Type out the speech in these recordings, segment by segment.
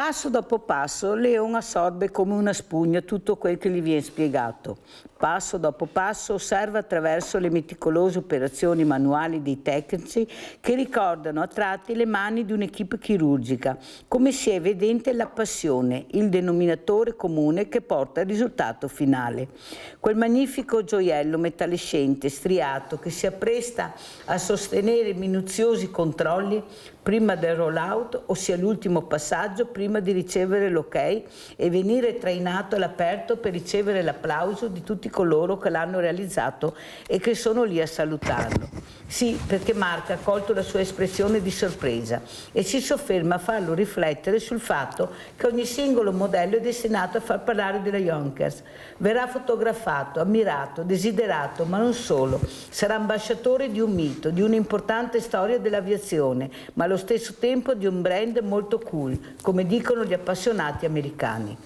Passo dopo passo, Leon assorbe come una spugna tutto quel che gli viene spiegato. Passo dopo passo osserva attraverso le meticolose operazioni manuali dei tecnici che ricordano a tratti le mani di un'equipe chirurgica, come sia evidente la passione, il denominatore comune che porta al risultato finale. Quel magnifico gioiello metallescente, striato, che si appresta a sostenere minuziosi controlli prima del roll-out, ossia l'ultimo passaggio prima di ricevere l'ok e venire trainato all'aperto per ricevere l'applauso di tutti coloro che l'hanno realizzato e che sono lì a salutarlo. Sì, perché Mark ha colto la sua espressione di sorpresa e si sofferma a farlo riflettere sul fatto che ogni singolo modello è destinato a far parlare della Yonkers. Verrà fotografato, ammirato, desiderato, ma non solo. Sarà ambasciatore di un mito, di un'importante storia dell'aviazione, ma allo stesso tempo di un brand molto cool, come dicono gli appassionati americani.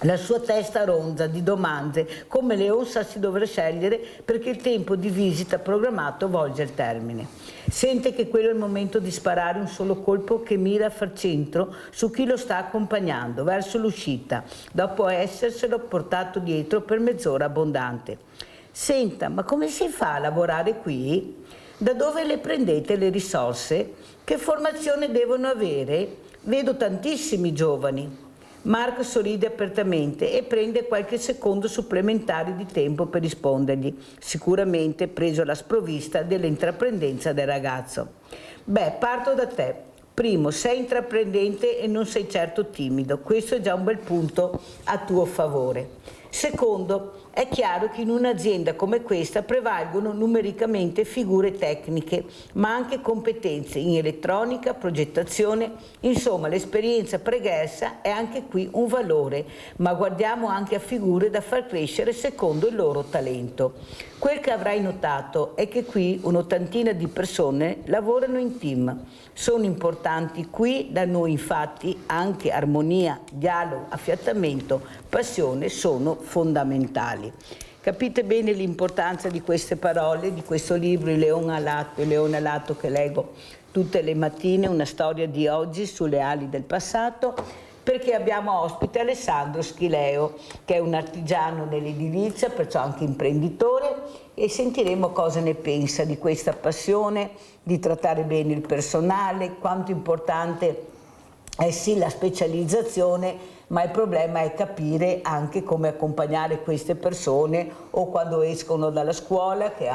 La sua testa ronza di domande, come Leon sa si dovrà scegliere perché il tempo di visita programmato volge al termine. Sente che quello è il momento di sparare un solo colpo che mira a far centro su chi lo sta accompagnando verso l'uscita, dopo esserselo portato dietro per mezz'ora abbondante. Senta, ma come si fa a lavorare qui? Da dove le prendete le risorse? Che formazione devono avere? Vedo tantissimi giovani. Mark sorride apertamente e prende qualche secondo supplementare di tempo per rispondergli, sicuramente preso alla sprovvista dell'intraprendenza del ragazzo. Beh, parto da te. Primo, sei intraprendente e non sei certo timido, questo è già un bel punto a tuo favore. Secondo, è chiaro che in un'azienda come questa prevalgono numericamente figure tecniche, ma anche competenze in elettronica, progettazione, insomma l'esperienza pregressa è anche qui un valore, ma guardiamo anche a figure da far crescere secondo il loro talento. Quel che avrai notato è che qui un'ottantina di persone lavorano in team. Sono importanti qui da noi infatti anche armonia, dialogo, affiatamento, passione sono fondamentali. Capite bene l'importanza di queste parole, di questo libro Il Leone Alato che leggo tutte le mattine, una storia di oggi sulle ali del passato, perché abbiamo ospite Alessandro Schileo, che è un artigiano nell'edilizia, perciò anche imprenditore, e sentiremo cosa ne pensa di questa passione, di trattare bene il personale, quanto importante è sì la specializzazione, ma il problema è capire anche come accompagnare queste persone o quando escono dalla scuola che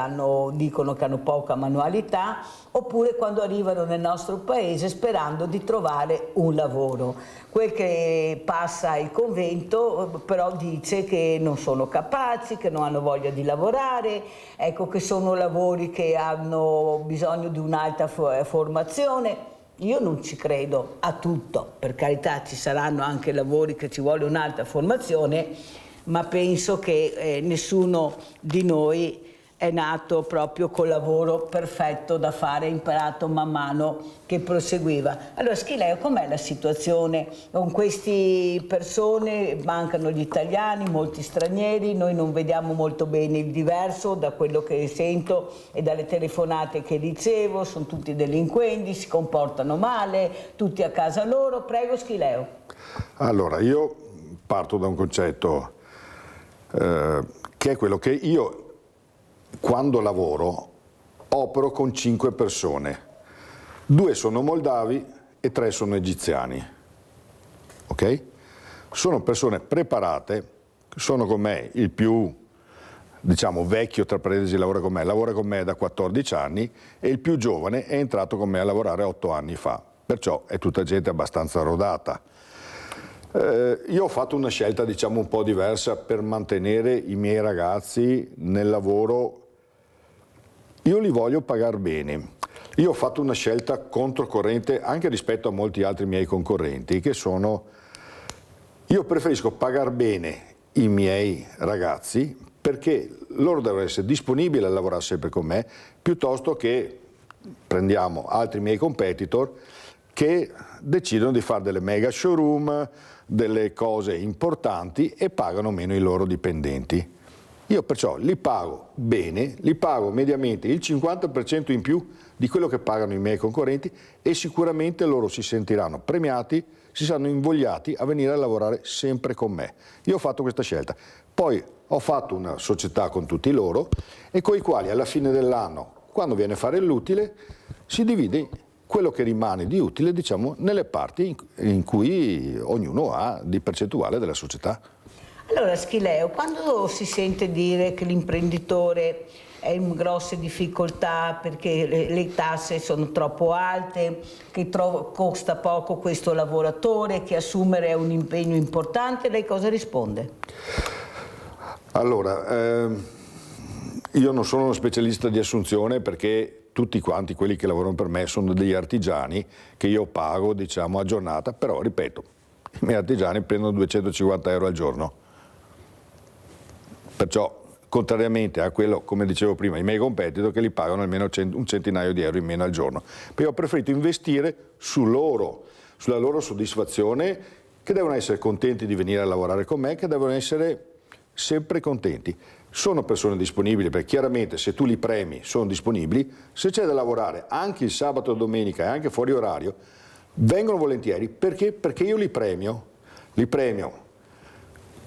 dicono che hanno poca manualità, oppure quando arrivano nel nostro paese sperando di trovare un lavoro. Quel che passa il convento però dice che non sono capaci, che non hanno voglia di lavorare, ecco che sono lavori che hanno bisogno di un'alta formazione. Io non ci credo a tutto, per carità ci saranno anche lavori che ci vuole un'alta formazione, ma penso che nessuno di noi è nato proprio col lavoro perfetto da fare, imparato man mano che proseguiva. Allora Schileo, com'è la situazione con queste persone? Mancano gli italiani, molti stranieri, noi non vediamo molto bene il diverso da quello che sento e dalle telefonate che ricevo, sono tutti delinquenti, si comportano male, tutti a casa loro. Prego Schileo. Allora, io parto da un concetto che è quello che io quando lavoro opero con 5 persone, 2 sono moldavi e 3 sono egiziani, ok? Sono persone preparate, sono con me il più, diciamo, vecchio tra parentesi lavora con me da 14 anni e il più giovane è entrato con me a lavorare 8 anni fa, perciò è tutta gente abbastanza rodata. Io ho fatto una scelta, diciamo, un po' diversa per mantenere i miei ragazzi nel lavoro. Io li voglio pagare bene. Io ho fatto una scelta controcorrente anche rispetto a molti altri miei concorrenti, che sono: io preferisco pagare bene i miei ragazzi perché loro devono essere disponibili a lavorare sempre con me, piuttosto che prendiamo altri miei competitor che decidono di fare delle mega showroom, delle cose importanti e pagano meno i loro dipendenti. Io perciò li pago bene, li pago mediamente il 50% in più di quello che pagano i miei concorrenti e sicuramente loro si sentiranno premiati, si saranno invogliati a venire a lavorare sempre con me. Io ho fatto questa scelta. Poi ho fatto una società con tutti loro e con i quali alla fine dell'anno, quando viene a fare l'utile, si divide quello che rimane di utile, diciamo, nelle parti in cui ognuno ha di percentuale della società. Allora Schileo, quando si sente dire che l'imprenditore è in grosse difficoltà perché le tasse sono troppo alte, che costa poco questo lavoratore, che assumere è un impegno importante, lei cosa risponde? Allora, io non sono uno specialista di assunzione perché tutti quanti quelli che lavorano per me sono degli artigiani che io pago, diciamo, a giornata, però ripeto, i miei artigiani prendono 250 euro al giorno. Perciò, contrariamente a quello, come dicevo prima, i miei competitor che li pagano almeno un centinaio di euro in meno al giorno. Perché ho preferito investire sulla loro soddisfazione, che devono essere contenti di venire a lavorare con me, che devono essere sempre contenti. Sono persone disponibili, perché chiaramente se tu li premi sono disponibili, se c'è da lavorare anche il sabato e domenica e anche fuori orario, vengono volentieri. Perché? Perché io li premio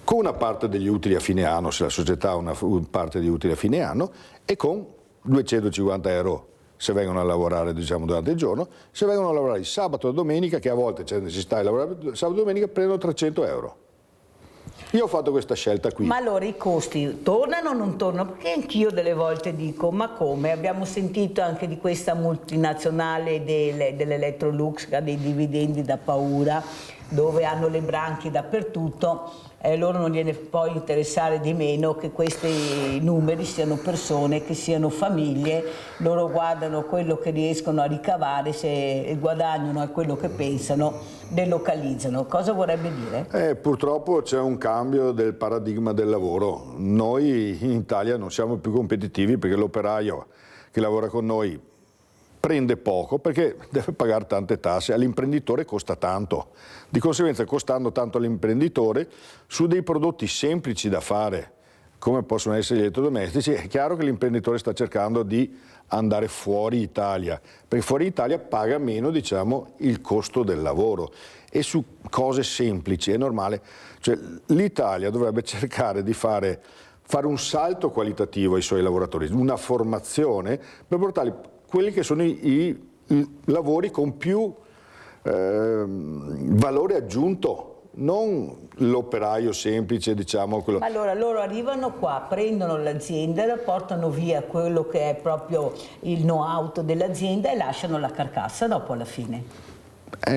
con una parte degli utili a fine anno, se la società ha una parte di utili a fine anno, e con 250 euro se vengono a lavorare, diciamo, durante il giorno. Se vengono a lavorare il sabato e domenica, che a volte c'è necessità di lavorare sabato e domenica, prendono 300 euro. Io ho fatto questa scelta qui. Ma allora i costi tornano o non tornano? Perché anch'io delle volte dico, ma come? Abbiamo sentito anche di questa multinazionale dell'Electrolux che ha dei dividendi da paura, dove hanno le branche dappertutto, loro non gliene può interessare di meno che questi numeri siano persone, che siano famiglie, loro guardano quello che riescono a ricavare, se il guadagno non è quello che pensano, delocalizzano. Cosa vorrebbe dire? Purtroppo c'è un cambio del paradigma del lavoro. Noi in Italia non siamo più competitivi perché l'operaio che lavora con noi prende poco perché deve pagare tante tasse, all'imprenditore costa tanto. Di conseguenza, costando tanto all'imprenditore, su dei prodotti semplici da fare, come possono essere gli elettrodomestici, è chiaro che l'imprenditore sta cercando di andare fuori Italia, perché fuori Italia paga meno, diciamo, il costo del lavoro. E su cose semplici, è normale, cioè l'Italia dovrebbe cercare di fare un salto qualitativo ai suoi lavoratori, una formazione per portarli quelli che sono i lavori con più valore aggiunto, non l'operaio semplice, diciamo. Quello. Ma allora loro arrivano qua, prendono l'azienda, portano via quello che è proprio il know-how dell'azienda e lasciano la carcassa dopo alla fine.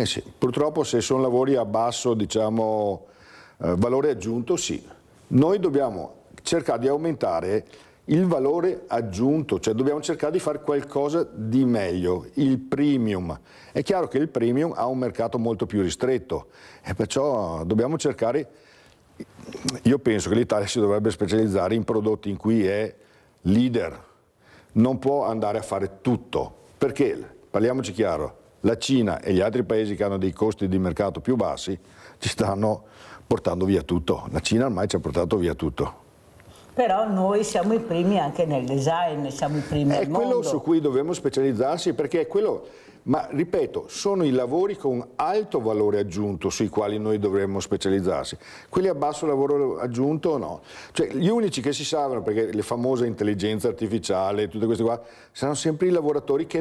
Sì, purtroppo se sono lavori a basso, diciamo, valore aggiunto, sì. Noi dobbiamo cercare di aumentare il valore aggiunto, cioè dobbiamo cercare di fare qualcosa di meglio, il premium. È chiaro che il premium ha un mercato molto più ristretto e perciò dobbiamo cercare, io penso che l'Italia si dovrebbe specializzare in prodotti in cui è leader, non può andare a fare tutto, perché, parliamoci chiaro, la Cina e gli altri paesi che hanno dei costi di mercato più bassi ci stanno portando via tutto, la Cina ormai ci ha portato via tutto. Però noi siamo i primi anche nel design, siamo i primi al mondo. È quello su cui dobbiamo specializzarsi perché è quello, ma ripeto, sono i lavori con alto valore aggiunto sui quali noi dovremmo specializzarsi. Quelli a basso valore aggiunto no. Cioè gli unici che si salvano, perché le famose intelligenza artificiale, tutte queste qua, saranno sempre i lavori che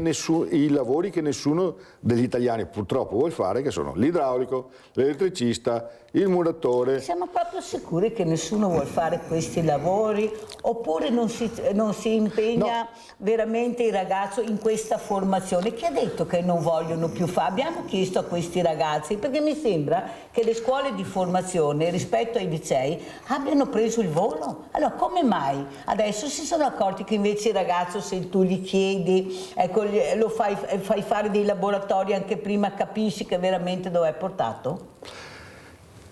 nessuno degli italiani purtroppo vuole fare, che sono l'idraulico, l'elettricista, il muratore. Siamo proprio sicuri che nessuno vuole fare questi lavori oppure non si impegna veramente il ragazzo in questa formazione? Chi ha detto che non vogliono più fare? Abbiamo chiesto a questi ragazzi, perché mi sembra che le scuole di formazione rispetto ai licei abbiano preso il volo. Allora come mai adesso si sono accorti che invece il ragazzo, se tu gli chiedi, ecco, lo fai fare dei laboratori anche prima, capisci che veramente dove è portato?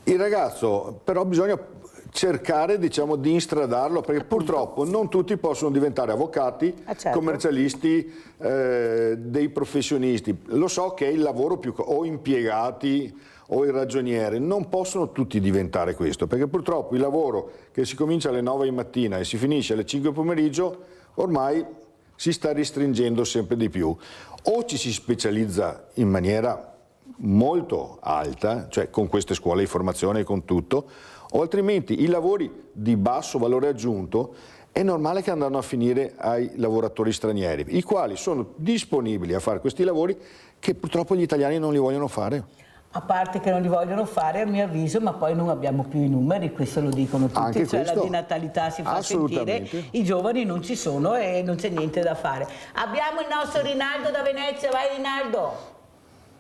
Il ragazzo però bisogna cercare, diciamo, di instradarlo, perché purtroppo non tutti possono diventare avvocati, certo, commercialisti, dei professionisti. Lo so che è il lavoro più, o impiegati o il ragioniere, non possono tutti diventare questo, perché purtroppo il lavoro che si comincia alle 9 di mattina e si finisce alle 5 pomeriggio ormai si sta restringendo sempre di più. O ci si specializza in maniera molto alta, cioè con queste scuole di formazione e con tutto, o altrimenti i lavori di basso valore aggiunto è normale che andranno a finire ai lavoratori stranieri, i quali sono disponibili a fare questi lavori che purtroppo gli italiani non li vogliono fare. A parte che non li vogliono fare, a mio avviso, ma poi non abbiamo più i numeri, questo lo dicono tutti, Anche cioè questo, la denatalità si fa sentire, i giovani non ci sono e non c'è niente da fare. Abbiamo il nostro Rinaldo da Venezia, vai Rinaldo!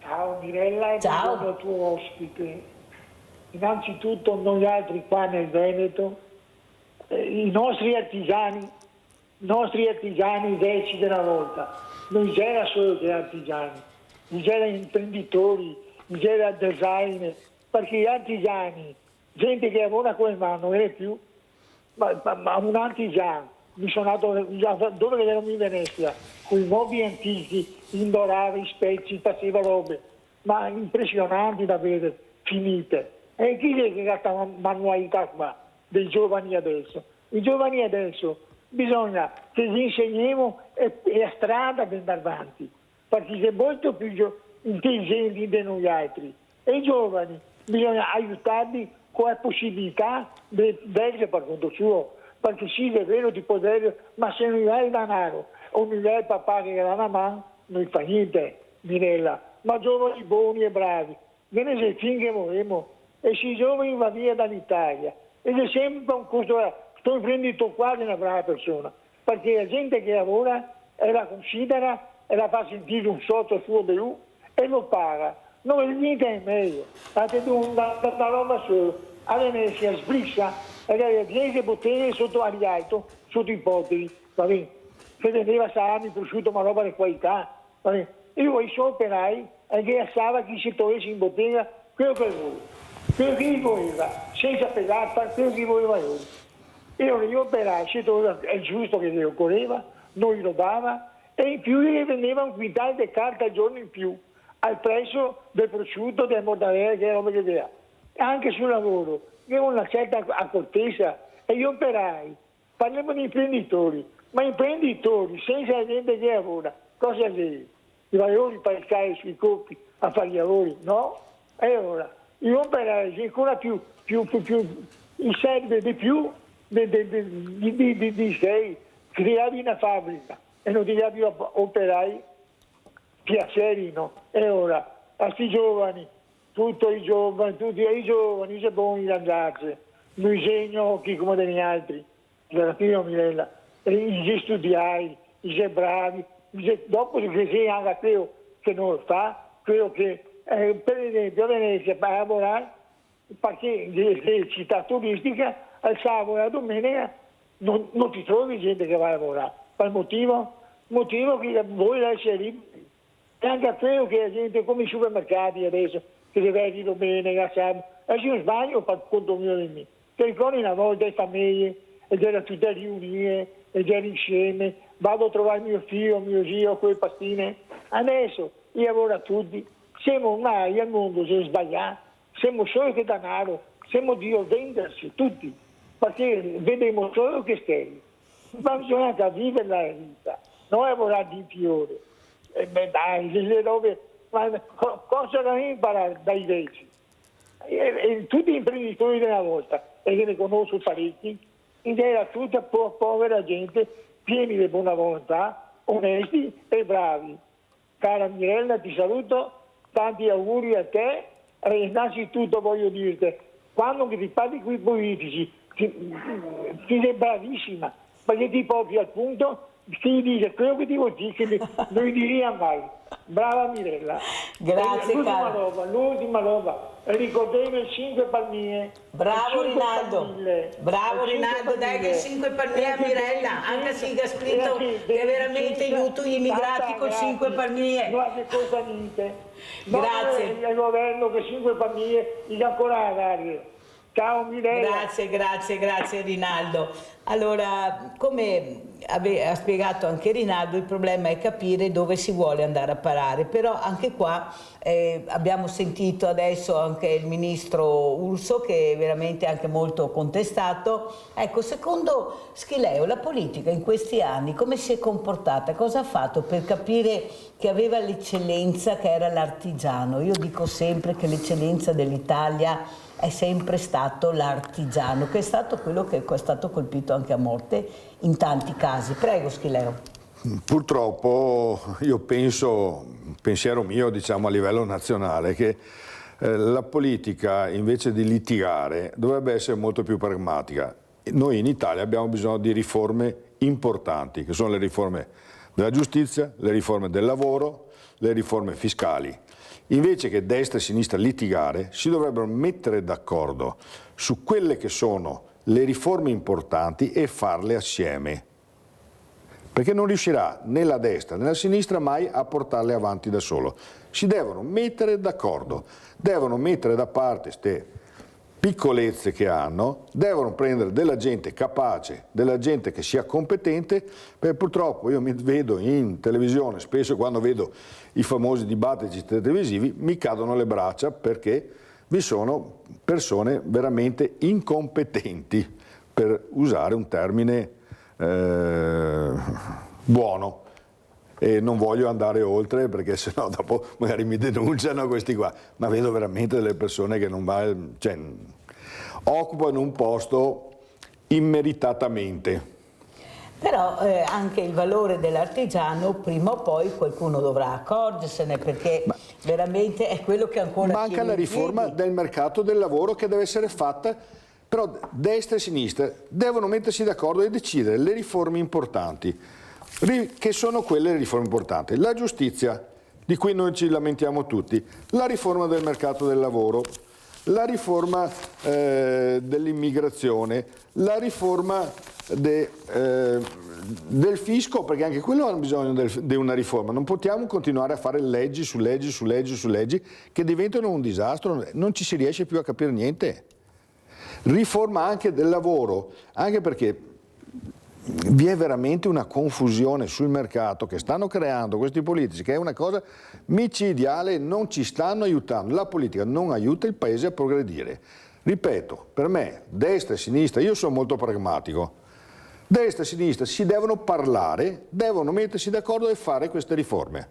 Ciao Mirella e ciao buongiorno al tuo ospite. Innanzitutto noi altri qua nel Veneto, i nostri artigiani vecchi della volta, non c'era solo che artigiani, c'era imprenditori, c'era designer, perché gli artigiani, gente che lavora con le mani, non era più, ma un artigiano, mi sono andato dove ero in Venezia, con i mobili antichi, indorava, i specchi, faceva robe, ma impressionanti da vedere, finite. E chi è che gatta manualità qua, dei giovani adesso? I giovani adesso bisogna che gli insegniamo e a strada per andare avanti, perché è molto più intelligenti di noi altri. E i giovani bisogna aiutarli con la possibilità di vivere per conto suo, perché sì, è vero di poter, ma se non hai denaro o non hai papà che dà una mano, non fa niente, Mirella. Ma giovani buoni e bravi, bene se finché vorremmo, e se i giovani va via dall'Italia, ed è sempre un costo, sto imprenditore qua di una brava persona, perché la gente che lavora e la considera e la fa sentire un sotto suo di lui e lo paga. Non niente è meglio, fate una roba solo, a Venezia sbriccia e aveva 10 bottiglie sotto agliato, sotto i poteri, va bene, che vendeva salami, prosciutto, ma roba di qualità, va bene. Io i suoi operai e che assava chi si togliesse in bottega quello che voleva, quello che gli voleva, senza pegare, quello che voleva lui. Io gli operai, è giusto che gli occorreva, non gli rubava e in più gli vendeva un quintale di carta al giorno in più, al prezzo del prosciutto, del mortadella, che roba che vedeva. Anche sul lavoro, che una certa accortezza, e gli operai, parliamo di imprenditori, ma imprenditori senza la gente che lavora, cosa deve? I valori per stare sui coppi a fare gli lavori? No? E ora, gli operai ancora più gli serve di più di sei, creavi una fabbrica e non ti davi operai piacerino. E ora, a questi giovani, tutti i giovani, sono buoni da andarsi, non disegno chi come degli altri, la fine Mirella, gli studiai, gli bravi, dopo si sei anche quello che non lo fa, quello che per esempio a Venezia per lavorare, perché le città turistiche al sabato e la domenica non ti trovi gente che va a lavorare. Per il motivo che vuoi essere liberi. E anche a quello che la gente, come i supermercati adesso, che deve essere domenica, sabato, e se non sbaglio per conto mio di me. Ti ricordi una volta le famiglie, ed era tutte riunite, ed era insieme, vado a trovare mio figlio, mio zio, quelle pastine. Adesso io lavoro tutti, siamo ormai al mondo se sbagliamo, siamo solo che denaro, siamo di vendersi tutti, perché vediamo solo che stelle. Ma bisogna vivere la vita, non lavorare di fiore. E beh dai, le robe, ma cosa da imparare dai vecchi? E tutti gli imprenditori della volta, e che ne conosco parecchi, era tutta povera gente, pieni di buona volontà, onesti e bravi. Cara Mirella, ti saluto, tanti auguri a te e innanzitutto voglio dirti, quando ti parli con i politici, ti sei bravissima, perché ti porti al punto, ti dice quello che ti vuol dire, che non gli diria mai. Brava Mirella. Grazie l'ultima roba, ricordevo il 5 palmie. Bravo Rinaldo, bravo Rinaldo, dai che 5 palmie a Mirella, anche se ha scritto che veramente aiuto gli immigrati con 5 palmie. Non ha cosa niente. Grazie. Il governo che 5 palmie gli ancora a dare. Ciao Mirella. Grazie Rinaldo. Allora, come ha spiegato anche Rinaldo, il problema è capire dove si vuole andare a parare, però anche qua abbiamo sentito adesso anche il ministro Urso, che è veramente anche molto contestato. Ecco, secondo Schileo la politica in questi anni come si è comportata? Cosa ha fatto per capire che aveva l'eccellenza, che era l'artigiano? Io dico sempre che l'eccellenza dell'Italia è sempre stato l'artigiano, che è stato quello che è stato colpito anche a morte in tanti casi. Prego Schileo. Purtroppo io penso, pensiero mio diciamo a livello nazionale, che la politica invece di litigare dovrebbe essere molto più pragmatica. Noi in Italia abbiamo bisogno di riforme importanti, che sono le riforme della giustizia, le riforme del lavoro, le riforme fiscali. Invece che destra e sinistra litigare, si dovrebbero mettere d'accordo su quelle che sono le riforme importanti e farle assieme. Perché non riuscirà né la destra né la sinistra mai a portarle avanti da solo. Si devono mettere d'accordo, devono mettere da parte queste piccolezze che hanno, devono prendere della gente capace, della gente che sia competente, perché purtroppo io mi vedo in televisione, spesso quando vedo i famosi dibattiti televisivi mi cadono le braccia perché vi sono persone veramente incompetenti, per usare un termine buono. E non voglio andare oltre perché sennò dopo magari mi denunciano questi qua, ma vedo veramente delle persone che non occupano un posto immeritatamente. Però anche il valore dell'artigiano prima o poi qualcuno dovrà accorgersene, perché veramente è quello che ancora manca la riforma del mercato del lavoro che deve essere fatta, però destra e sinistra devono mettersi d'accordo e decidere le riforme importanti, che sono quelle riforme importanti. La giustizia, di cui noi ci lamentiamo tutti, la riforma del mercato del lavoro, la riforma dell'immigrazione, la riforma del fisco, perché anche quello ha bisogno di una riforma. Non possiamo continuare a fare leggi su leggi su leggi su leggi che diventano un disastro, non ci si riesce più a capire niente. Riforma anche del lavoro, anche perché vi è veramente una confusione sul mercato che stanno creando questi politici, che è una cosa micidiale, non ci stanno aiutando. La politica non aiuta il paese a progredire. Ripeto, per me, destra e sinistra, io sono molto pragmatico, destra e sinistra si devono parlare, devono mettersi d'accordo e fare queste riforme.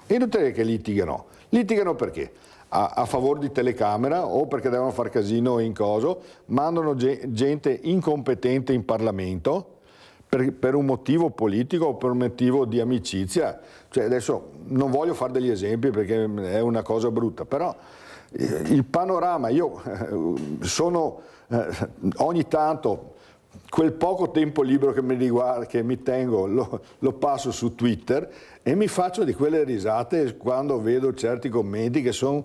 E inutile che litigano. Litigano perché? A favore di telecamera o perché devono far casino in coso, mandano gente incompetente in Parlamento, per un motivo politico o per un motivo di amicizia. Cioè adesso non voglio fare degli esempi perché è una cosa brutta, però il panorama, io sono ogni tanto quel poco tempo libero che mi riguarda, che mi tengo, lo passo su Twitter e mi faccio di quelle risate quando vedo certi commenti che sono,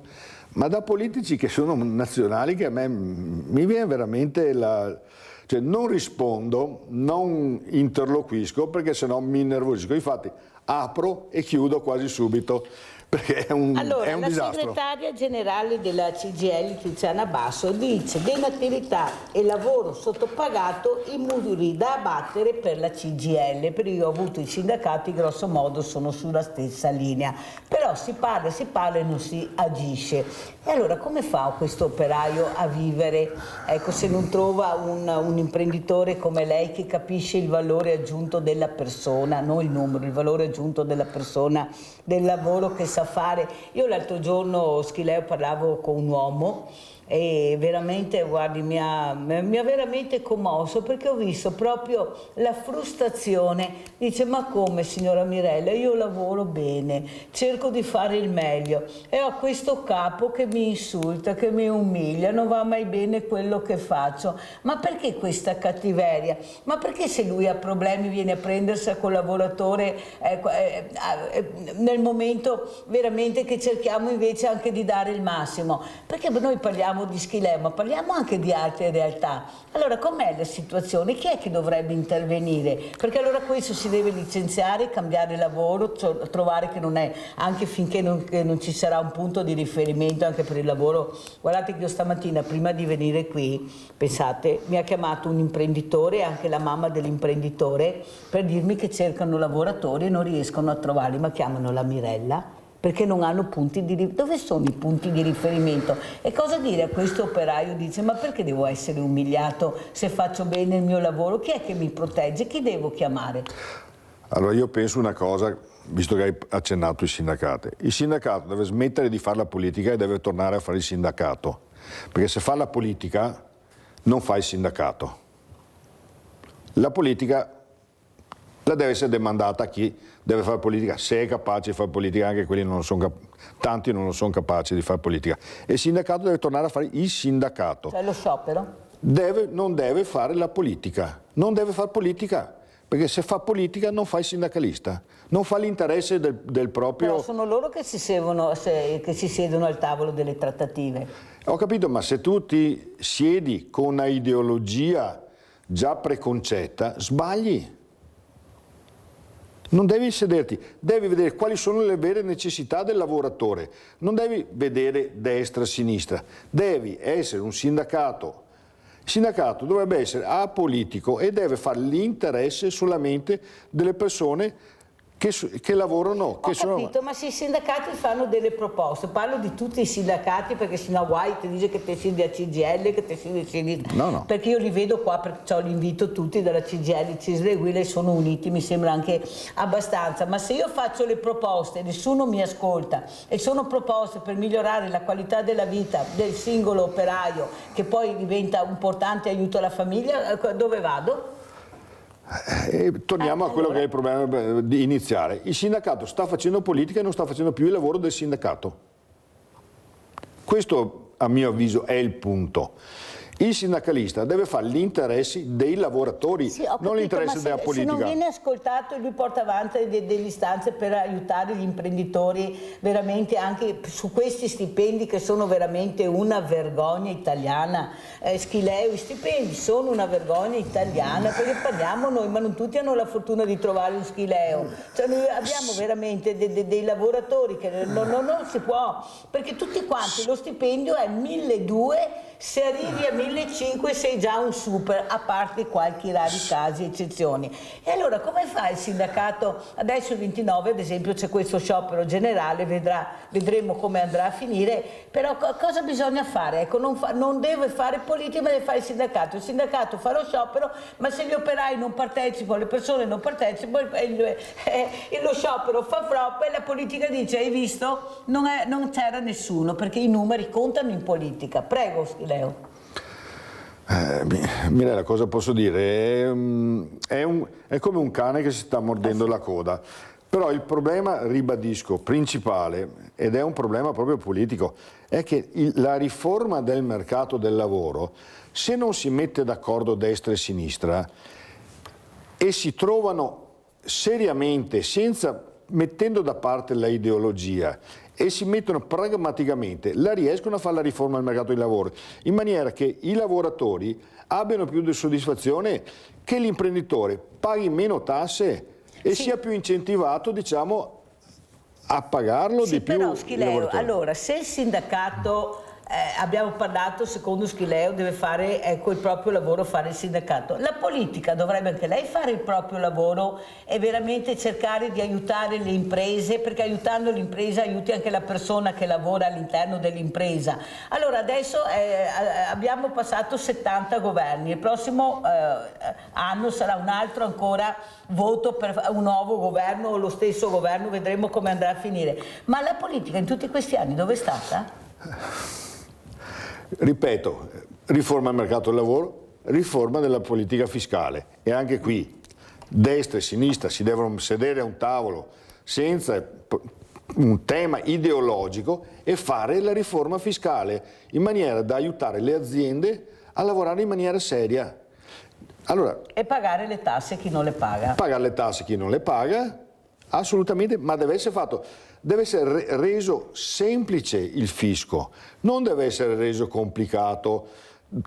ma da politici che sono nazionali, che a me mi viene veramente cioè non rispondo, non interloquisco perché sennò mi innervosisco. Infatti apro e chiudo quasi subito perché è un disastro. La segretaria generale della CGIL, Tiziana Basso, dice: denatività e lavoro sottopagato, i muri da abbattere per la CGIL. Per io ho avuto i sindacati, grosso modo sono sulla stessa linea, però si parla e non si agisce. E allora come fa questo operaio a vivere, ecco, se non trova un imprenditore come lei che capisce il valore aggiunto della persona, non il numero, il valore aggiunto della persona, del lavoro che sa fare. Io l'altro giorno, Schileo, parlavo con un uomo e veramente, guardi, mi ha veramente commosso, perché ho visto proprio la frustrazione. Dice: ma come, signora Mirella, io lavoro bene, cerco di fare il meglio e ho questo capo che mi insulta, che mi umilia, non va mai bene quello che faccio. Ma perché questa cattiveria? Ma perché se lui ha problemi viene a prendersi a collaboratore nel momento veramente che cerchiamo invece anche di dare il massimo? Perché noi parliamo parliamo di Schileo, ma parliamo anche di altre realtà. Allora com'è la situazione? Chi è che dovrebbe intervenire? Perché allora questo si deve licenziare, cambiare lavoro, trovare che non è, anche finché non ci sarà un punto di riferimento anche per il lavoro. Guardate che io stamattina, prima di venire qui, pensate, mi ha chiamato un imprenditore, anche la mamma dell'imprenditore, per dirmi che cercano lavoratori e non riescono a trovarli, ma chiamano la Mirella perché non hanno punti di riferimento. Dove sono i punti di riferimento? E cosa dire a questo operaio? Dice, ma perché devo essere umiliato se faccio bene il mio lavoro? Chi è che mi protegge? Chi devo chiamare? Allora io penso una cosa, visto che hai accennato i sindacati. Il sindacato deve smettere di fare la politica e deve tornare a fare il sindacato, perché se fa la politica non fa il sindacato. La politica la deve essere demandata a chi deve fare politica, se è capace di fare politica, anche quelli tanti non lo sono capaci di fare politica. E il sindacato deve tornare a fare il sindacato. Cioè lo sciopero? Non deve fare la politica, non deve fare politica, perché se fa politica non fa il sindacalista, non fa l'interesse del proprio... Però sono loro che si siedono al tavolo delle trattative. Ho capito, ma se tu ti siedi con una ideologia già preconcetta, sbagli. Non devi sederti, devi vedere quali sono le vere necessità del lavoratore, non devi vedere destra e sinistra, devi essere un sindacato. Il sindacato dovrebbe essere apolitico e deve fare l'interesse solamente delle persone che lavorano. Ho capito, ma se i sindacati fanno delle proposte, parlo di tutti i sindacati perché sennò guai ti dice che te siedi a CGL, che te siedi... No. Perché io li vedo qua, perché ho l'invito tutti dalla CGL, CISL e UIL sono uniti, mi sembra anche abbastanza, ma se io faccio le proposte, nessuno mi ascolta e sono proposte per migliorare la qualità della vita del singolo operaio che poi diventa un importante aiuto alla famiglia, dove vado? Torniamo a quello che è il problema di iniziare. Il sindacato sta facendo politica e non sta facendo più il lavoro del sindacato. Questo, a mio avviso, è il punto. Il sindacalista deve fare gli interessi dei lavoratori, sì, capito, non l'interesse della politica. Se non viene ascoltato, lui porta avanti delle istanze per aiutare gli imprenditori veramente anche su questi stipendi che sono veramente una vergogna italiana. Schileo, i stipendi sono una vergogna italiana perché parliamo noi, ma non tutti hanno la fortuna di trovare un Schileo. Cioè noi abbiamo veramente dei lavoratori che non si può, perché tutti quanti lo stipendio è 1.200. Se arrivi a 1.500 sei già un super, a parte qualche rari casi, eccezioni. E allora come fa il sindacato? Adesso il 29 ad esempio c'è questo sciopero generale, vedremo come andrà a finire, però cosa bisogna fare? Ecco, non deve fare politica ma deve fare il sindacato fa lo sciopero, ma se gli operai non partecipano, le persone non partecipano, lo sciopero fa flop e la politica dice hai visto? Non c'era nessuno, perché i numeri contano in politica. Prego Schileo. Mirella, cosa posso dire? È come un cane che si sta mordendo la coda. Però il problema, ribadisco, principale, ed è un problema proprio politico, è che la riforma del mercato del lavoro, se non si mette d'accordo destra e sinistra e si trovano seriamente, mettendo da parte la ideologia, e si mettono pragmaticamente, riescono a fare la riforma del mercato del lavoro, in maniera che i lavoratori abbiano più di soddisfazione, che l'imprenditore paghi meno tasse e sia più incentivato, diciamo, a pagarlo di più. Però Schileo, allora, se il sindacato... abbiamo parlato, secondo Schileo deve fare il proprio lavoro, fare il sindacato. La politica dovrebbe anche lei fare il proprio lavoro e veramente cercare di aiutare le imprese, perché aiutando l'impresa aiuti anche la persona che lavora all'interno dell'impresa. Allora adesso abbiamo passato 70 governi, il prossimo anno sarà un altro ancora voto per un nuovo governo o lo stesso governo, vedremo come andrà a finire. Ma la politica in tutti questi anni dove è stata? Ripeto, riforma del mercato del lavoro, riforma della politica fiscale e anche qui destra e sinistra si devono sedere a un tavolo senza un tema ideologico e fare la riforma fiscale in maniera da aiutare le aziende a lavorare in maniera seria. Allora, e pagare le tasse a chi non le paga. Pagare le tasse a chi non le paga, assolutamente, ma deve essere fatto deve essere reso semplice il fisco, non deve essere reso complicato,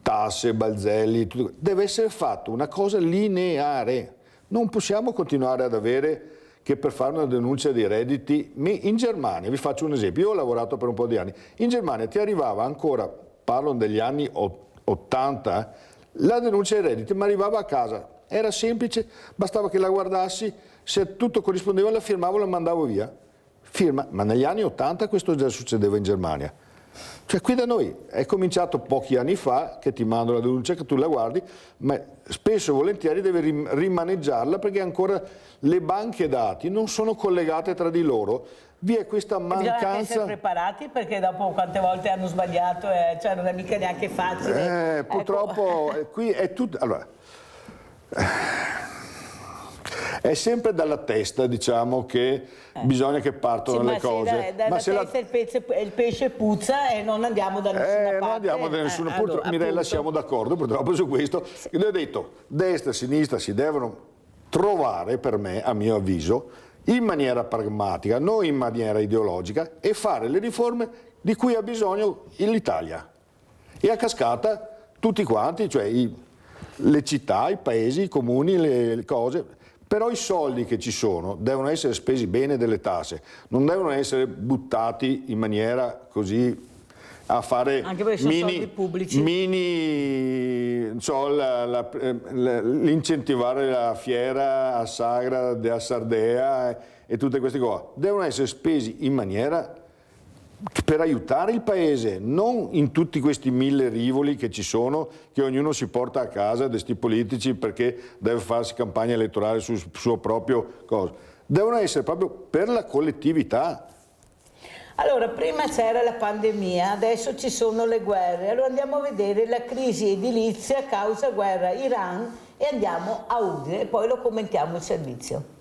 tasse, balzelli, tutto. Deve essere fatto una cosa lineare. Non possiamo continuare ad avere che per fare una denuncia dei redditi, in Germania, vi faccio un esempio, io ho lavorato per un po' di anni, in Germania ti arrivava ancora, parlo degli anni 80, la denuncia dei redditi mi arrivava a casa, era semplice, bastava che la guardassi, se tutto corrispondeva la firmavo e la mandavo via. Firma, ma negli anni 80 questo già succedeva in Germania. Cioè qui da noi è cominciato pochi anni fa che ti mando la denuncia, che tu la guardi, ma spesso e volentieri devi rimaneggiarla perché ancora le banche dati non sono collegate tra di loro. Vi è questa mancanza. Bisogna essere preparati perché dopo quante volte hanno sbagliato, cioè non è mica neanche facile. Purtroppo qui è tutto. Allora, è sempre dalla testa, diciamo, che bisogna che partano le cose. Ma se il pesce puzza e non andiamo da nessuna parte. Non andiamo da nessuna parte. Mirella, siamo d'accordo purtroppo su questo. Io ho detto, destra e sinistra si devono trovare, per me, a mio avviso, in maniera pragmatica, non in maniera ideologica, e fare le riforme di cui ha bisogno l'Italia. E a cascata tutti quanti, cioè le città, i paesi, i comuni, le cose. Però i soldi che ci sono devono essere spesi bene delle tasse, non devono essere buttati in maniera così a fare l'incentivare la fiera a Sagra, a Sardea e tutte queste cose. Devono essere spesi in maniera per aiutare il paese, non in tutti questi 1000 rivoli che ci sono, che ognuno si porta a casa, questi politici, perché deve farsi campagna elettorale sul suo proprio cosa. Devono essere proprio per la collettività. Allora, prima c'era la pandemia, adesso ci sono le guerre. Allora andiamo a vedere la crisi edilizia causa guerra Iran e andiamo a Udine e poi lo commentiamo il servizio.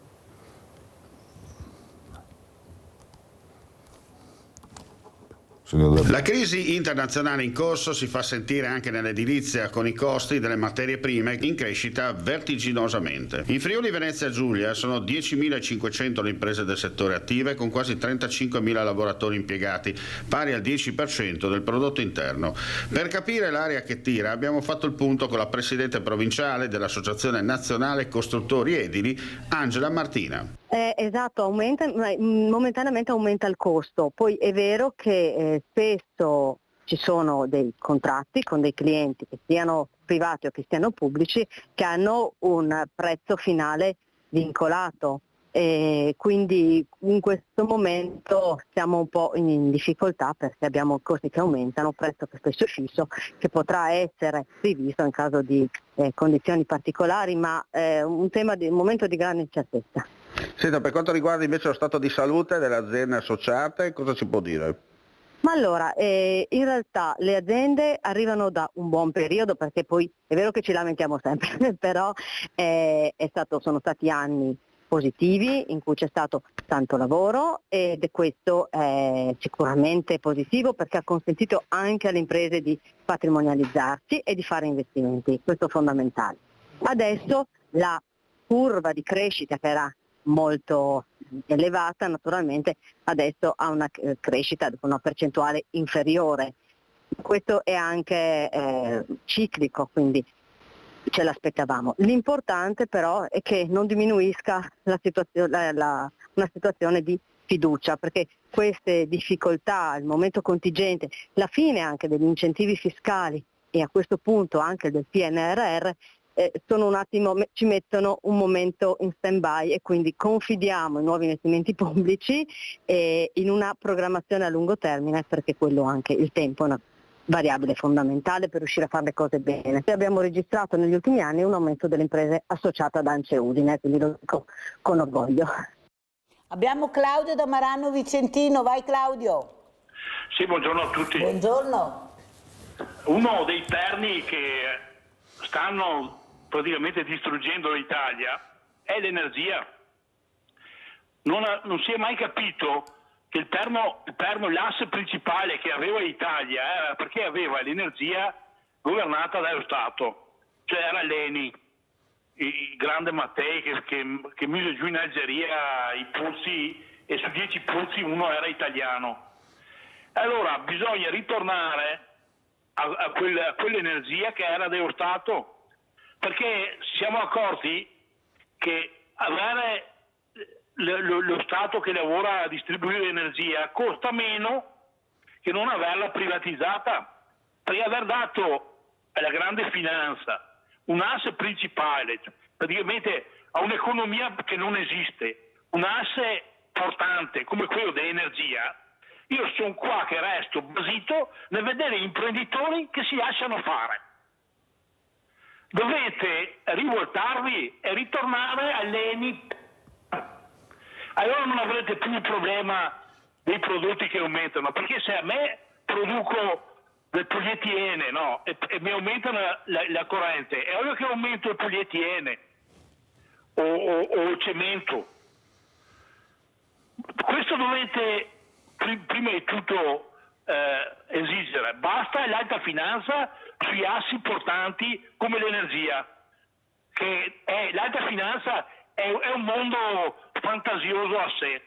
La crisi internazionale in corso si fa sentire anche nell'edilizia, con i costi delle materie prime in crescita vertiginosamente. In Friuli Venezia Giulia sono 10.500 le imprese del settore attive, con quasi 35.000 lavoratori impiegati, pari al 10% del prodotto interno. Per capire l'area che tira abbiamo fatto il punto con la presidente provinciale dell'Associazione Nazionale Costruttori Edili, Angela Martina. Esatto, momentaneamente aumenta il costo, poi è vero che spesso ci sono dei contratti con dei clienti che siano privati o che siano pubblici che hanno un prezzo finale vincolato e quindi in questo momento siamo un po' in difficoltà perché abbiamo costi che aumentano, prezzo che spesso è fisso, che potrà essere rivisto in caso di condizioni particolari, ma è un momento di grande incertezza. Senta, per quanto riguarda invece lo stato di salute delle aziende associate, cosa si può dire? Ma allora, in realtà le aziende arrivano da un buon periodo, perché poi è vero che ci lamentiamo sempre, però sono stati anni positivi in cui c'è stato tanto lavoro ed questo è sicuramente positivo perché ha consentito anche alle imprese di patrimonializzarsi e di fare investimenti, questo è fondamentale. Adesso la curva di crescita che era molto elevata naturalmente adesso ha una crescita con una percentuale inferiore. Questo è anche ciclico, quindi ce l'aspettavamo. L'importante però è che non diminuisca una situazione di fiducia, perché queste difficoltà, il momento contingente, la fine anche degli incentivi fiscali e a questo punto anche del PNRR sono un attimo, ci mettono un momento in stand-by e quindi confidiamo in nuovi investimenti pubblici e in una programmazione a lungo termine, perché quello anche il tempo è una variabile fondamentale per riuscire a fare le cose bene. Abbiamo registrato negli ultimi anni un aumento delle imprese associate ad ANCE Udine, quindi lo dico con orgoglio. Abbiamo Claudio da Marano Vicentino, vai Claudio. Sì, buongiorno a tutti. Buongiorno. Uno dei perni che stanno praticamente distruggendo l'Italia è l'energia. Non si è mai capito che il perno, l'asse principale che aveva l'Italia era perché aveva l'energia governata dallo Stato, cioè era l'ENI, il grande Mattei che mise giù in Algeria i pozzi e su 10 pozzi uno era italiano. Allora bisogna ritornare a quell'energia che era dello Stato, perché siamo accorti che avere lo Stato che lavora a distribuire l'energia costa meno che non averla privatizzata, perché aver dato alla grande finanza un asse principale, praticamente a un'economia che non esiste, un asse portante come quello dell'energia, io sono qua che resto basito nel vedere imprenditori che si lasciano fare. Dovete rivoltarvi e ritornare all'ENI, allora non avrete più il problema dei prodotti che aumentano, perché se a me produco del polietiene, no, e mi aumentano la corrente, è ovvio che aumento il polietiene o il cemento. Questo dovete prima di tutto esigere. Basta l'alta finanza sui assi portanti come l'energia, che l'alta finanza è un mondo fantasioso a sé.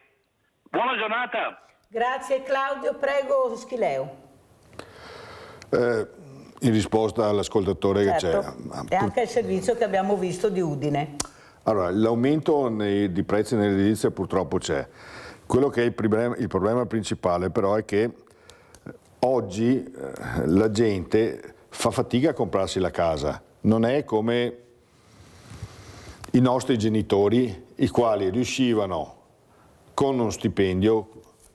Buona giornata. Grazie Claudio, prego Schileo. In risposta all'ascoltatore che c'è. E anche il servizio che abbiamo visto di Udine. Allora, l'aumento di prezzi nell'edilizia purtroppo c'è. Quello che è il problema principale però è che oggi la gente fa fatica a comprarsi la casa. Non è come i nostri genitori, i quali riuscivano con uno stipendio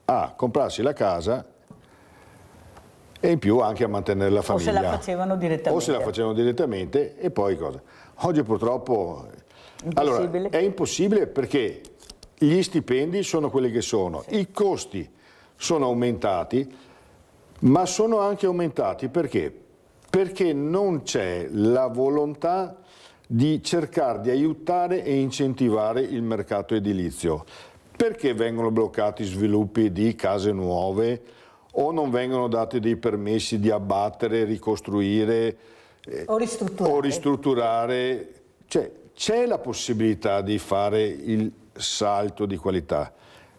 a comprarsi la casa e in più anche a mantenere la famiglia. O se la facevano direttamente. E poi cosa? Oggi purtroppo allora, è impossibile perché gli stipendi sono quelli che sono, i costi sono aumentati, ma sono anche aumentati perché? Perché non c'è la volontà di cercare di aiutare e incentivare il mercato edilizio. Perché vengono bloccati sviluppi di case nuove o non vengono dati dei permessi di abbattere, ricostruire o ristrutturare? Cioè, c'è la possibilità di fare il salto di qualità,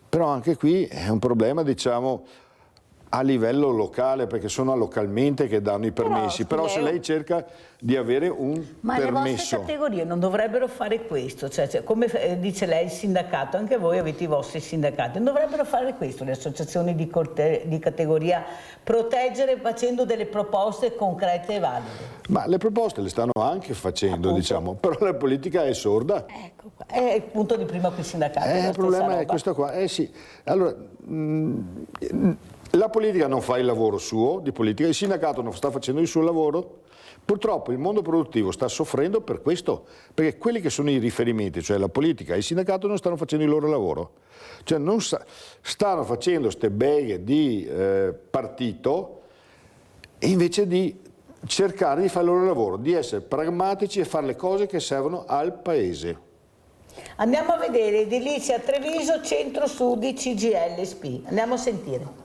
però anche qui è un problema, diciamo, a livello locale, perché sono localmente che danno i permessi, però se lei cerca di avere un ma permesso... le vostre categorie non dovrebbero fare questo, cioè, come dice lei il sindacato, anche voi avete i vostri sindacati, non dovrebbero fare questo le associazioni di categoria, proteggere facendo delle proposte concrete e valide? Ma le proposte le stanno anche facendo, diciamo, però la politica è sorda. Ecco qua, è il punto di prima che il sindacato. Il problema è questo qua, sì. Allora, la politica non fa il lavoro suo di politica, il sindacato non sta facendo il suo lavoro. Purtroppo il mondo produttivo sta soffrendo per questo, perché quelli che sono i riferimenti, cioè la politica e il sindacato, non stanno facendo il loro lavoro. Cioè non stanno facendo ste beghe di partito invece di cercare di fare il loro lavoro, di essere pragmatici e fare le cose che servono al paese. Andiamo a vedere edilizia Treviso, centro studi CGL-SP. Andiamo a sentire.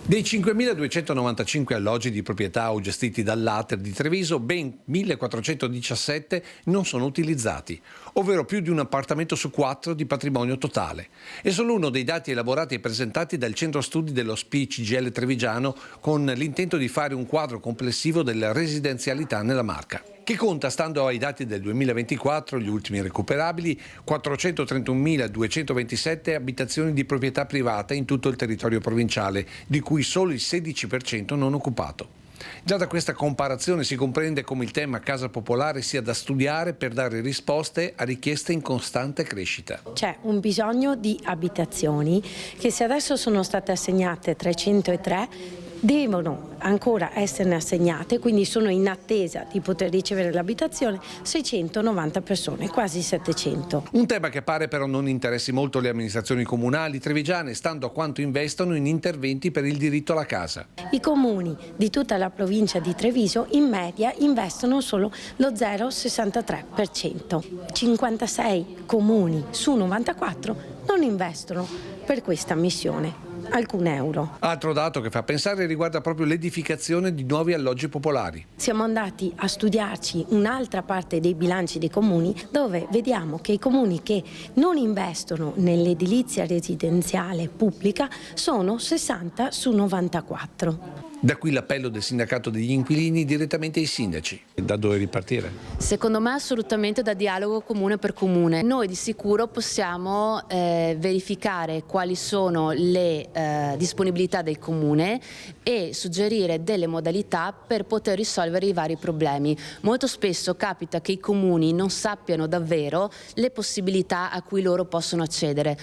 Dei 5.295 alloggi di proprietà o gestiti dall'Ater di Treviso, ben 1.417 non sono utilizzati, ovvero più di un appartamento su 4 di patrimonio totale. È solo uno dei dati elaborati e presentati dal centro studi dello SPI CGL Trevigiano con l'intento di fare un quadro complessivo della residenzialità nella Marca, che conta, stando ai dati del 2024, gli ultimi recuperabili, 431.227 abitazioni di proprietà privata in tutto il territorio provinciale, di cui solo il 16% non occupato. Già da questa comparazione si comprende come il tema casa popolare sia da studiare per dare risposte a richieste in costante crescita. C'è un bisogno di abitazioni che, se adesso sono state assegnate 303, devono ancora esserne assegnate, quindi sono in attesa di poter ricevere l'abitazione 690 persone, quasi 700. Un tema che pare però non interessi molto le amministrazioni comunali trevigiane, stando a quanto investono in interventi per il diritto alla casa. I comuni di tutta la provincia di Treviso in media investono solo lo 0,63%. 56 comuni su 94 non investono per questa missione. alcun euro. Altro dato che fa pensare riguarda proprio l'edificazione di nuovi alloggi popolari. Siamo andati a studiarci un'altra parte dei bilanci dei comuni, dove vediamo che i comuni che non investono nell'edilizia residenziale pubblica sono 60 su 94. Da qui l'appello del sindacato degli inquilini direttamente ai sindaci. Da dove ripartire? Secondo me assolutamente da dialogo comune per comune. Noi di sicuro possiamo verificare quali sono le disponibilità del comune e suggerire delle modalità per poter risolvere i vari problemi. Molto spesso capita che i comuni non sappiano davvero le possibilità a cui loro possono accedere.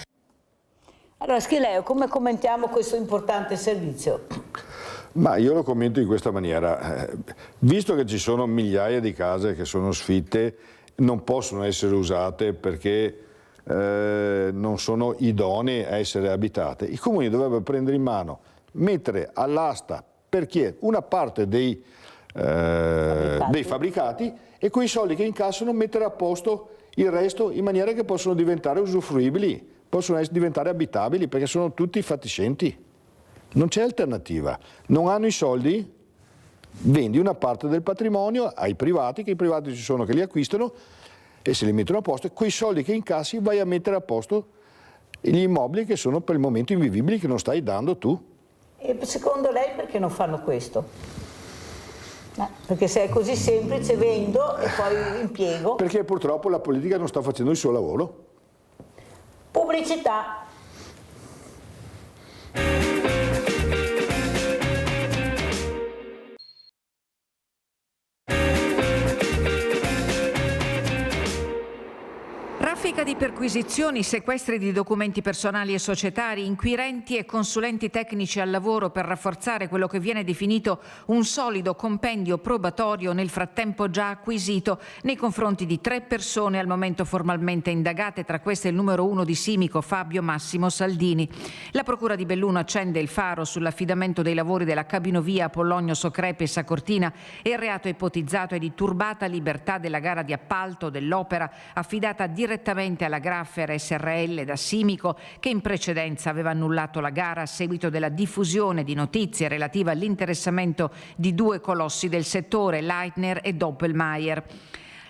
Allora Schileo, come commentiamo questo importante servizio? Ma io lo commento in questa maniera, visto che ci sono migliaia di case che sono sfitte, non possono essere usate perché non sono idonee a essere abitate, i comuni dovrebbero prendere in mano, mettere all'asta per chi una parte dei fabbricati e con i soldi che incassano mettere a posto il resto in maniera che possono diventare usufruibili, possono diventare abitabili, perché sono tutti fatiscenti. Non c'è alternativa, non hanno i soldi, vendi una parte del patrimonio ai privati, che i privati ci sono che li acquistano e se li mettono a posto, e quei soldi che incassi vai a mettere a posto gli immobili che sono per il momento invivibili, che non stai dando tu. E secondo lei perché non fanno questo? Perché se è così semplice vendo e poi impiego. Perché purtroppo la politica non sta facendo il suo lavoro. Pubblicità. Traffica di perquisizioni, sequestri di documenti personali e societari, inquirenti e consulenti tecnici al lavoro per rafforzare quello che viene definito un solido compendio probatorio nel frattempo già acquisito nei confronti di 3 persone al momento formalmente indagate, tra queste il numero 1 di Simico, Fabio Massimo Saldini. La Procura di Belluno accende il faro sull'affidamento dei lavori della cabinovia Apollonio Socrepes a Cortina e il reato ipotizzato è di turbata libertà della gara di appalto dell'opera affidata direttamente alla Graffer SRL da Simico, che in precedenza aveva annullato la gara a seguito della diffusione di notizie relative all'interessamento di 2 colossi del settore, Leitner e Doppelmayr.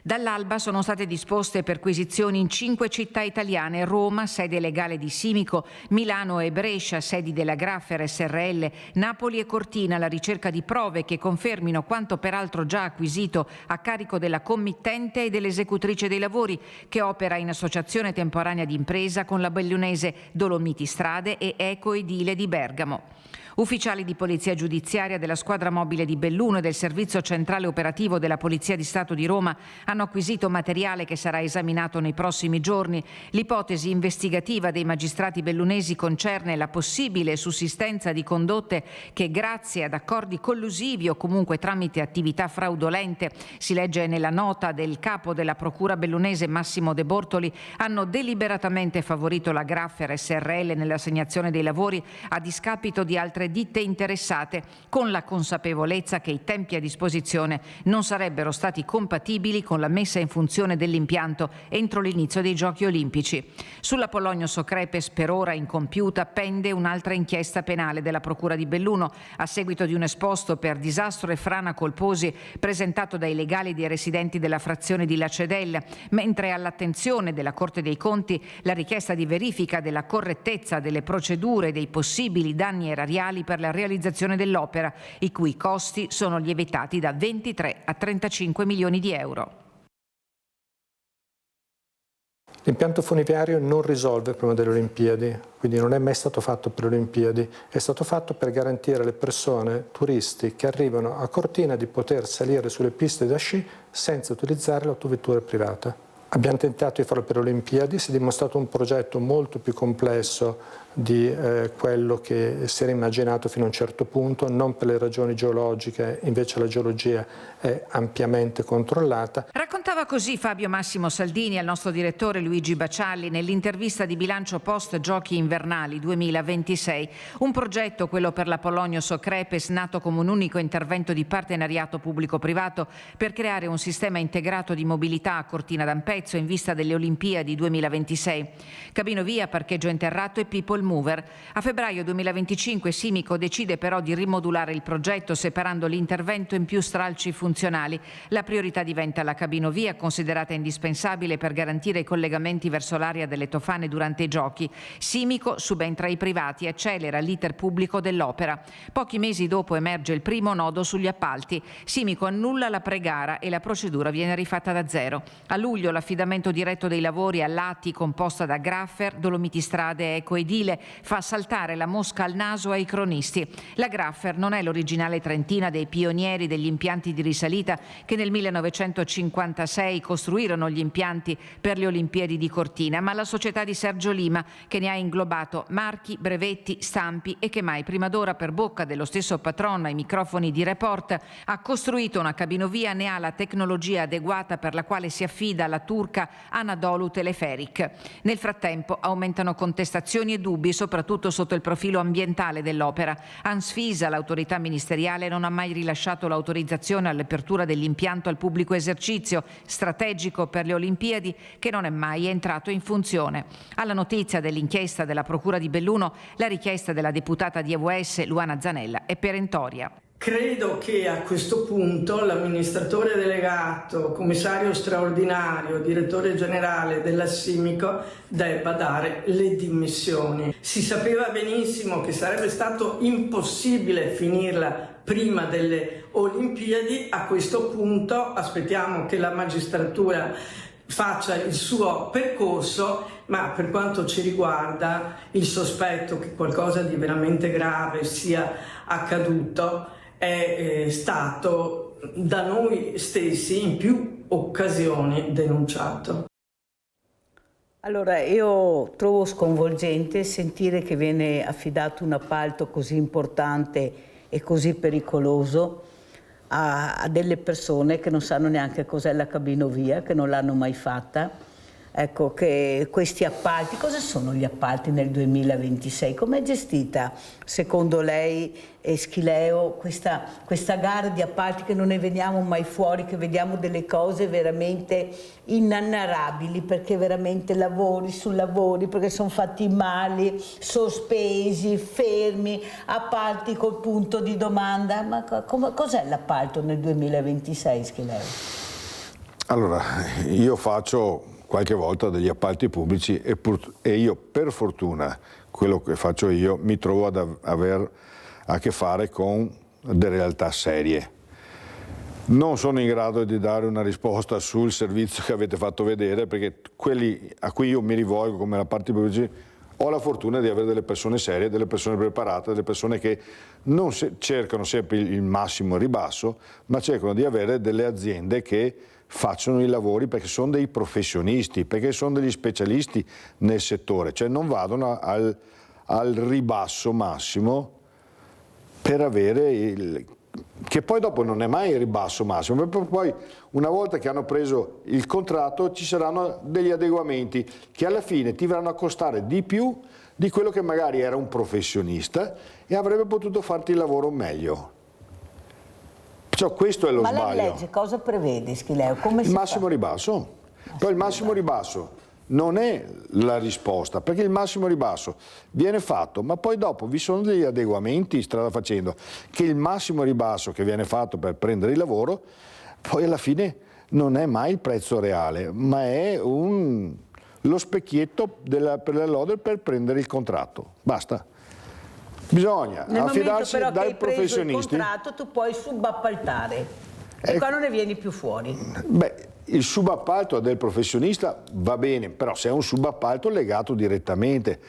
Dall'alba sono state disposte perquisizioni in 5 città italiane: Roma, sede legale di Simico, Milano e Brescia, sedi della Graffer SRL, Napoli e Cortina, alla ricerca di prove che confermino quanto peraltro già acquisito a carico della committente e dell'esecutrice dei lavori, che opera in associazione temporanea di impresa con la bellunese Dolomiti Strade e Eco Edile di Bergamo. Ufficiali di polizia giudiziaria della squadra mobile di Belluno e del servizio centrale operativo della Polizia di Stato di Roma hanno acquisito materiale che sarà esaminato nei prossimi giorni. L'ipotesi investigativa dei magistrati bellunesi concerne la possibile sussistenza di condotte che, grazie ad accordi collusivi o comunque tramite attività fraudolente, si legge nella nota del capo della Procura bellunese Massimo De Bortoli, hanno deliberatamente favorito la Graffer SRL nell'assegnazione dei lavori a discapito di altre ditte interessate, con la consapevolezza che i tempi a disposizione non sarebbero stati compatibili con la messa in funzione dell'impianto entro l'inizio dei Giochi Olimpici. Sull'Apollonio Socrepes, per ora incompiuta, pende un'altra inchiesta penale della Procura di Belluno a seguito di un esposto per disastro e frana colposi presentato dai legali dei residenti della frazione di Lacedel, mentre all'attenzione della Corte dei Conti la richiesta di verifica della correttezza delle procedure e dei possibili danni erariali per la realizzazione dell'opera, i cui costi sono lievitati da 23 a 35 milioni di euro. L'impianto funiverario non risolve il problema delle Olimpiadi, quindi non è mai stato fatto per le Olimpiadi, è stato fatto per garantire alle persone, turisti che arrivano a Cortina, di poter salire sulle piste da sci senza utilizzare l'autovettura privata. Abbiamo tentato di farlo per le Olimpiadi, si è dimostrato un progetto molto più complesso di quello che si era immaginato fino a un certo punto, non per le ragioni geologiche, invece la geologia è ampiamente controllata. Raccontava così Fabio Massimo Saldini al nostro direttore Luigi Bacialli nell'intervista di bilancio post Giochi Invernali 2026. Un progetto, quello per l'Apollonio Socrepes, nato come un unico intervento di partenariato pubblico-privato per creare un sistema integrato di mobilità a Cortina d'Ampezzo, prezzo in vista delle Olimpiadi 2026. Cabinovia, parcheggio interratto e people mover. A febbraio 2025 Simico decide però di rimodulare il progetto separando l'intervento in più stralci funzionali. La priorità diventa la cabinovia, considerata indispensabile per garantire i collegamenti verso l'area delle Tofane durante i giochi. Simico subentra ai privati e accelera l'iter pubblico dell'opera. Pochi mesi dopo emerge il primo nodo sugli appalti. Simico annulla la pregara e la procedura viene rifatta da zero. A luglio l'affidamento diretto dei lavori all'ATI, composta da Graffer, Dolomiti Strade e Ecoedile, fa saltare la mosca al naso ai cronisti. La Graffer non è l'originale trentina dei pionieri degli impianti di risalita che nel 1956 costruirono gli impianti per le Olimpiadi di Cortina, ma la società di Sergio Lima, che ne ha inglobato marchi, brevetti, stampi e che mai prima d'ora, per bocca dello stesso patron ai microfoni di Report, ha costruito una cabinovia ne ha la tecnologia adeguata per la quale si affida alla turca Anadolu Teleferic. Nel frattempo aumentano contestazioni e dubbi, soprattutto sotto il profilo ambientale dell'opera. Ansfisa, l'autorità ministeriale, non ha mai rilasciato l'autorizzazione all'apertura dell'impianto al pubblico esercizio, strategico per le Olimpiadi, che non è mai entrato in funzione. Alla notizia dell'inchiesta della Procura di Belluno, la richiesta della deputata di AVS Luana Zanella è perentoria. Credo che a questo punto l'amministratore delegato, commissario straordinario, direttore generale della Simico debba dare le dimissioni. Si sapeva benissimo che sarebbe stato impossibile finirla prima delle Olimpiadi. A questo punto aspettiamo che la magistratura faccia il suo percorso, ma per quanto ci riguarda il sospetto che qualcosa di veramente grave sia accaduto è stato da noi stessi in più occasioni denunciato. Allora, io trovo sconvolgente sentire che viene affidato un appalto così importante e così pericoloso a delle persone che non sanno neanche cos'è la cabinovia, che non l'hanno mai fatta. Ecco, che questi appalti, cosa sono gli appalti nel 2026? Com'è gestita, secondo lei, Schileo, questa gara di appalti che non ne veniamo mai fuori, che vediamo delle cose veramente inenarrabili, perché veramente lavori su lavori, perché sono fatti male, sospesi, fermi, appalti col punto di domanda. Ma cos'è l'appalto nel 2026, Schileo? Allora, io faccio qualche volta degli appalti pubblici e io, per fortuna, quello che faccio io mi trovo ad aver a che fare con delle realtà serie. Non sono in grado di dare una risposta sul servizio che avete fatto vedere, perché quelli a cui io mi rivolgo come appalti pubblici ho la fortuna di avere delle persone serie, delle persone preparate, delle persone che non cercano sempre il massimo ribasso, ma cercano di avere delle aziende che facciano i lavori perché sono dei professionisti, perché sono degli specialisti nel settore, cioè non vadano al ribasso massimo per avere che poi dopo non è mai il ribasso massimo, perché poi una volta che hanno preso il contratto ci saranno degli adeguamenti che alla fine ti verranno a costare di più di quello che magari era un professionista e avrebbe potuto farti il lavoro meglio. Cioè, questo è lo sbaglio. Ma la legge cosa prevede, Schileo? Come il massimo ribasso. Poi il massimo ribasso non è la risposta, perché il massimo ribasso viene fatto, ma poi dopo vi sono degli adeguamenti strada facendo, che il massimo ribasso che viene fatto per prendere il lavoro, poi alla fine non è mai il prezzo reale, ma è lo specchietto per la lode per prendere il contratto. Basta. Bisogna affidarsi però dai che hai preso professionisti. il contratto tu puoi subappaltare e qua non ne vieni più fuori. Beh, il subappalto del professionista va bene, però se è un subappalto legato direttamente.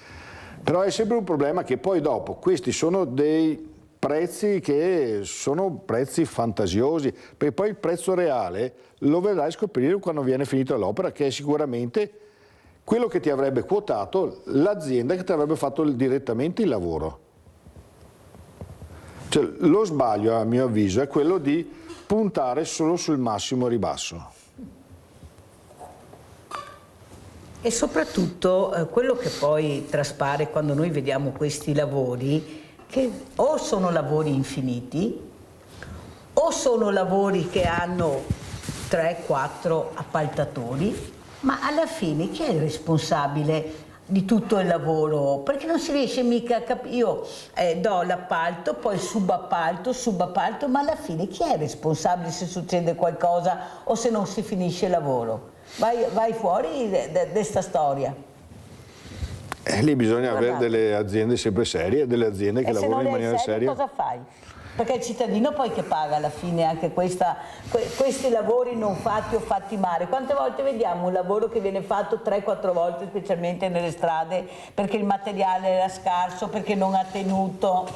Però è sempre un problema che poi dopo questi sono dei prezzi che sono prezzi fantasiosi, perché poi il prezzo reale lo vedrai scoprire quando viene finita l'opera, che è sicuramente quello che ti avrebbe quotato l'azienda che ti avrebbe fatto direttamente il lavoro. Cioè, lo sbaglio, a mio avviso, è quello di puntare solo sul massimo ribasso. E soprattutto quello che poi traspare quando noi vediamo questi lavori, che o sono lavori infiniti, o sono lavori che hanno 3-4 appaltatori, Ma alla fine chi è il responsabile di tutto il lavoro? Perché non si riesce mica a capire. Io do l'appalto, poi subappalto, ma alla fine chi è il responsabile se succede qualcosa o se non si finisce il lavoro? Vai fuori da questa storia. Lì bisogna avere delle aziende sempre serie, delle aziende che lavorano in maniera seria. Cosa fai? Perché il cittadino poi che paga alla fine anche questi lavori non fatti o fatti male. Quante volte vediamo un lavoro che viene fatto 3-4 volte, specialmente nelle strade, perché il materiale era scarso, perché non ha tenuto?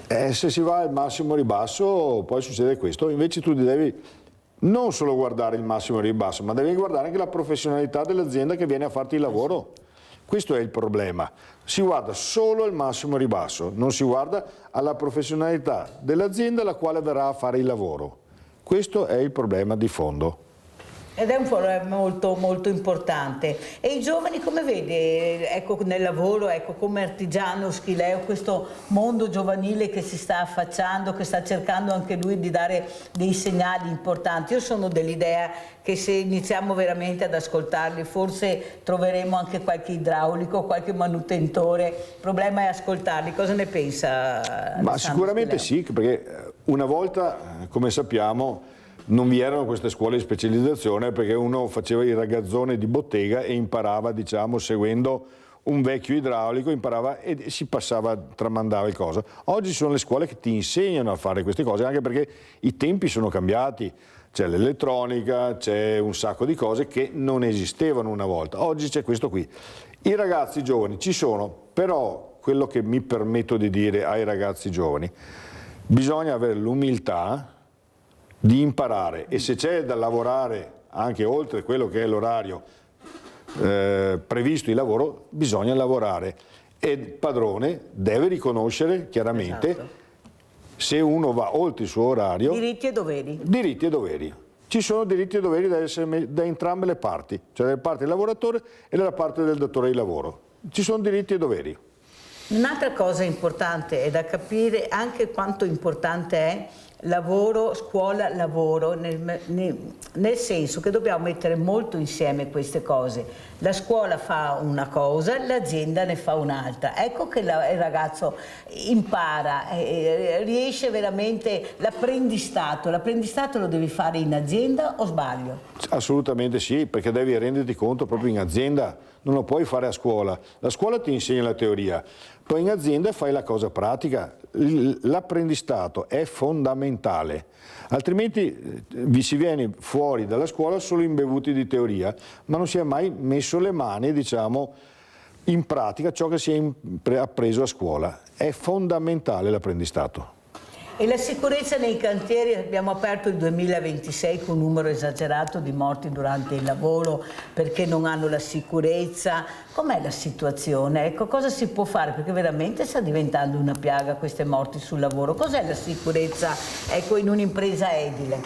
Se si va al massimo ribasso poi succede questo, invece tu devi non solo guardare il massimo ribasso, ma devi guardare anche la professionalità dell'azienda che viene a farti il lavoro. Questo è il problema. Si guarda solo il massimo ribasso, non si guarda alla professionalità dell'azienda alla quale verrà a fare il lavoro. Questo è il problema di fondo. Ed è un problema molto, molto importante. E i giovani come vede, ecco, nel lavoro, ecco, come artigiano Schileo, questo mondo giovanile che si sta affacciando, che sta cercando anche lui di dare dei segnali importanti? Io sono dell'idea che se iniziamo veramente ad ascoltarli forse troveremo anche qualche idraulico, qualche manutentore. Il problema è ascoltarli. Cosa ne pensa Alessandro Ma sicuramente Schileo? sì, perché una volta, come sappiamo, non vi erano queste scuole di specializzazione perché uno faceva il ragazzone di bottega e imparava, diciamo, seguendo un vecchio idraulico, imparava e si passava, tramandava il coso. Oggi sono le scuole che ti insegnano a fare queste cose, anche perché i tempi sono cambiati. C'è l'elettronica, c'è un sacco di cose che non esistevano una volta. Oggi c'è questo qui. I ragazzi giovani ci sono, però quello che mi permetto di dire ai ragazzi giovani, bisogna avere l'umiltà di imparare, e se c'è da lavorare anche oltre quello che è l'orario previsto di lavoro, bisogna lavorare, e il padrone deve riconoscere chiaramente, esatto, se uno va oltre il suo orario. Diritti e doveri. Diritti e doveri. Ci sono diritti e doveri da entrambe le parti, cioè dalla parte del lavoratore e dalla parte del datore di lavoro. Ci sono diritti e doveri. Un'altra cosa importante è da capire anche quanto importante è lavoro, scuola, lavoro, nel senso che dobbiamo mettere molto insieme queste cose. La scuola fa una cosa, l'azienda ne fa un'altra. Ecco che il ragazzo impara, riesce veramente l'apprendistato. L'apprendistato lo devi fare in azienda o sbaglio? Assolutamente sì, perché devi renderti conto proprio in azienda, non lo puoi fare a scuola. La scuola ti insegna la teoria, poi in azienda fai la cosa pratica. L'apprendistato è fondamentale, altrimenti vi si viene fuori dalla scuola solo imbevuti di teoria, ma non si è mai messo le mani, diciamo, in pratica ciò che si è appreso a scuola. È fondamentale l'apprendistato. E la sicurezza nei cantieri, abbiamo aperto il 2026 con un numero esagerato di morti durante il lavoro perché non hanno la sicurezza. Com'è la situazione? Ecco, cosa si può fare? Perché veramente sta diventando una piaga queste morti sul lavoro. Cos'è la sicurezza, ecco, in un'impresa edile?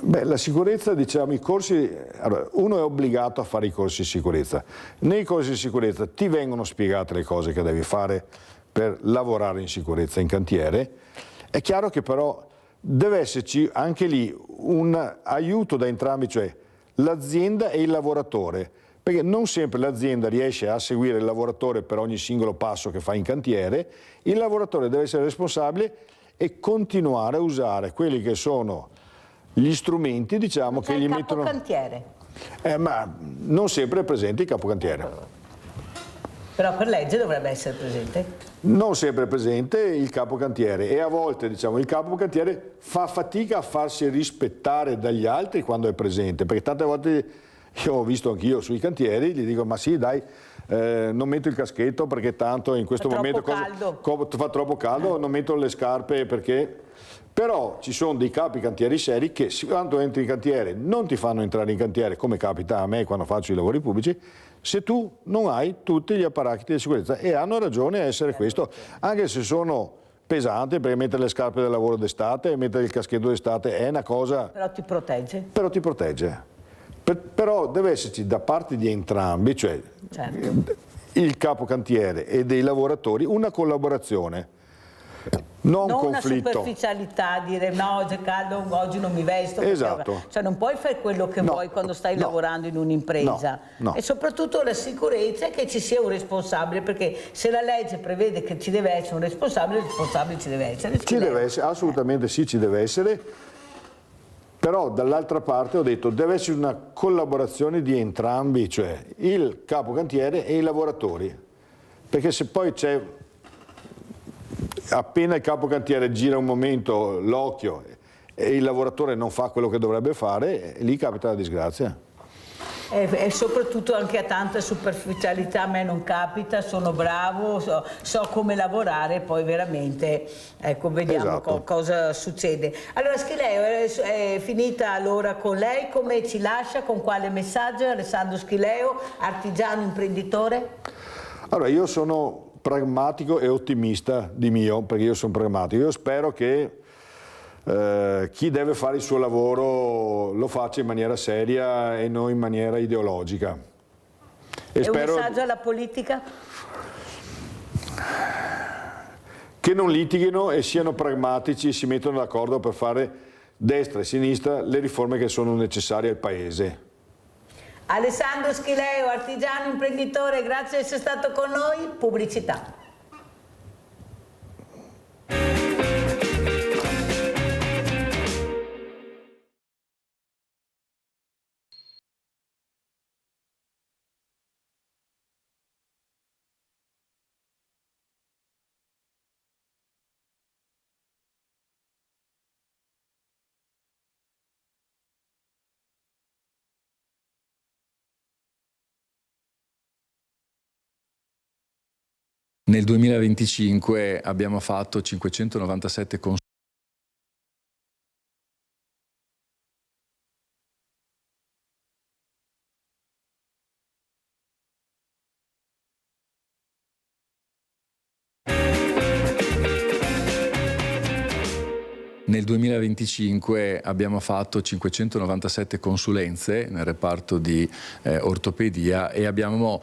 Beh, la sicurezza, diciamo, i corsi, allora, uno è obbligato a fare i corsi di sicurezza. Nei corsi di sicurezza ti vengono spiegate le cose che devi fare per lavorare in sicurezza in cantiere. È chiaro che però deve esserci anche lì un aiuto da entrambi, cioè l'azienda e il lavoratore, perché non sempre l'azienda riesce a seguire il lavoratore per ogni singolo passo che fa in cantiere. Il lavoratore deve essere responsabile e continuare a usare quelli che sono gli strumenti, diciamo, che gli mettono... il capocantiere? Ma non sempre è presente il capocantiere. Però per legge dovrebbe essere presente? Non sempre è presente il capocantiere, e a volte, diciamo, il capocantiere fa fatica a farsi rispettare dagli altri quando è presente, perché tante volte io ho visto anch'io sui cantieri, gli dico ma sì dai, non metto il caschetto perché tanto in questo momento fa troppo caldo, non metto le scarpe perché... Però ci sono dei capi cantieri seri che quando entri in cantiere non ti fanno entrare in cantiere, come capita a me quando faccio i lavori pubblici, se tu non hai tutti gli apparati di sicurezza, e hanno ragione a essere questo, anche se sono pesanti, perché mettere le scarpe del lavoro d'estate e mettere il caschetto d'estate è una cosa... Però ti protegge. Però ti protegge. Però deve esserci da parte di entrambi, cioè il capocantiere e dei lavoratori, una collaborazione. Non una conflitto. superficialità, dire no, oggi è caldo, oggi non mi vesto. Esatto. Cioè non puoi fare quello che vuoi quando stai lavorando in un'impresa. No. E soprattutto la sicurezza è che ci sia un responsabile, perché se la legge prevede che ci deve essere un responsabile, il responsabile ci deve essere. Ci deve essere, assolutamente sì, ci deve essere. Però dall'altra parte ho detto deve essere una collaborazione di entrambi, cioè il capo cantiere e i lavoratori. Perché se poi c'è, appena il capo cantiere gira un momento l'occhio e il lavoratore non fa quello che dovrebbe fare, lì capita la disgrazia. E soprattutto anche a tanta superficialità, a me non capita, sono bravo, so come lavorare, poi veramente, ecco, vediamo cosa succede. Allora Schileo, è finita l'ora con lei, come ci lascia, con quale messaggio? Alessandro Schileo, artigiano imprenditore? Allora, io sono pragmatico e ottimista di mio, perché io sono pragmatico. Io spero che chi deve fare il suo lavoro lo faccia in maniera seria e non in maniera ideologica. E un messaggio alla politica? Che non litighino e siano pragmatici e si mettono d'accordo per fare destra e sinistra le riforme che sono necessarie al Paese. Alessandro Schileo, artigiano imprenditore, grazie di essere stato con noi. Pubblicità. Nel 2025 abbiamo fatto 597 consultazioni. Nel 2025 abbiamo fatto 597 consulenze nel reparto di ortopedia e abbiamo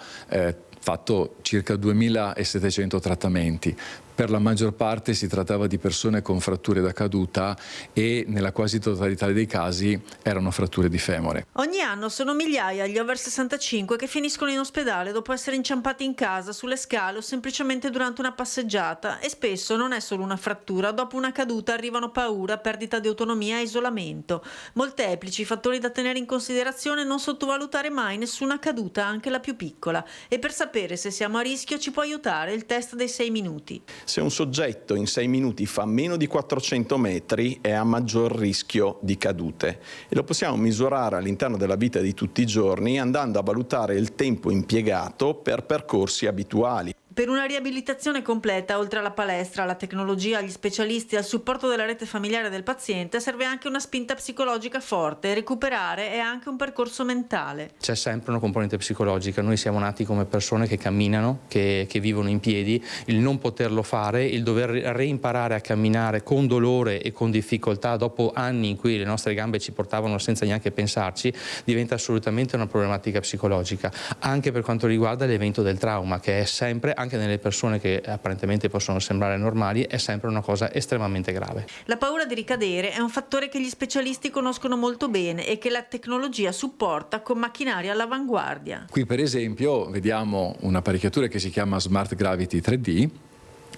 fatto circa 2700 trattamenti. Per la maggior parte si trattava di persone con fratture da caduta e nella quasi totalità dei casi erano fratture di femore. Ogni anno sono migliaia gli over 65 che finiscono in ospedale dopo essere inciampati in casa, sulle scale o semplicemente durante una passeggiata, e spesso non è solo una frattura, dopo una caduta arrivano paura, perdita di autonomia e isolamento. Molteplici fattori da tenere in considerazione, non sottovalutare mai nessuna caduta, anche la più piccola. E per sapere se siamo a rischio ci può aiutare il test dei 6 minuti. Se un soggetto in 6 minuti fa meno di 400 metri è a maggior rischio di cadute e lo possiamo misurare all'interno della vita di tutti i giorni andando a valutare il tempo impiegato per percorsi abituali. Per una riabilitazione completa, oltre alla palestra, alla tecnologia, agli specialisti e al supporto della rete familiare del paziente, serve anche una spinta psicologica forte. Recuperare è anche un percorso mentale. C'è sempre una componente psicologica. Noi siamo nati come persone che camminano, che vivono in piedi. Il non poterlo fare, il dover reimparare a camminare con dolore e con difficoltà dopo anni in cui le nostre gambe ci portavano senza neanche pensarci, diventa assolutamente una problematica psicologica. Anche per quanto riguarda l'evento del trauma, che è sempre, anche nelle persone che apparentemente possono sembrare normali, è sempre una cosa estremamente grave. La paura di ricadere è un fattore che gli specialisti conoscono molto bene e che la tecnologia supporta con macchinari all'avanguardia. Qui per esempio vediamo un'apparecchiatura che si chiama Smart Gravity 3D,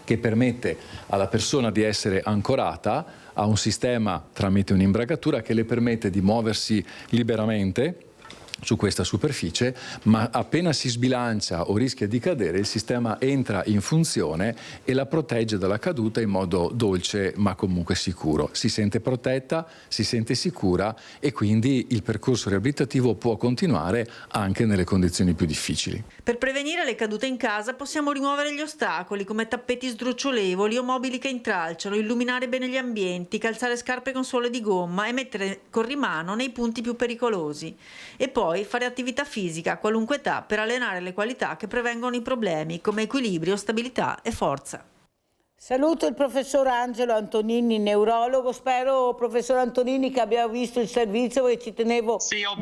che permette alla persona di essere ancorata a un sistema tramite un'imbragatura che le permette di muoversi liberamente su questa superficie, ma appena si sbilancia o rischia di cadere il sistema entra in funzione e la protegge dalla caduta in modo dolce ma comunque sicuro. Si sente protetta, si sente sicura e quindi il percorso riabilitativo può continuare anche nelle condizioni più difficili. Per prevenire le cadute in casa possiamo rimuovere gli ostacoli come tappeti sdrucciolevoli o mobili che intralciano, illuminare bene gli ambienti, calzare scarpe con suole di gomma e mettere corrimano nei punti più pericolosi. E poi fare attività fisica a qualunque età per allenare le qualità che prevengono i problemi come equilibrio, stabilità e forza. Saluto il professor Angelo Antonini, neurologo. Spero, professor Antonini, che abbia visto il servizio e ci tenevo... Sì, ho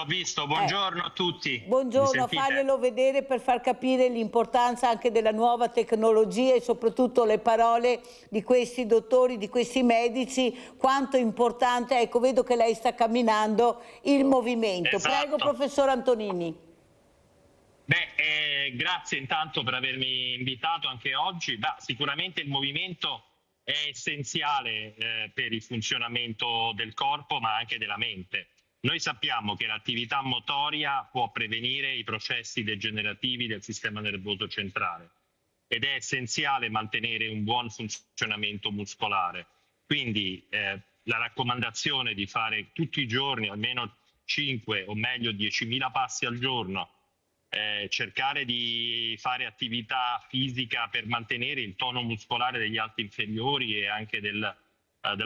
visto. Buongiorno a tutti. Buongiorno, faglielo vedere per far capire l'importanza anche della nuova tecnologia e soprattutto le parole di questi dottori, di questi medici, quanto è importante. Ecco, vedo che lei sta camminando il movimento. Esatto. Prego, professor Antonini. Grazie intanto per avermi invitato anche oggi. Sicuramente il movimento è essenziale per il funzionamento del corpo ma anche della mente. Noi sappiamo che l'attività motoria può prevenire i processi degenerativi del sistema nervoso centrale ed è essenziale mantenere un buon funzionamento muscolare. Quindi la raccomandazione di fare tutti i giorni almeno 5 o meglio 10.000 passi al giorno, cercare di fare attività fisica per mantenere il tono muscolare degli arti inferiori e anche della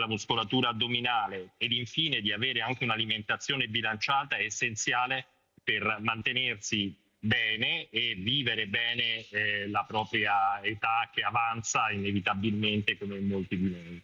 muscolatura addominale ed infine di avere anche un'alimentazione bilanciata è essenziale per mantenersi bene e vivere bene la propria età che avanza inevitabilmente come molti di noi.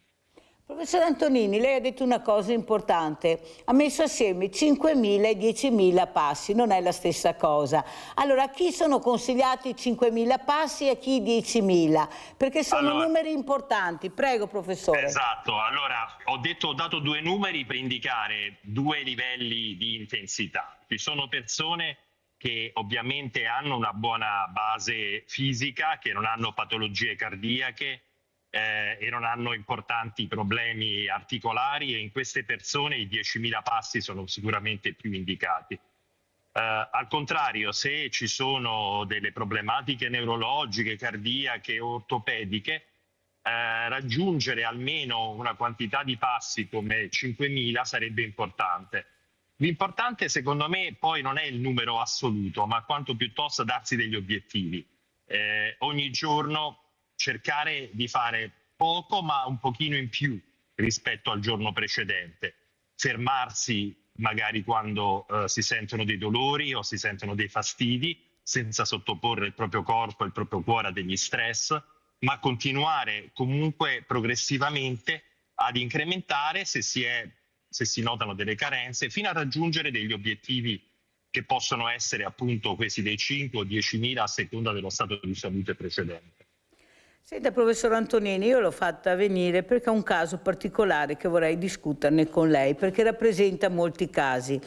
Professor Antonini, lei ha detto una cosa importante, ha messo assieme 5.000 e 10.000 passi, non è la stessa cosa. Allora, a chi sono consigliati 5.000 passi e a chi 10.000? Perché sono numeri importanti. Prego, professore. Esatto, allora ho dato 2 numeri per indicare 2 livelli di intensità. Ci sono persone che ovviamente hanno una buona base fisica, che non hanno patologie cardiache, e non hanno importanti problemi articolari e in queste persone i 10.000 passi sono sicuramente più indicati. Al contrario, se ci sono delle problematiche neurologiche, cardiache o ortopediche, raggiungere almeno una quantità di passi come 5.000 sarebbe importante. L'importante secondo me poi non è il numero assoluto, ma quanto piuttosto darsi degli obiettivi. Ogni giorno cercare di fare poco ma un pochino in più rispetto al giorno precedente, fermarsi magari quando si sentono dei dolori o si sentono dei fastidi senza sottoporre il proprio corpo e il proprio cuore a degli stress, ma continuare comunque progressivamente ad incrementare se si notano delle carenze fino a raggiungere degli obiettivi che possono essere appunto questi dei 5 o 10.000 a seconda dello stato di salute precedente. Senta, professor Antonini, io l'ho fatta venire perché è un caso particolare che vorrei discuterne con lei, perché rappresenta molti casi.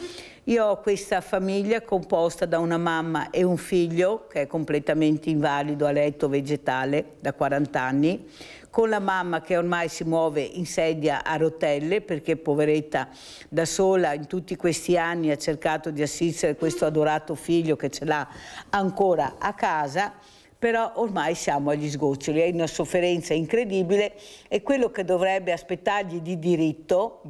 Io ho questa famiglia composta da una mamma e un figlio che è completamente invalido a letto vegetale da 40 anni, con la mamma che ormai si muove in sedia a rotelle perché poveretta da sola in tutti questi anni ha cercato di assistere questo adorato figlio che ce l'ha ancora a casa. Però ormai siamo agli sgoccioli, è una sofferenza incredibile e quello che dovrebbe aspettargli di diritto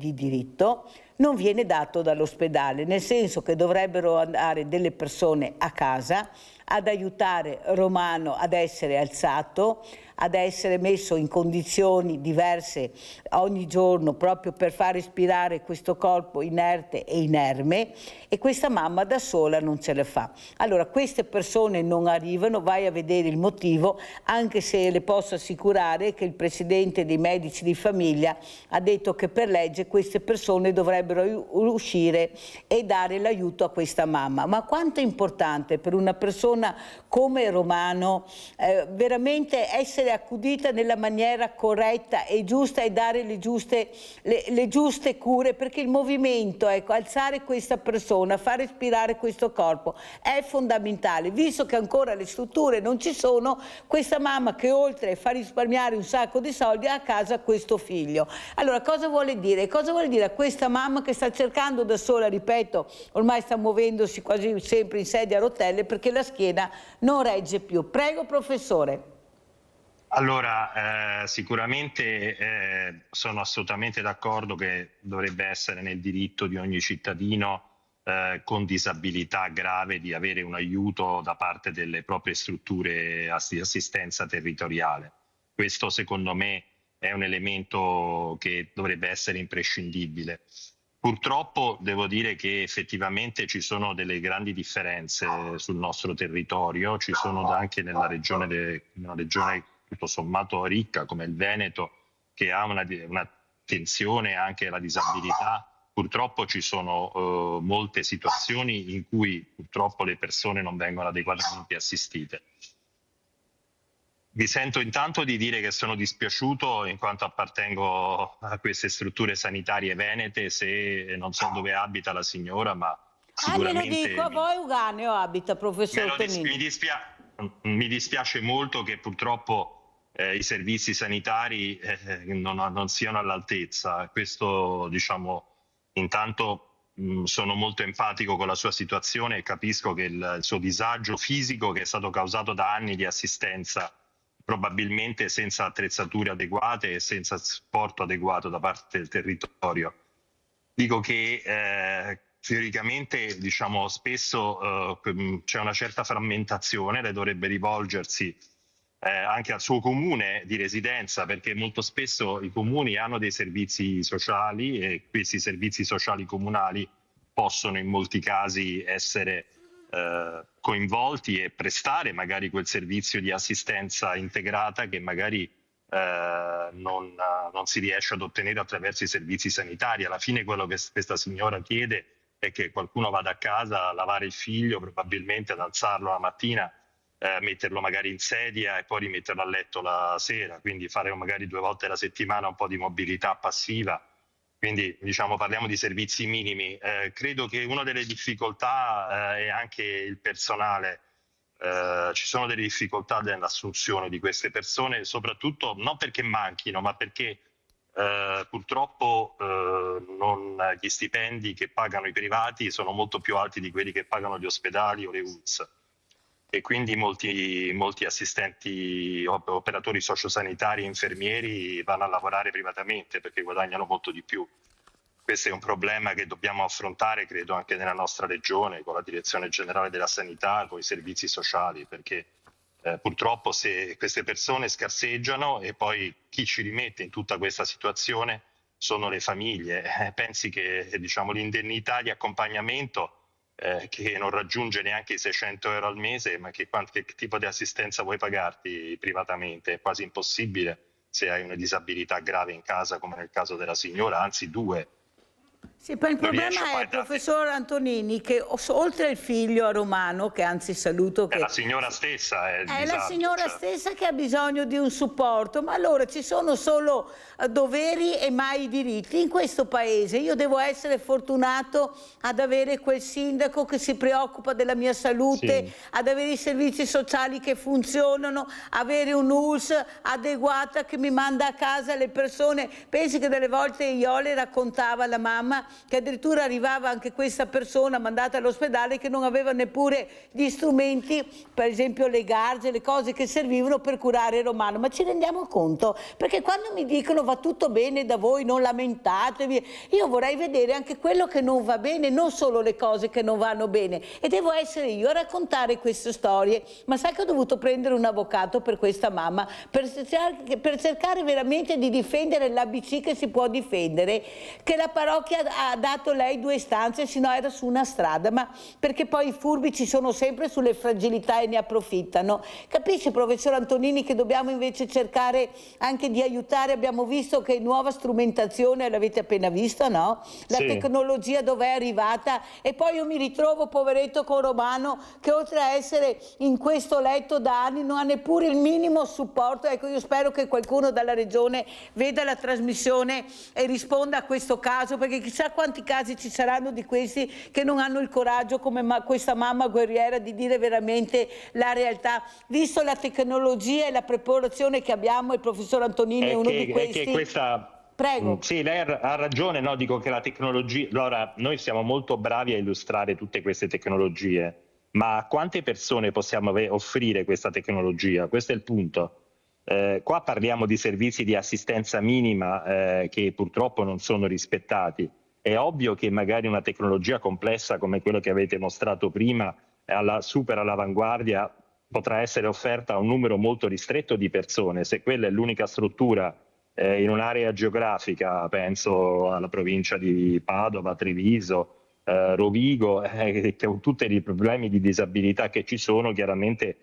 non viene dato dall'ospedale, nel senso che dovrebbero andare delle persone a casa ad aiutare Romano ad essere alzato, ad essere messo in condizioni diverse ogni giorno proprio per far respirare questo corpo inerte e inerme, e questa mamma da sola non ce la fa. Allora queste persone non arrivano, vai a vedere il motivo, anche se le posso assicurare che il presidente dei medici di famiglia ha detto che per legge queste persone dovrebbero uscire e dare l'aiuto a questa mamma. Ma quanto è importante per una persona come Romano veramente essere accudita nella maniera corretta e giusta e dare le giuste cure, perché il movimento, ecco, alzare questa persona, far respirare questo corpo è fondamentale. Visto che ancora le strutture non ci sono, questa mamma che oltre a far risparmiare un sacco di soldi ha a casa questo figlio. Allora cosa vuole dire? Cosa vuole dire a questa mamma che sta cercando da sola, ripeto, ormai sta muovendosi quasi sempre in sedia a rotelle perché la schiena non regge più. Prego, professore. Allora, sicuramente sono assolutamente d'accordo che dovrebbe essere nel diritto di ogni cittadino con disabilità grave di avere un aiuto da parte delle proprie strutture di assistenza territoriale. Questo secondo me è un elemento che dovrebbe essere imprescindibile. Purtroppo devo dire che effettivamente ci sono delle grandi differenze sul nostro territorio, ci sono anche nella regione tutto sommato ricca come il Veneto, che ha un'attenzione anche alla disabilità, purtroppo ci sono molte situazioni in cui purtroppo le persone non vengono adeguatamente assistite. Vi sento intanto di dire che sono dispiaciuto in quanto appartengo a queste strutture sanitarie venete, se non so dove abita la signora, ma sicuramente... glielo dico, a voi Uganeo abita, professor Tonini. Mi dispiace molto che purtroppo i servizi sanitari non siano all'altezza. Questo, diciamo, intanto sono molto empatico con la sua situazione e capisco che il suo disagio fisico, che è stato causato da anni di assistenza, probabilmente senza attrezzature adeguate e senza supporto adeguato da parte del territorio. Dico che teoricamente, diciamo, spesso c'è una certa frammentazione, lei dovrebbe rivolgersi anche al suo comune di residenza, perché molto spesso i comuni hanno dei servizi sociali e questi servizi sociali comunali possono in molti casi essere coinvolti e prestare magari quel servizio di assistenza integrata che magari non si riesce ad ottenere attraverso i servizi sanitari. Alla fine quello che questa signora chiede è che qualcuno vada a casa a lavare il figlio, probabilmente ad alzarlo la mattina, metterlo magari in sedia e poi rimetterlo a letto la sera, quindi fare magari 2 volte alla settimana un po' di mobilità passiva. Quindi, diciamo, parliamo di servizi minimi. Credo che una delle difficoltà è anche il personale. Ci sono delle difficoltà nell'assunzione di queste persone, soprattutto non perché manchino, ma perché purtroppo gli stipendi che pagano i privati sono molto più alti di quelli che pagano gli ospedali o le ULSS. E quindi molti assistenti, operatori sociosanitari e infermieri vanno a lavorare privatamente perché guadagnano molto di più. Questo è un problema che dobbiamo affrontare, credo, anche nella nostra regione, con la Direzione Generale della Sanità, con i servizi sociali, perché purtroppo se queste persone scarseggiano e poi chi ci rimette in tutta questa situazione sono le famiglie. Pensi che, diciamo, l'indennità di accompagnamento che non raggiunge neanche i 600 euro al mese, ma che tipo di assistenza vuoi pagarti privatamente? È quasi impossibile se hai una disabilità grave in casa, come nel caso della signora, anzi 2. Sì, ma il problema è, professor Antonini, che oltre al figlio a Romano, che anzi saluto... Che è la signora stessa. È la signora stessa che ha bisogno di un supporto, ma allora ci sono solo doveri e mai diritti in questo paese. Io devo essere fortunato ad avere quel sindaco che si preoccupa della mia salute, sì, ad avere i servizi sociali che funzionano, avere un ULSS adeguata che mi manda a casa le persone. Pensi che delle volte Iole raccontava alla mamma che addirittura arrivava anche questa persona mandata all'ospedale che non aveva neppure gli strumenti, per esempio le garze, le cose che servivano per curare Romano. Ma ci rendiamo conto? Perché quando mi dicono va tutto bene da voi, non lamentatevi, io vorrei vedere anche quello che non va bene, non solo le cose che non vanno bene, e devo essere io a raccontare queste storie. Ma sai che ho dovuto prendere un avvocato per questa mamma per cercare veramente di difendere l'ABC che si può difendere, che la parrocchia ha dato lei 2 stanze, sino era su una strada, ma perché poi i furbi ci sono sempre sulle fragilità e ne approfittano. Capisce, professor Antonini, che dobbiamo invece cercare anche di aiutare? Abbiamo visto che nuova strumentazione, l'avete appena vista, no? La tecnologia dove è arrivata, e poi io mi ritrovo, poveretto, con Romano, che oltre a essere in questo letto da anni non ha neppure il minimo supporto. Ecco, io spero che qualcuno dalla regione veda la trasmissione e risponda a questo caso, perché chissà quanti casi ci saranno di questi che non hanno il coraggio, come questa mamma guerriera, di dire veramente la realtà. Visto la tecnologia e la preparazione che abbiamo, il professor Antonini è uno di questi. Prego. Sì, lei ha ragione, no? Dico che la tecnologia... Allora, noi siamo molto bravi a illustrare tutte queste tecnologie, ma a quante persone possiamo offrire questa tecnologia? Questo è il punto. Qua parliamo di servizi di assistenza minima che purtroppo non sono rispettati. È ovvio che magari una tecnologia complessa come quello che avete mostrato prima, super all'avanguardia, potrà essere offerta a un numero molto ristretto di persone. Se quella è l'unica struttura in un'area geografica, penso alla provincia di Padova, Treviso, Rovigo, con tutti i problemi di disabilità che ci sono, chiaramente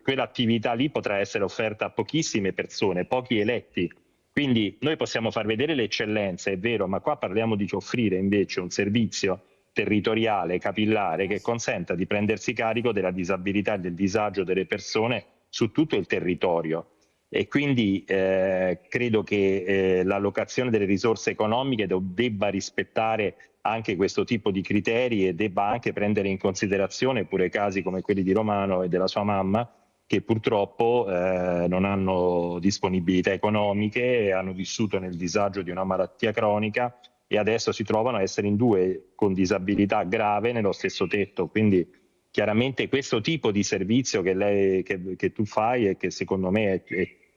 quell'attività lì potrà essere offerta a pochissime persone, pochi eletti. Quindi noi possiamo far vedere le eccellenze, è vero, ma qua parliamo di offrire invece un servizio territoriale, capillare, che consenta di prendersi carico della disabilità e del disagio delle persone su tutto il territorio. E quindi credo che l'allocazione delle risorse economiche debba rispettare anche questo tipo di criteri e debba anche prendere in considerazione pure casi come quelli di Romano e della sua mamma, che purtroppo non hanno disponibilità economiche, hanno vissuto nel disagio di una malattia cronica e adesso si trovano a essere in due con disabilità grave nello stesso tetto. Quindi chiaramente questo tipo di servizio che tu fai e che secondo me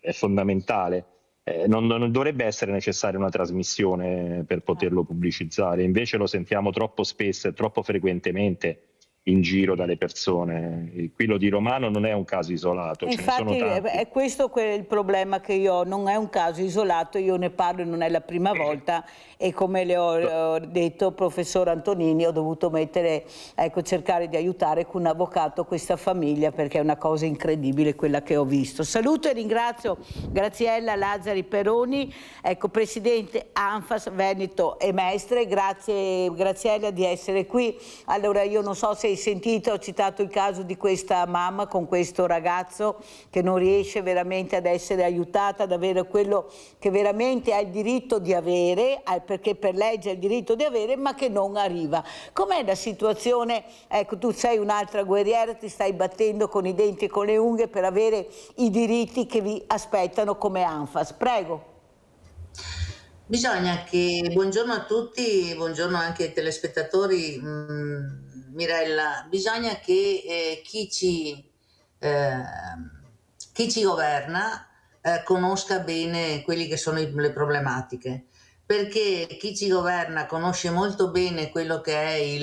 è fondamentale, non dovrebbe essere necessaria una trasmissione per poterlo pubblicizzare, invece lo sentiamo troppo spesso e troppo frequentemente in giro dalle persone. Quello di Romano non è un caso isolato. Infatti ce ne sono tanti. è questo il problema che io ho, non è un caso isolato, io ne parlo e non è la prima volta e come le ho detto professor Antonini ho dovuto cercare di aiutare con un avvocato questa famiglia perché è una cosa incredibile quella che ho visto. Saluto e ringrazio Graziella Lazzari Peroni, presidente ANFAS Veneto e Mestre. Grazie Graziella di essere qui. Allora io non so se hai sentito, ho citato il caso di questa mamma con questo ragazzo che non riesce veramente ad essere aiutata, ad avere quello che veramente ha il diritto di avere, perché per legge ha il diritto di avere, ma che non arriva. Com'è la situazione? Tu sei un'altra guerriera, ti stai battendo con i denti e con le unghie per avere i diritti che vi aspettano come ANFAS. Prego. Bisogna che, buongiorno a tutti, buongiorno anche ai telespettatori, Mirella, bisogna che chi ci governa conosca bene quelli che sono le problematiche, perché chi ci governa conosce molto bene quello che è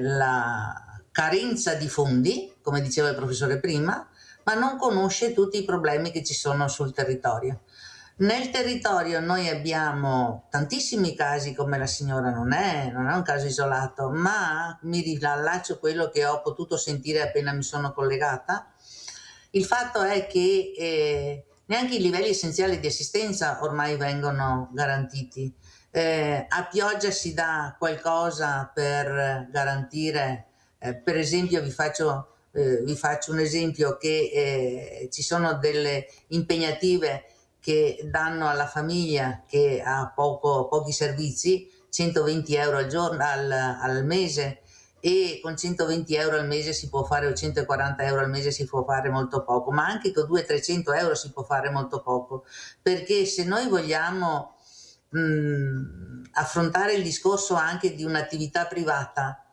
la carenza di fondi, come diceva il professore prima, ma non conosce tutti i problemi che ci sono sul territorio. Nel territorio noi abbiamo tantissimi casi, come la signora non è un caso isolato, ma mi riallaccio a quello che ho potuto sentire appena mi sono collegata. Il fatto è che neanche i livelli essenziali di assistenza ormai vengono garantiti. A pioggia si dà qualcosa per garantire, per esempio vi faccio un esempio che ci sono delle impegnative che danno alla famiglia che ha pochi servizi 120 euro al giorno, al mese, e con 120 euro al mese si può fare, o 140 euro al mese si può fare molto poco, ma anche con 200-300 euro si può fare molto poco, perché se noi vogliamo affrontare il discorso anche di un'attività privata,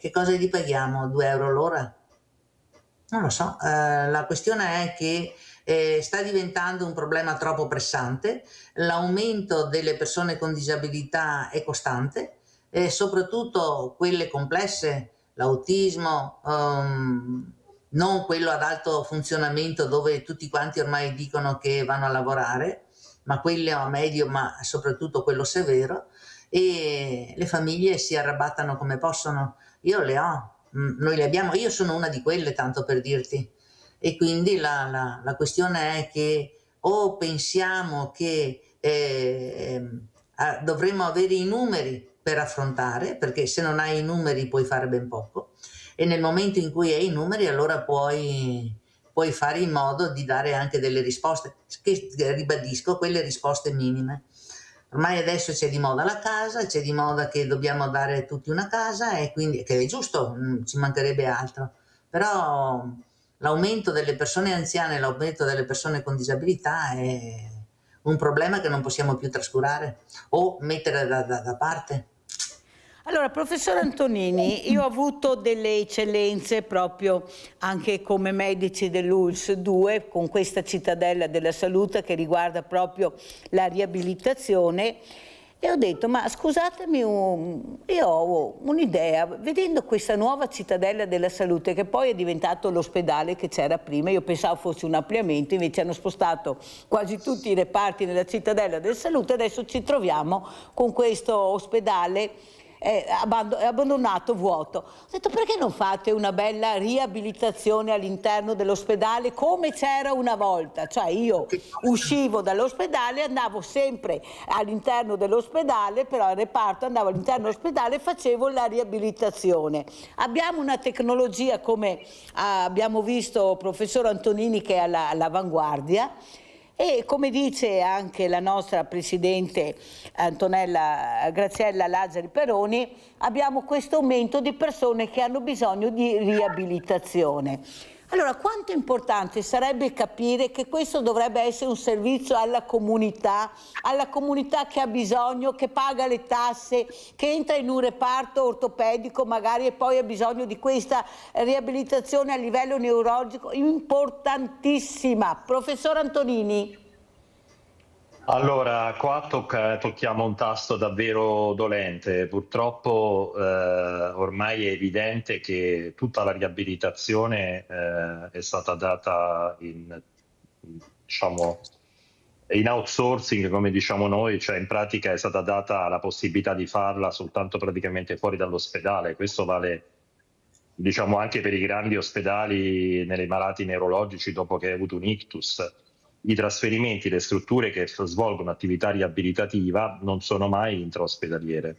che cosa gli paghiamo? 2 euro l'ora? Non lo so, la questione è che sta diventando un problema troppo pressante, l'aumento delle persone con disabilità è costante, soprattutto quelle complesse, l'autismo, non quello ad alto funzionamento dove tutti quanti ormai dicono che vanno a lavorare, ma quello a medio, ma soprattutto quello severo, e le famiglie si arrabattano come possono. Io le ho, noi le abbiamo, io sono una di quelle, tanto per dirti. E quindi la questione è che o pensiamo che dovremmo avere i numeri per affrontare, perché se non hai i numeri puoi fare ben poco, e nel momento in cui hai i numeri allora puoi fare in modo di dare anche delle risposte, che ribadisco, quelle risposte minime. Ormai adesso c'è di moda la casa, c'è di moda che dobbiamo dare tutti una casa, e quindi, che è giusto, ci mancherebbe altro, però l'aumento delle persone anziane, l'aumento delle persone con disabilità è un problema che non possiamo più trascurare o mettere da parte. Allora, professor Antonini, io ho avuto delle eccellenze proprio anche come medici dell'ULSS 2 con questa cittadella della salute che riguarda proprio la riabilitazione, e ho detto, ma scusatemi, io ho un'idea, vedendo questa nuova cittadella della salute che poi è diventato l'ospedale che c'era prima, io pensavo fosse un ampliamento, invece hanno spostato quasi tutti i reparti nella cittadella della salute, adesso ci troviamo con questo ospedale è abbandonato, vuoto. Ho detto, perché non fate una bella riabilitazione all'interno dell'ospedale come c'era una volta? Cioè io uscivo dall'ospedale, andavo sempre all'interno dell'ospedale, però al reparto andavo all'interno dell'ospedale e facevo la riabilitazione. Abbiamo una tecnologia, come abbiamo visto professor Antonini, che è all'avanguardia. E come dice anche la nostra Presidente Graziella Lazzari Peroni, abbiamo questo aumento di persone che hanno bisogno di riabilitazione. Allora, quanto importante sarebbe capire che questo dovrebbe essere un servizio alla comunità che ha bisogno, che paga le tasse, che entra in un reparto ortopedico magari e poi ha bisogno di questa riabilitazione a livello neurologico, importantissima. Professor Antonini. Allora, qua tocchiamo un tasto davvero dolente. Purtroppo ormai è evidente che tutta la riabilitazione è stata data in outsourcing, come diciamo noi, cioè in pratica è stata data la possibilità di farla soltanto praticamente fuori dall'ospedale. Questo vale, diciamo, anche per i grandi ospedali nei malati neurologici dopo che hai avuto un ictus. I trasferimenti, le strutture che svolgono attività riabilitativa non sono mai intraospedaliere.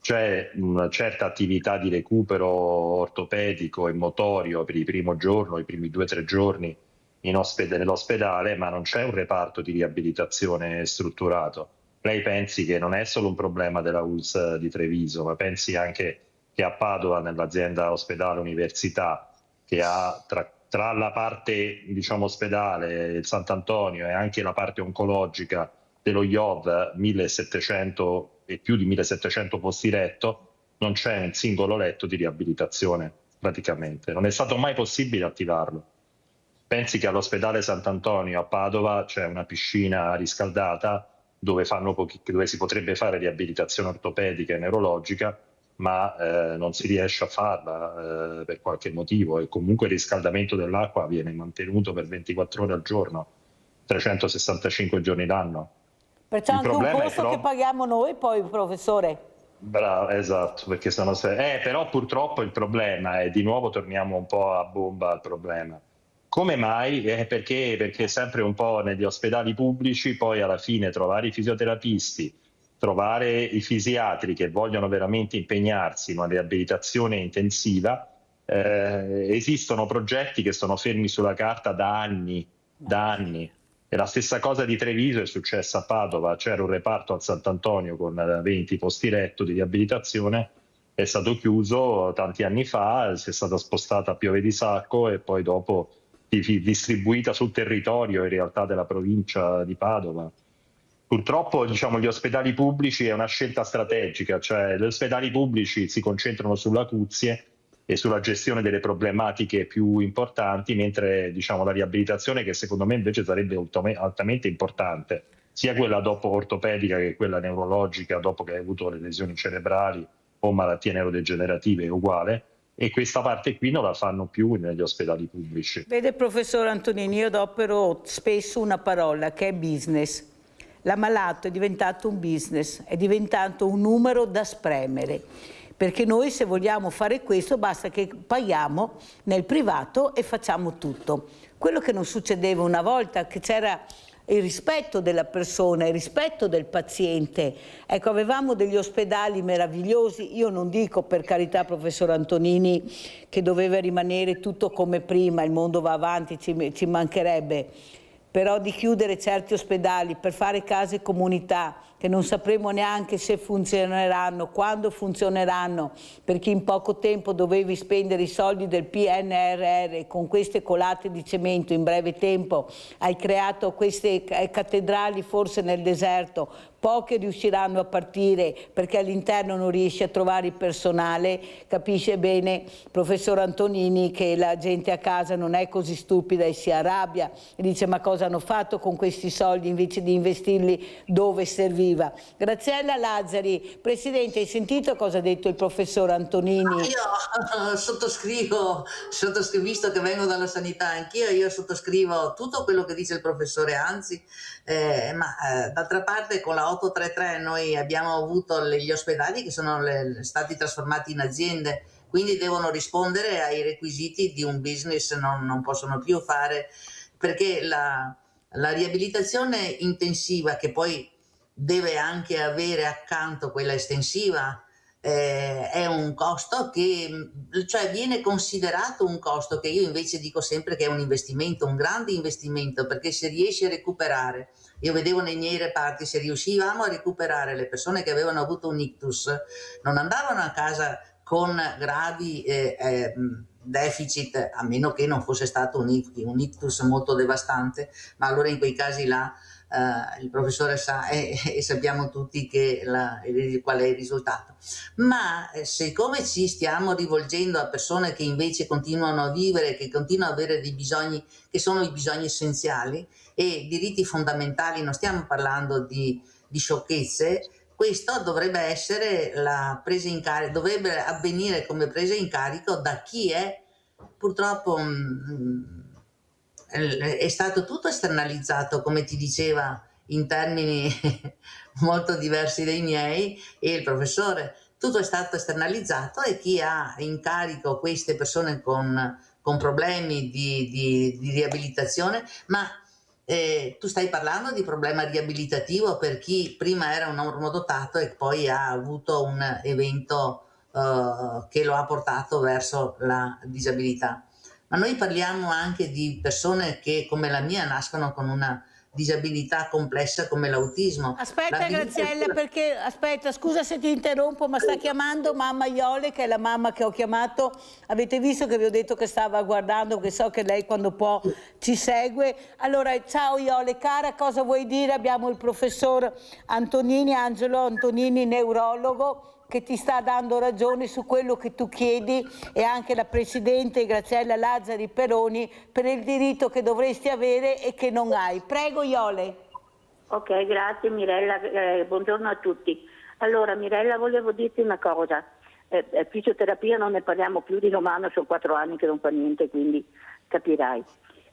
C'è una certa attività di recupero ortopedico e motorio per il primo giorno, i primi 2 o 3 giorni nell'ospedale, ma non c'è un reparto di riabilitazione strutturato. Lei pensi che non è solo un problema della ULSS di Treviso, ma pensi anche che a Padova, nell'azienda ospedale università, che ha tra la parte, diciamo, ospedale, il Sant'Antonio, e anche la parte oncologica dello IOV, 1700 e più di 1700 posti letto, non c'è un singolo letto di riabilitazione praticamente. Non è stato mai possibile attivarlo. Pensi che all'ospedale Sant'Antonio a Padova c'è una piscina riscaldata dove si potrebbe fare riabilitazione ortopedica e neurologica, ma non si riesce a farla per qualche motivo, e comunque il riscaldamento dell'acqua viene mantenuto per 24 ore al giorno, 365 giorni l'anno. Perciò anche un costo che paghiamo noi poi, professore. Bravo, esatto, perché sono però purtroppo il problema è, di nuovo torniamo un po' a bomba al problema. Come mai? Perché sempre un po' negli ospedali pubblici poi alla fine trovare i fisioterapisti, trovare i fisiatri che vogliono veramente impegnarsi in una riabilitazione intensiva, esistono progetti che sono fermi sulla carta da anni. E la stessa cosa di Treviso è successa a Padova. C'era un reparto al Sant'Antonio con 20 posti letto di riabilitazione, è stato chiuso tanti anni fa, si è stata spostata a Piove di Sacco e poi dopo distribuita sul territorio in realtà della provincia di Padova. Purtroppo, diciamo, gli ospedali pubblici è una scelta strategica, cioè gli ospedali pubblici si concentrano sulle acuzie e sulla gestione delle problematiche più importanti, mentre, diciamo, la riabilitazione, che secondo me invece sarebbe altamente importante, sia quella dopo ortopedica che quella neurologica dopo che hai avuto le lesioni cerebrali o malattie neurodegenerative, è uguale, e questa parte qui non la fanno più negli ospedali pubblici. Vede, professor Antonini, io adopero spesso una parola che è business. L'ammalato è diventato un business, è diventato un numero da spremere, perché noi, se vogliamo fare questo, basta che paghiamo nel privato e facciamo tutto. Quello che non succedeva una volta, che c'era il rispetto della persona, il rispetto del paziente. Ecco, avevamo degli ospedali meravigliosi. Io non dico, per carità, professor Antonini, che doveva rimanere tutto come prima, il mondo va avanti, ci mancherebbe, però di chiudere certi ospedali per fare case comunità che non sapremo neanche se funzioneranno, quando funzioneranno, perché in poco tempo dovevi spendere i soldi del PNRR e con queste colate di cemento in breve tempo hai creato queste cattedrali forse nel deserto. Poche riusciranno a partire perché all'interno non riesce a trovare il personale. Capisce bene, professor Antonini, che la gente a casa non è così stupida e si arrabbia e dice: ma cosa hanno fatto con questi soldi invece di investirli dove serviva? Graziella Lazzari, Presidente, hai sentito cosa ha detto il professor Antonini? Io sottoscrivo, visto che vengo dalla sanità anch'io, io sottoscrivo tutto quello che dice il professore Anzi, ma d'altra parte con la 833 noi abbiamo avuto gli ospedali che sono stati trasformati in aziende, quindi devono rispondere ai requisiti di un business, non possono più fare, perché la riabilitazione intensiva, che poi deve anche avere accanto quella estensiva, è un costo che, cioè, viene considerato un costo che io invece dico sempre che è un investimento, un grande investimento, perché se riesci a recuperare, io vedevo nei miei reparti, se riuscivamo a recuperare le persone che avevano avuto un ictus, non andavano a casa con gravi deficit, a meno che non fosse stato un ictus molto devastante, ma allora in quei casi là il professore sa e sappiamo tutti che qual è il risultato. Ma siccome ci stiamo rivolgendo a persone che invece continuano a vivere, che continuano ad avere dei bisogni che sono i bisogni essenziali e diritti fondamentali, non stiamo parlando di sciocchezze, questo dovrebbe essere la presa in carico, dovrebbe avvenire come presa in carico da chi è purtroppo è stato tutto esternalizzato, come ti diceva, in termini molto diversi dai miei e il professore. Tutto è stato esternalizzato e chi ha in carico queste persone con problemi di riabilitazione, ma tu stai parlando di problema riabilitativo per chi prima era un normodotato e poi ha avuto un evento che lo ha portato verso la disabilità. Ma noi parliamo anche di persone che, come la mia, nascono con una disabilità complessa come l'autismo. Aspetta Graziella, perché aspetta, scusa se ti interrompo, ma sta chiamando mamma Iole, che è la mamma che ho chiamato. Avete visto che vi ho detto che stava guardando, che so che lei quando può ci segue. Allora, ciao Iole, cara, cosa vuoi dire? Abbiamo il professor Antonini, Angelo Antonini, neurologo, che ti sta dando ragione su quello che tu chiedi, e anche la Presidente Graziella Lazzari Peroni per il diritto che dovresti avere e che non hai. Prego Iole. Ok, grazie Mirella, buongiorno a tutti. Allora Mirella, volevo dirti una cosa, fisioterapia non ne parliamo più di Romano, sono 4 anni che non fa niente, quindi capirai.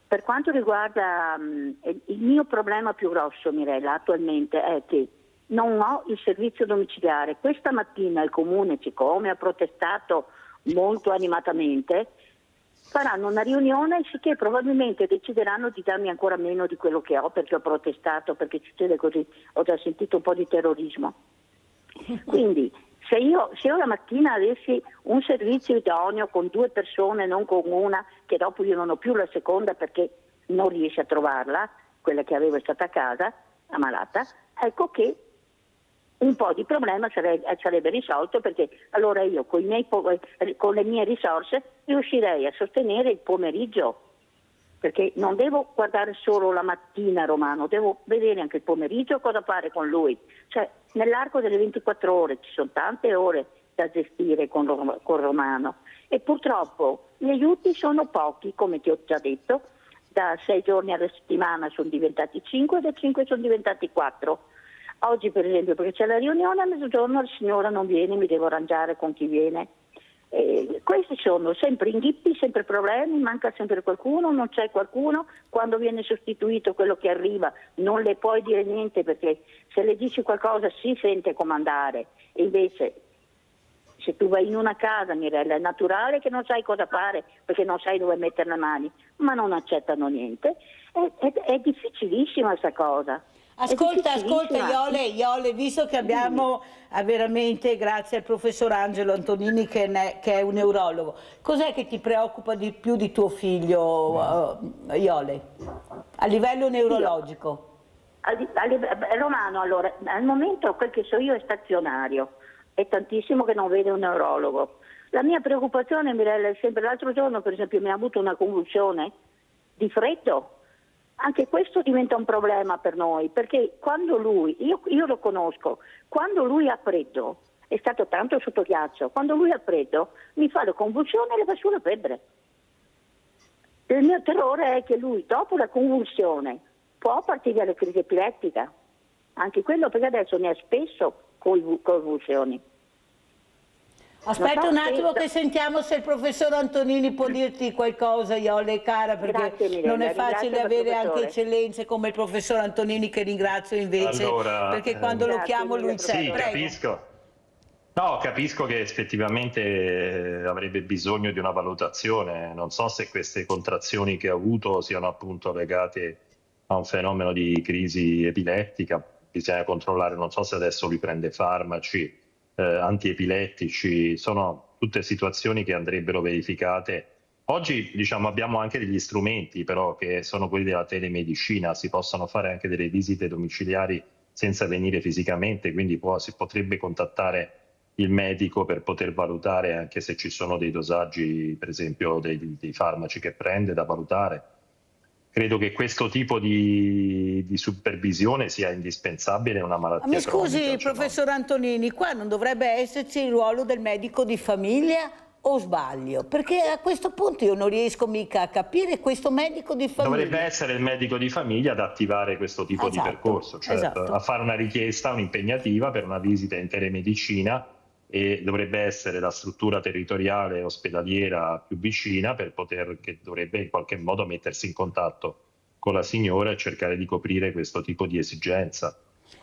Per quanto riguarda il mio problema più grosso, Mirella, attualmente è che non ho il servizio domiciliare. Questa mattina il comune, siccome ha protestato molto animatamente, faranno una riunione, sicché probabilmente decideranno di darmi ancora meno di quello che ho, perché ho protestato, perché succede così, ho già sentito un po' di terrorismo. Quindi se io la mattina avessi un servizio idoneo con 2 persone, non con una, che dopo io non ho più la seconda perché non riesce a trovarla, quella che avevo è stata a casa, ammalata, ecco che un po' di problema sarebbe risolto, perché allora io con le mie risorse riuscirei a sostenere il pomeriggio, perché non devo guardare solo la mattina Romano, devo vedere anche il pomeriggio cosa fare con lui. Cioè nell'arco delle 24 ore ci sono tante ore da gestire con Romano e purtroppo gli aiuti sono pochi, come ti ho già detto, da 6 giorni alla settimana sono diventati 5, da 5 sono diventati 4. Oggi per esempio, perché c'è la riunione, a mezzogiorno la signora non viene, mi devo arrangiare con chi viene. Questi sono sempre inghippi, sempre problemi, manca sempre qualcuno, non c'è qualcuno, quando viene sostituito quello che arriva non le puoi dire niente, perché se le dici qualcosa si sente comandare, e invece se tu vai in una casa, Mirella, è naturale che non sai cosa fare perché non sai dove mettere le mani, ma non accettano niente, è difficilissima questa cosa. Ascolta Iole, visto che abbiamo veramente, grazie al professor Angelo Antonini che è un neurologo, cos'è che ti preoccupa di più di tuo figlio, Iole, a livello neurologico? Romano, allora, al momento quel che so io è stazionario, è tantissimo che non vede un neurologo. La mia preoccupazione, Mirella, è sempre l'altro giorno, per esempio, mi ha avuto una convulsione di freddo. Anche questo diventa un problema per noi, perché quando lui, io lo conosco, quando lui ha freddo, è stato tanto sotto ghiaccio, quando lui ha freddo mi fa le convulsioni e le va su la febbre. Il mio terrore è che lui dopo la convulsione può partire alla crisi epilettica, anche quello, perché adesso ne ha spesso convulsioni. Aspetta un attimo che sentiamo se il professor Antonini può dirti qualcosa, Iole cara, perché Grazie, Mirella, non è facile ringrazio il avere anche professore. eccellenze come il professor Antonini, che ringrazio invece, Allora, perché quando lo Grazie chiamo lui mille, c'è. sì, Prego. capisco che effettivamente avrebbe bisogno di una valutazione. Non so se queste contrazioni che ha avuto siano appunto legate a un fenomeno di crisi epilettica. Bisogna controllare, non so se adesso lui prende farmaci antiepilettici, sono tutte situazioni che andrebbero verificate. Oggi diciamo abbiamo anche degli strumenti però che sono quelli della telemedicina, si possono fare anche delle visite domiciliari senza venire fisicamente, quindi si potrebbe contattare il medico per poter valutare anche se ci sono dei dosaggi, per esempio dei farmaci che prende da valutare. Credo che questo tipo di supervisione sia indispensabile in una malattia Mi scusi, cronica, professor Antonini, qua non dovrebbe esserci il ruolo del medico di famiglia o sbaglio? Perché a questo punto io non riesco mica a capire questo medico di famiglia. Dovrebbe essere il medico di famiglia ad attivare questo tipo di percorso, cioè a fare una richiesta, un'impegnativa per una visita in telemedicina, e dovrebbe essere la struttura territoriale ospedaliera più vicina che dovrebbe in qualche modo mettersi in contatto con la signora e cercare di coprire questo tipo di esigenza.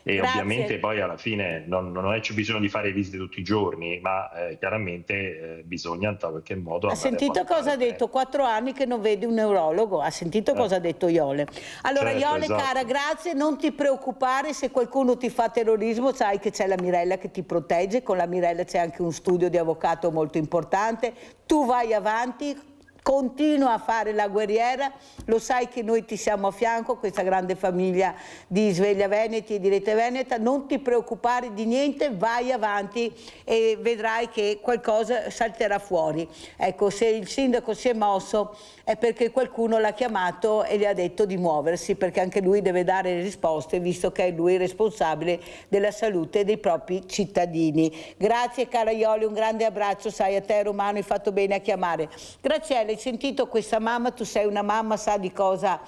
E Grazie. ovviamente poi alla fine non c'è bisogno di fare visite tutti i giorni, ma chiaramente bisogna in qualche modo... Ha sentito cosa ha detto? 4 anni che non vedi un neurologo, ha sentito cosa ha detto Iole. Allora Certo, Iole esatto. cara, grazie, non ti preoccupare se qualcuno ti fa terrorismo, sai che c'è la Mirella che ti protegge, con la Mirella c'è anche un studio di avvocato molto importante, tu vai avanti, continua a fare la guerriera, lo sai che noi ti siamo a fianco, questa grande famiglia di Sveglia Veneti e di Rete Veneta, non ti preoccupare di niente, vai avanti e vedrai che qualcosa salterà fuori. Ecco, se il sindaco si è mosso è perché qualcuno l'ha chiamato e gli ha detto di muoversi, perché anche lui deve dare risposte, visto che è lui responsabile della salute dei propri cittadini. Grazie cara Iole, un grande abbraccio, sai, a te Romano, hai fatto bene a chiamare. Graziella, hai sentito questa mamma? Tu sei una mamma, sa di cosa,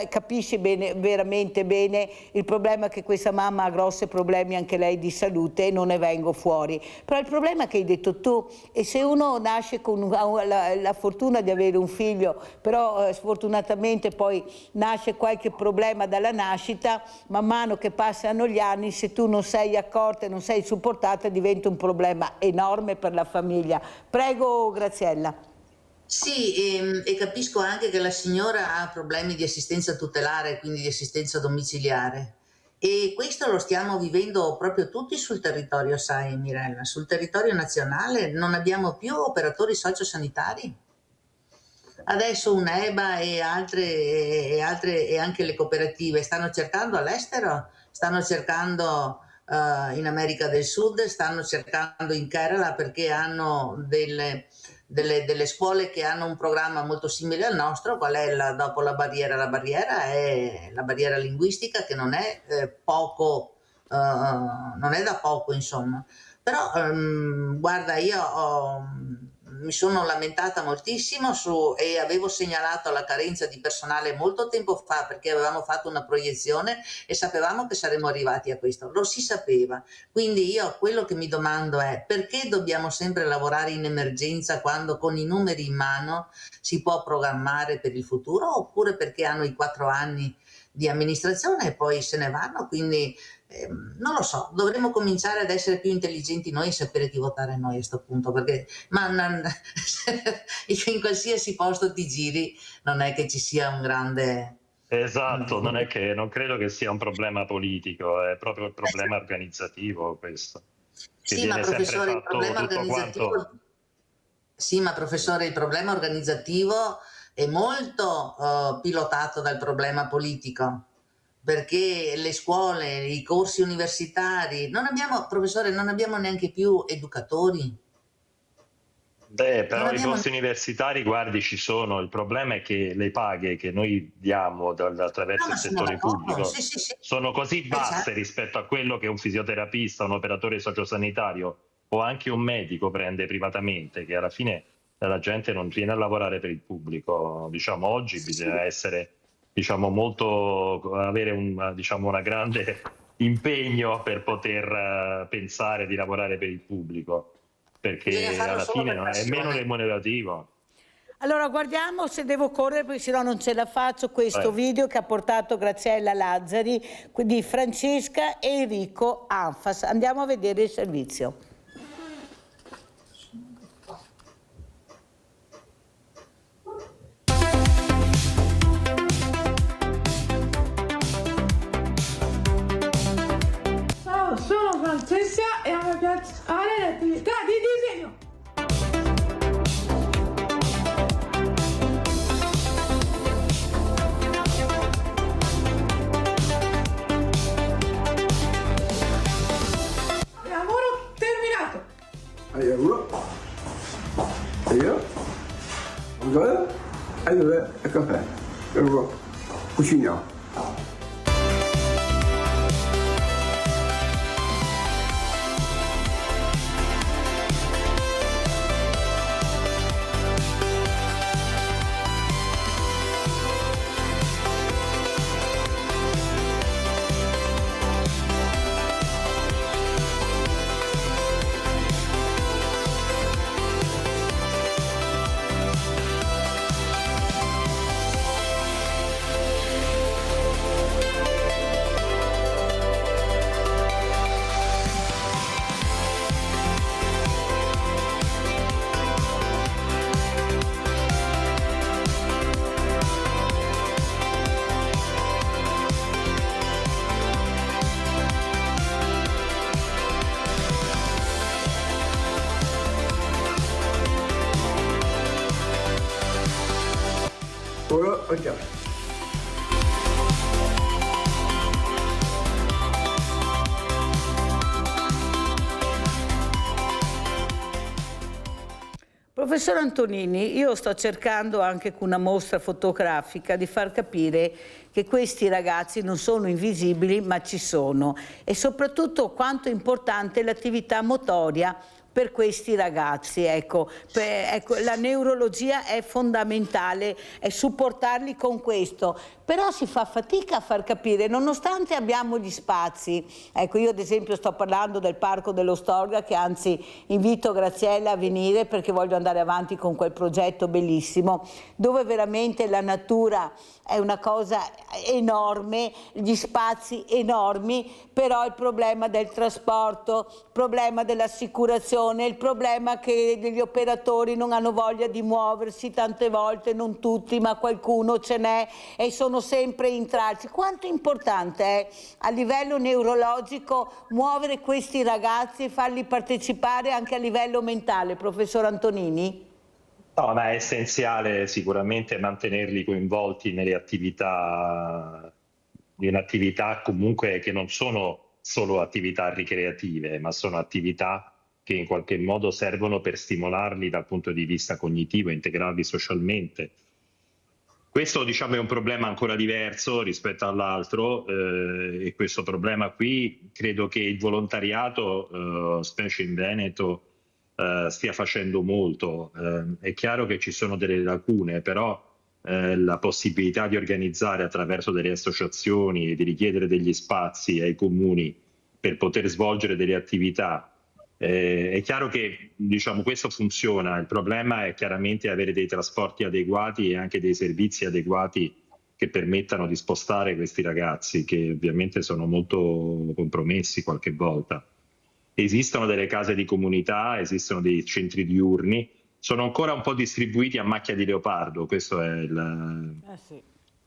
capisci bene, veramente bene il problema, che questa mamma ha grossi problemi anche lei di salute e non ne vengo fuori. Però il problema che hai detto tu, e se uno nasce con la fortuna di avere un figlio, però sfortunatamente poi nasce qualche problema dalla nascita, man mano che passano gli anni, se tu non sei accorta e non sei supportata, diventa un problema enorme per la famiglia. Prego Graziella. Sì, e capisco anche che la signora ha problemi di assistenza tutelare, quindi di assistenza domiciliare. E questo lo stiamo vivendo proprio tutti sul territorio, sai Mirella, sul territorio nazionale non abbiamo più operatori sociosanitari. Adesso UNEBA e altre e anche le cooperative stanno cercando all'estero, stanno cercando in America del Sud, stanno cercando in Kerala, perché hanno delle scuole che hanno un programma molto simile al nostro. Qual è dopo la barriera? La barriera è la barriera linguistica, che non è non è da poco, insomma. Però guarda, io mi sono lamentata moltissimo e avevo segnalato la carenza di personale molto tempo fa, perché avevamo fatto una proiezione e sapevamo che saremmo arrivati a questo, lo si sapeva. Quindi io quello che mi domando è: perché dobbiamo sempre lavorare in emergenza quando con i numeri in mano si può programmare per il futuro? Oppure perché hanno i 4 anni di amministrazione e poi se ne vanno? Quindi non lo so, dovremmo cominciare ad essere più intelligenti noi e sapere chi votare noi a questo punto, perché in qualsiasi posto ti giri non è che ci sia un grande... Esatto, non credo che sia un problema politico, è proprio il problema organizzativo questo. Sì, ma professore, il problema organizzativo... Sì, ma professore, il problema organizzativo è molto pilotato dal problema politico, perché le scuole, i corsi universitari, professore, non abbiamo neanche più educatori. Però i corsi universitari, guardi, ci sono. Il problema è che le paghe che noi diamo attraverso il settore pubblico sono così basse rispetto a quello che un fisioterapista, un operatore sociosanitario o anche un medico prende privatamente, che alla fine la gente non viene a lavorare per il pubblico. Diciamo, oggi bisogna essere... avere una grande impegno per poter pensare di lavorare per il pubblico. perché alla fine non è meno remunerativo. Allora guardiamo se devo correre perché sennò non ce la faccio, questo video che ha portato Graziella Lazzari di Francesca e Enrico Anfas. Andiamo a vedere il servizio. Ciao, sono Francesca e a me piace fare l'attività di disegno. Lavoro terminato. Uno, e io, un due, e due, e caffè, e uno, cuciniamo. Ora andiamo. Professor Antonini, io sto cercando anche con una mostra fotografica di far capire che questi ragazzi non sono invisibili ma ci sono e soprattutto quanto è importante l'attività motoria per questi ragazzi. Ecco, la neurologia è fondamentale, è supportarli con questo, però si fa fatica a far capire, nonostante abbiamo gli spazi. Ecco, io ad esempio sto parlando del Parco dello Storga, che anzi invito Graziella a venire perché voglio andare avanti con quel progetto bellissimo, dove veramente la natura è una cosa enorme, gli spazi enormi, però il problema del trasporto, il problema dell'assicurazione, il problema che gli operatori non hanno voglia di muoversi tante volte, non tutti, ma qualcuno ce n'è e sono sempre intralci. Quanto importante è a livello neurologico muovere questi ragazzi e farli partecipare anche a livello mentale, professor Antonini? No, ma è essenziale sicuramente mantenerli coinvolti nelle attività, in attività comunque che non sono solo attività ricreative, ma sono attività che in qualche modo servono per stimolarli dal punto di vista cognitivo, integrarli socialmente. Questo diciamo è un problema ancora diverso rispetto all'altro e questo problema qui credo che il volontariato, specie in Veneto, stia facendo molto. È chiaro che ci sono delle lacune, però la possibilità di organizzare attraverso delle associazioni e di richiedere degli spazi ai comuni per poter svolgere delle attività, è chiaro che diciamo, questo funziona. Il problema è chiaramente avere dei trasporti adeguati e anche dei servizi adeguati che permettano di spostare questi ragazzi, che ovviamente sono molto compromessi qualche volta. Esistono delle case di comunità, esistono dei centri diurni, sono ancora un po' distribuiti a macchia di leopardo, questo è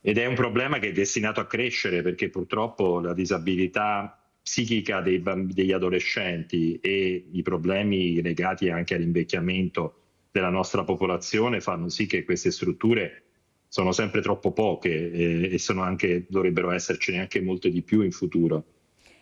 ed è un problema che è destinato a crescere, perché purtroppo la disabilità psichica degli adolescenti e i problemi legati anche all'invecchiamento della nostra popolazione fanno sì che queste strutture sono sempre troppo poche e dovrebbero essercene anche molte di più in futuro.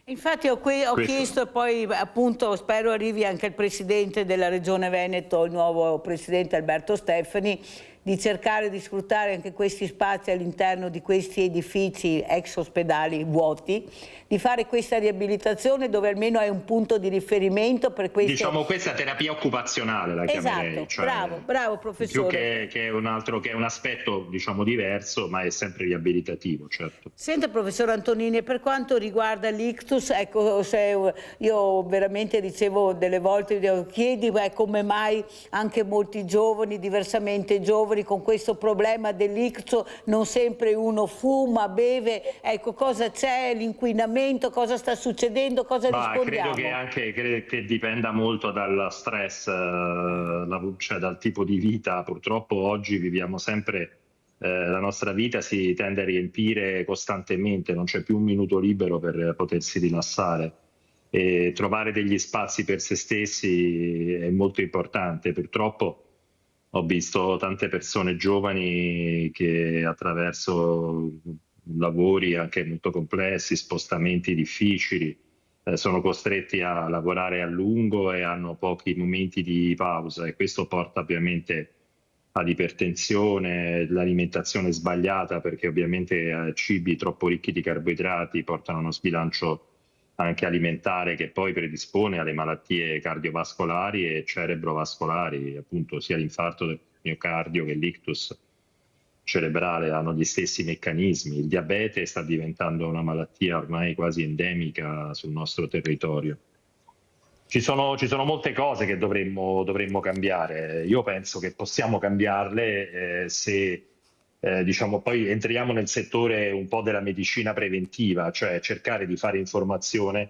Infatti ho chiesto e poi appunto spero arrivi anche il Presidente della Regione Veneto, il nuovo Presidente Alberto Stefani, di cercare di sfruttare anche questi spazi all'interno di questi edifici ex ospedali vuoti, di fare questa riabilitazione dove almeno è un punto di riferimento per queste... Diciamo questa terapia occupazionale la chiamerei. Esatto, Cioè, bravo professore. Più che un altro, che è un aspetto diciamo diverso, ma è sempre riabilitativo, certo. Senta professor Antonini, per quanto riguarda l'ictus, ecco, se io veramente ricevo delle volte, chiedi come mai anche molti giovani, diversamente giovani, con questo problema dell'ictus, non sempre uno fuma, beve, ecco, cosa c'è, l'inquinamento, cosa sta succedendo, cosa rispondiamo? Credo che dipenda molto dal stress, cioè dal tipo di vita. Purtroppo oggi viviamo sempre, la nostra vita si tende a riempire costantemente, non c'è più un minuto libero per potersi rilassare, e trovare degli spazi per se stessi è molto importante. Purtroppo ho visto tante persone giovani che attraverso lavori anche molto complessi, spostamenti difficili, sono costretti a lavorare a lungo e hanno pochi momenti di pausa, e questo porta ovviamente ad ipertensione, l'alimentazione sbagliata, perché ovviamente cibi troppo ricchi di carboidrati portano a uno sbilancio anche alimentare che poi predispone alle malattie cardiovascolari e cerebrovascolari, appunto sia l'infarto del miocardio che l'ictus cerebrale hanno gli stessi meccanismi. Il diabete sta diventando una malattia ormai quasi endemica sul nostro territorio. Ci sono molte cose che dovremmo cambiare. Io penso che possiamo cambiarle se diciamo, poi entriamo nel settore un po' della medicina preventiva, cioè cercare di fare informazione,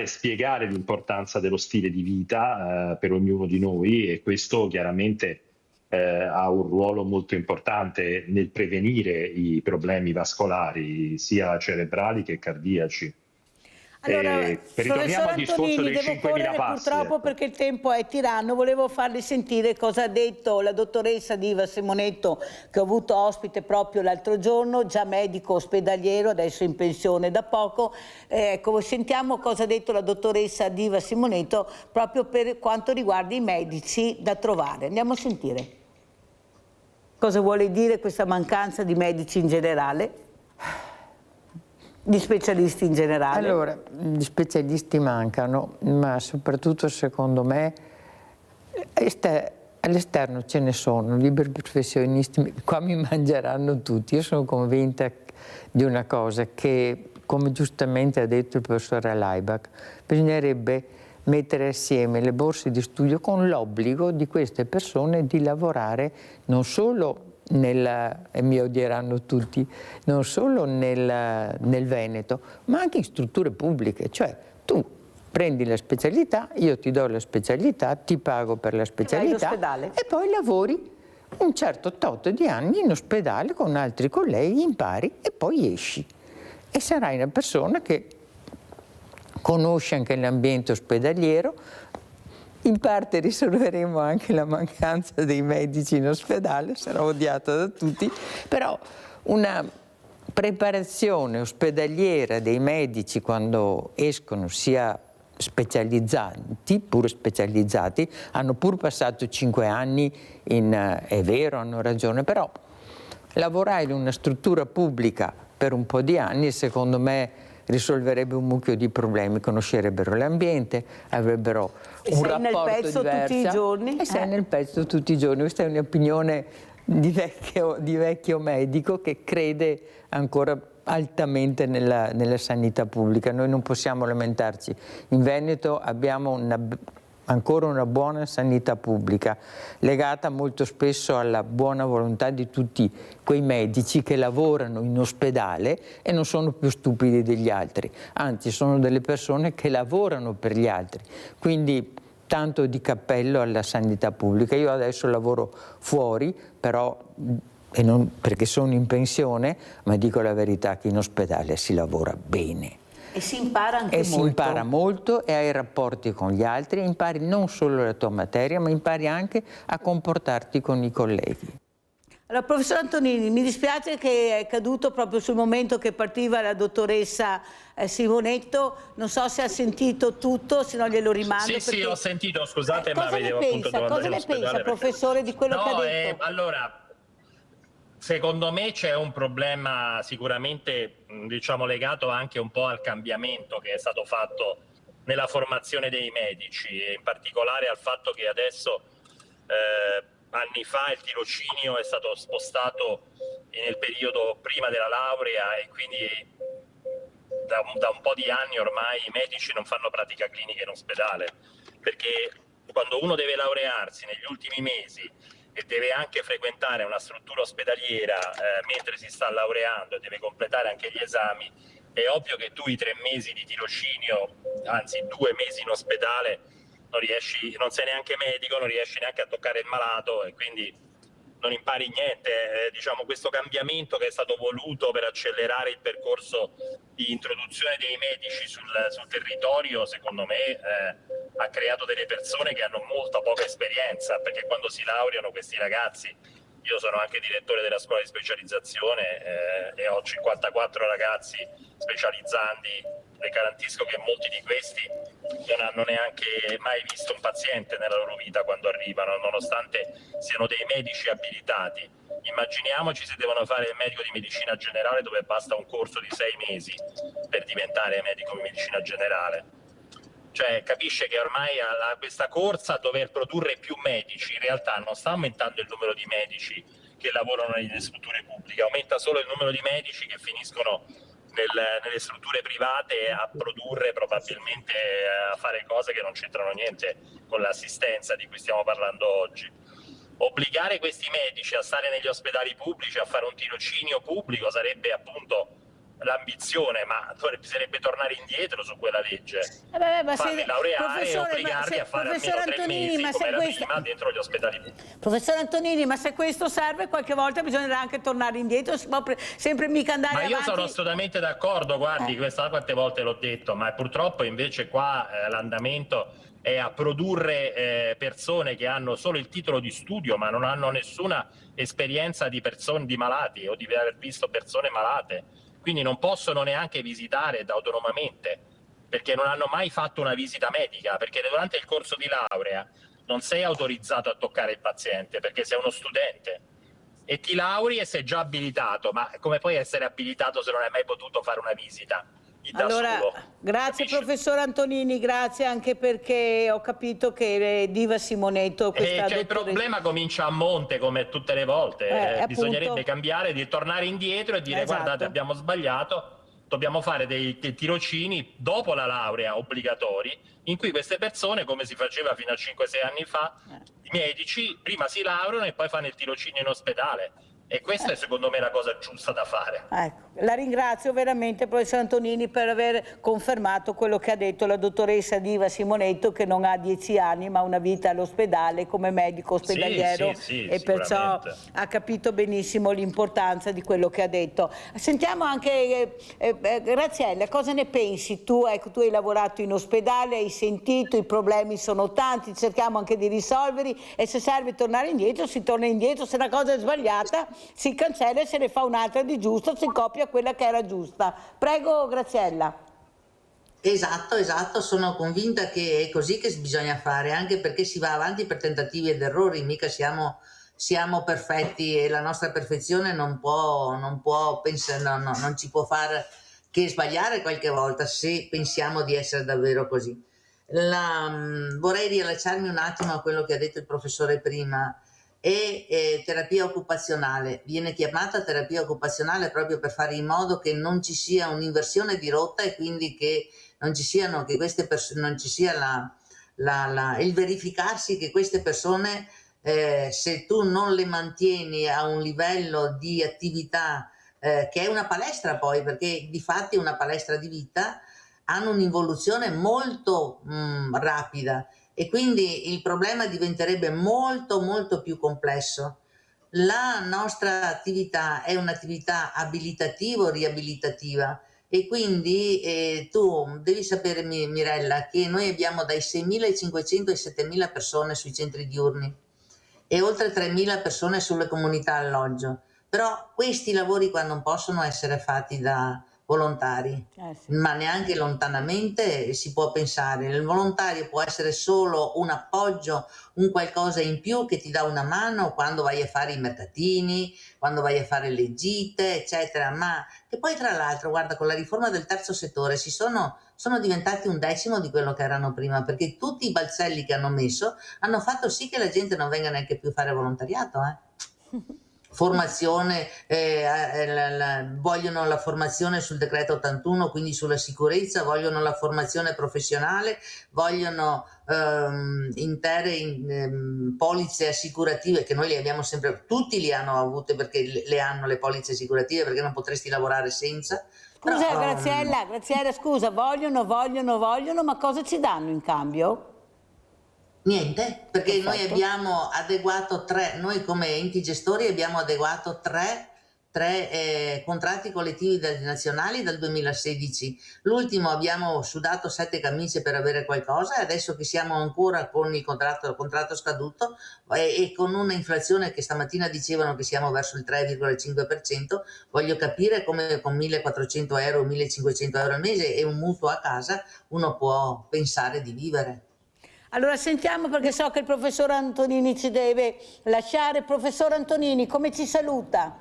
spiegare l'importanza dello stile di vita per ognuno di noi, e questo chiaramente ha un ruolo molto importante nel prevenire i problemi vascolari, sia cerebrali che cardiaci. Allora, ritorniamo al discorso dei 5.000 passi. Purtroppo, perché il tempo è tiranno, volevo farli sentire cosa ha detto la dottoressa Diva Simonetto, che ho avuto ospite proprio l'altro giorno, già medico ospedaliero, adesso in pensione da poco. Ecco, sentiamo cosa ha detto la dottoressa Diva Simonetto proprio per quanto riguarda i medici da trovare. Andiamo a sentire. Cosa vuole dire questa mancanza di medici in generale? Di specialisti in generale? Allora, gli specialisti mancano, ma soprattutto secondo me all'esterno ce ne sono, liberi professionisti, qua mi mangeranno tutti. Io sono convinta di una cosa, che come giustamente ha detto il professore Laibach, bisognerebbe mettere assieme le borse di studio con l'obbligo di queste persone di lavorare non solo e mi odieranno tutti, non solo nel Veneto, ma anche in strutture pubbliche. Cioè tu prendi la specialità, io ti do la specialità, ti pago per la specialità e poi lavori un certo tot di anni in ospedale con altri colleghi, impari e poi esci. E sarai una persona che conosce anche l'ambiente ospedaliero. In parte risolveremo anche la mancanza dei medici in ospedale, sarà odiata da tutti, però una preparazione ospedaliera dei medici quando escono, sia specializzati, pure specializzati, hanno pur passato 5 anni è vero, hanno ragione, però lavorare in una struttura pubblica per un po' di anni, secondo me, risolverebbe un mucchio di problemi, conoscerebbero l'ambiente, avrebbero un rapporto diverso. Sei nel pezzo tutti i giorni? E sei nel pezzo tutti i giorni. Questa è un'opinione di vecchio medico che crede ancora altamente nella sanità pubblica. Noi non possiamo lamentarci. In Veneto abbiamo ancora una buona sanità pubblica, legata molto spesso alla buona volontà di tutti quei medici che lavorano in ospedale e non sono più stupidi degli altri, anzi sono delle persone che lavorano per gli altri, quindi tanto di cappello alla sanità pubblica. Io adesso lavoro fuori, però, e non perché sono in pensione, ma dico la verità che in ospedale si lavora bene. E si impara anche molto. Si impara molto e hai rapporti con gli altri, impari non solo la tua materia, ma impari anche a comportarti con i colleghi. Allora, professor Antonini, mi dispiace che è caduto proprio sul momento che partiva la dottoressa Simonetto, non so se ha sentito tutto, se no glielo rimando. Sì, sì, ho sentito, scusate, ma vedevo appunto cosa andare ne all'ospedale. pensa, professore, di quello che ha detto? Allora, secondo me c'è un problema sicuramente, diciamo, legato anche un po' al cambiamento che è stato fatto nella formazione dei medici e in particolare al fatto che adesso anni fa il tirocinio è stato spostato nel periodo prima della laurea e quindi da un po' di anni ormai i medici non fanno pratica clinica in ospedale, perché quando uno deve laurearsi negli ultimi mesi e deve anche frequentare una struttura ospedaliera mentre si sta laureando e deve completare anche gli esami, è ovvio che tu i 3 mesi di tirocinio, anzi 2 mesi in ospedale, non sei neanche medico, non riesci neanche a toccare il malato e quindi non impari niente. Diciamo, questo cambiamento che è stato voluto per accelerare il percorso di introduzione dei medici sul territorio, secondo me ha creato delle persone che hanno molta poca esperienza, perché quando si laureano questi ragazzi, io sono anche direttore della scuola di specializzazione e ho 54 ragazzi specializzandi, le garantisco che molti di questi non hanno neanche mai visto un paziente nella loro vita quando arrivano, nonostante siano dei medici abilitati. Immaginiamoci se devono fare il medico di medicina generale, dove basta un corso di 6 mesi per diventare medico di medicina generale. Cioè, capisce che ormai questa corsa a dover produrre più medici in realtà non sta aumentando il numero di medici che lavorano nelle strutture pubbliche, aumenta solo il numero di medici che finiscono nelle strutture private a produrre, probabilmente a fare cose che non c'entrano niente con l'assistenza di cui stiamo parlando oggi. Obbligare questi medici a stare negli ospedali pubblici, a fare un tirocinio pubblico, sarebbe appunto l'ambizione, ma bisognerebbe tornare indietro su quella legge, farli laureare e obbligarli a fare almeno 3 mesi come era prima dentro gli ospedali pubblici. Professor Antonini, ma se questo serve, qualche volta bisognerà anche tornare indietro, si può sempre mica andare avanti. Ma io sono assolutamente d'accordo, guardi, questa quante volte l'ho detto, ma purtroppo invece qua l'andamento è a produrre persone che hanno solo il titolo di studio ma non hanno nessuna esperienza di malati o di aver visto persone malate. Quindi non possono neanche visitare autonomamente, perché non hanno mai fatto una visita medica, perché durante il corso di laurea non sei autorizzato a toccare il paziente, perché sei uno studente e ti lauri e sei già abilitato, ma come puoi essere abilitato se non hai mai potuto fare una visita? Allora, grazie professor Antonini, grazie anche perché ho capito che Diva Simonetto... Il problema comincia a monte come tutte le volte, bisognerebbe cambiare, di tornare indietro e dire guardate abbiamo sbagliato, dobbiamo fare dei tirocini dopo la laurea obbligatori in cui queste persone, come si faceva fino a 5-6 anni fa, i medici prima si laureano e poi fanno il tirocinio in ospedale. E questa è secondo me la cosa giusta da fare. Ecco, la ringrazio veramente, professor Antonini, per aver confermato quello che ha detto la dottoressa Diva Simonetto, che non ha 10 anni ma una vita all'ospedale come medico ospedaliero e perciò ha capito benissimo l'importanza di quello che ha detto. Sentiamo anche Graziella, cosa ne pensi? Tu hai lavorato in ospedale, hai sentito, i problemi sono tanti, cerchiamo anche di risolverli e se serve tornare indietro si torna indietro, se una cosa è sbagliata si cancella e se ne fa un'altra di giusto, si copia quella che era giusta. Prego Graziella. Esatto, sono convinta che è così che bisogna fare, anche perché si va avanti per tentativi ed errori, mica siamo perfetti e la nostra perfezione non ci può far che sbagliare qualche volta se pensiamo di essere davvero così. Vorrei riallacciarmi un attimo a quello che ha detto il professore prima. E terapia occupazionale, viene chiamata terapia occupazionale proprio per fare in modo che non ci sia un'inversione di rotta e quindi che non ci sia il verificarsi che queste persone, se tu non le mantieni a un livello di attività che è una palestra poi, perché di fatti è una palestra di vita, hanno un'involuzione molto rapida. E quindi il problema diventerebbe molto più complesso. La nostra attività è un'attività abilitativo-riabilitativa e quindi tu devi sapere, Mirella, che noi abbiamo dai 6.500 ai 7.000 persone sui centri diurni e oltre 3.000 persone sulle comunità alloggio. Però questi lavori qua non possono essere fatti da volontari, ma neanche lontanamente si può pensare. Il volontario può essere solo un appoggio, un qualcosa in più che ti dà una mano quando vai a fare i mercatini, quando vai a fare le gite, eccetera, ma che poi tra l'altro, guarda, con la riforma del terzo settore sono diventati 1/10 di quello che erano prima, perché tutti i balzelli che hanno messo hanno fatto sì che la gente non venga neanche più a fare volontariato, Formazione, vogliono la formazione sul decreto 81, quindi sulla sicurezza, vogliono la formazione professionale, vogliono intere polizze assicurative che noi le abbiamo sempre, tutti li hanno avute perché le hanno le polizze assicurative, perché non potresti lavorare senza. Scusa, Però, Graziella, scusa, vogliono, ma cosa ci danno in cambio? Niente, perché noi abbiamo adeguato noi come enti gestori abbiamo adeguato tre contratti collettivi nazionali dal 2016. L'ultimo abbiamo sudato 7 camicie per avere qualcosa, e adesso che siamo ancora con il contratto scaduto e con una inflazione che stamattina dicevano che siamo verso il 3,5%, voglio capire come con 1.400 euro, 1.500 euro al mese e un mutuo a casa uno può pensare di vivere. Allora sentiamo, perché so che il professor Antonini ci deve lasciare. Professor Antonini, come ci saluta?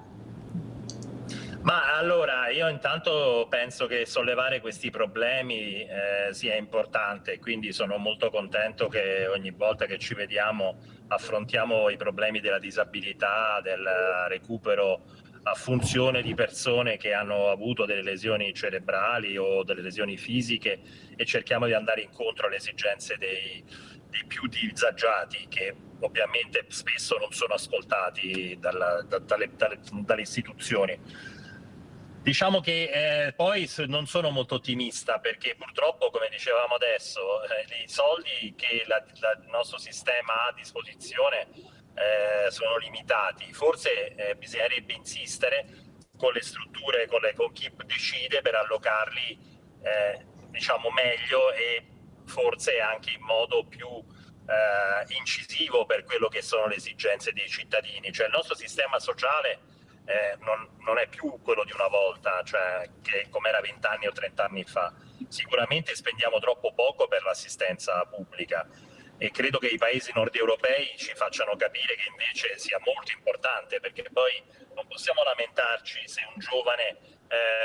Ma allora, io intanto penso che sollevare questi problemi sia importante, quindi sono molto contento che ogni volta che ci vediamo affrontiamo i problemi della disabilità, del recupero a funzione di persone che hanno avuto delle lesioni cerebrali o delle lesioni fisiche, e cerchiamo di andare incontro alle esigenze dei più disagiati, che ovviamente spesso non sono ascoltati dalle istituzioni. Diciamo che poi non sono molto ottimista, perché purtroppo, come dicevamo adesso, i soldi che il nostro sistema ha a disposizione sono limitati. Forse bisognerebbe insistere con le strutture, con chi decide, per allocarli diciamo meglio, e forse anche in modo più incisivo per quello che sono le esigenze dei cittadini. Cioè il nostro sistema sociale non è più quello di una volta, cioè che come era 20 anni o 30 anni fa. Sicuramente spendiamo troppo poco per l'assistenza pubblica, e credo che i paesi nord europei ci facciano capire che invece sia molto importante, perché poi non possiamo lamentarci se un giovane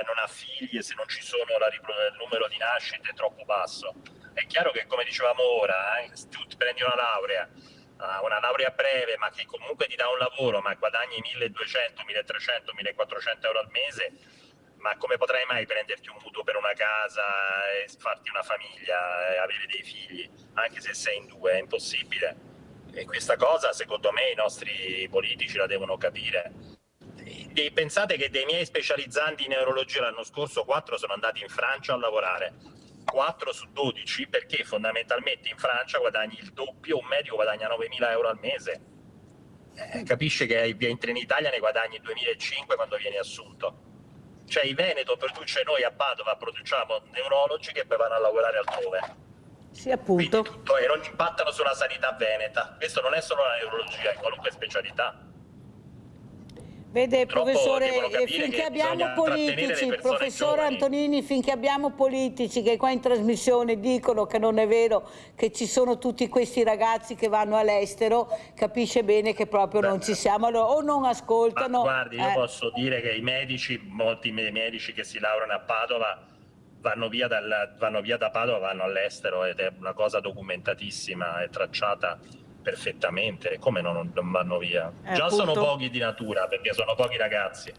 non ha figli e se non ci sono il numero di nascite è troppo basso. È chiaro che, come dicevamo ora, tu prendi una laurea breve, ma che comunque ti dà un lavoro, ma guadagni 1.200, 1.300, 1.400 euro al mese, ma come potrai mai prenderti un mutuo per una casa e farti una famiglia e avere dei figli, anche se sei in 2? È impossibile. E questa cosa, secondo me, i nostri politici la devono capire. E pensate che dei miei specializzanti in neurologia l'anno scorso 4 sono andati in Francia a lavorare, 4 su 12, perché fondamentalmente in Francia guadagni il doppio, un medico guadagna 9.000 euro al mese. Capisce che in Italia ne guadagni 2.500 quando vieni assunto. Cioè in Veneto produce, noi a Padova produciamo neurologi che poi vanno a lavorare altrove. Sì, appunto. Quindi tutto, e non impattano sulla sanità veneta. Questo non è solo la neurologia, è qualunque specialità. Vede, professore, capire finché che abbiamo bisogna trattenere le politici, persone professore giovani. Antonini, finché abbiamo politici che qua in trasmissione dicono che non è vero, che ci sono tutti questi ragazzi che vanno all'estero, capisce bene che proprio non ci siamo, o non ascoltano. Ma guardi, io posso dire che i medici, molti medici che si laureano a Padova vanno via da Padova, vanno all'estero, ed è una cosa documentatissima, è tracciata perfettamente. Come non vanno via? Già appunto. Sono pochi di natura, perché sono pochi ragazzi.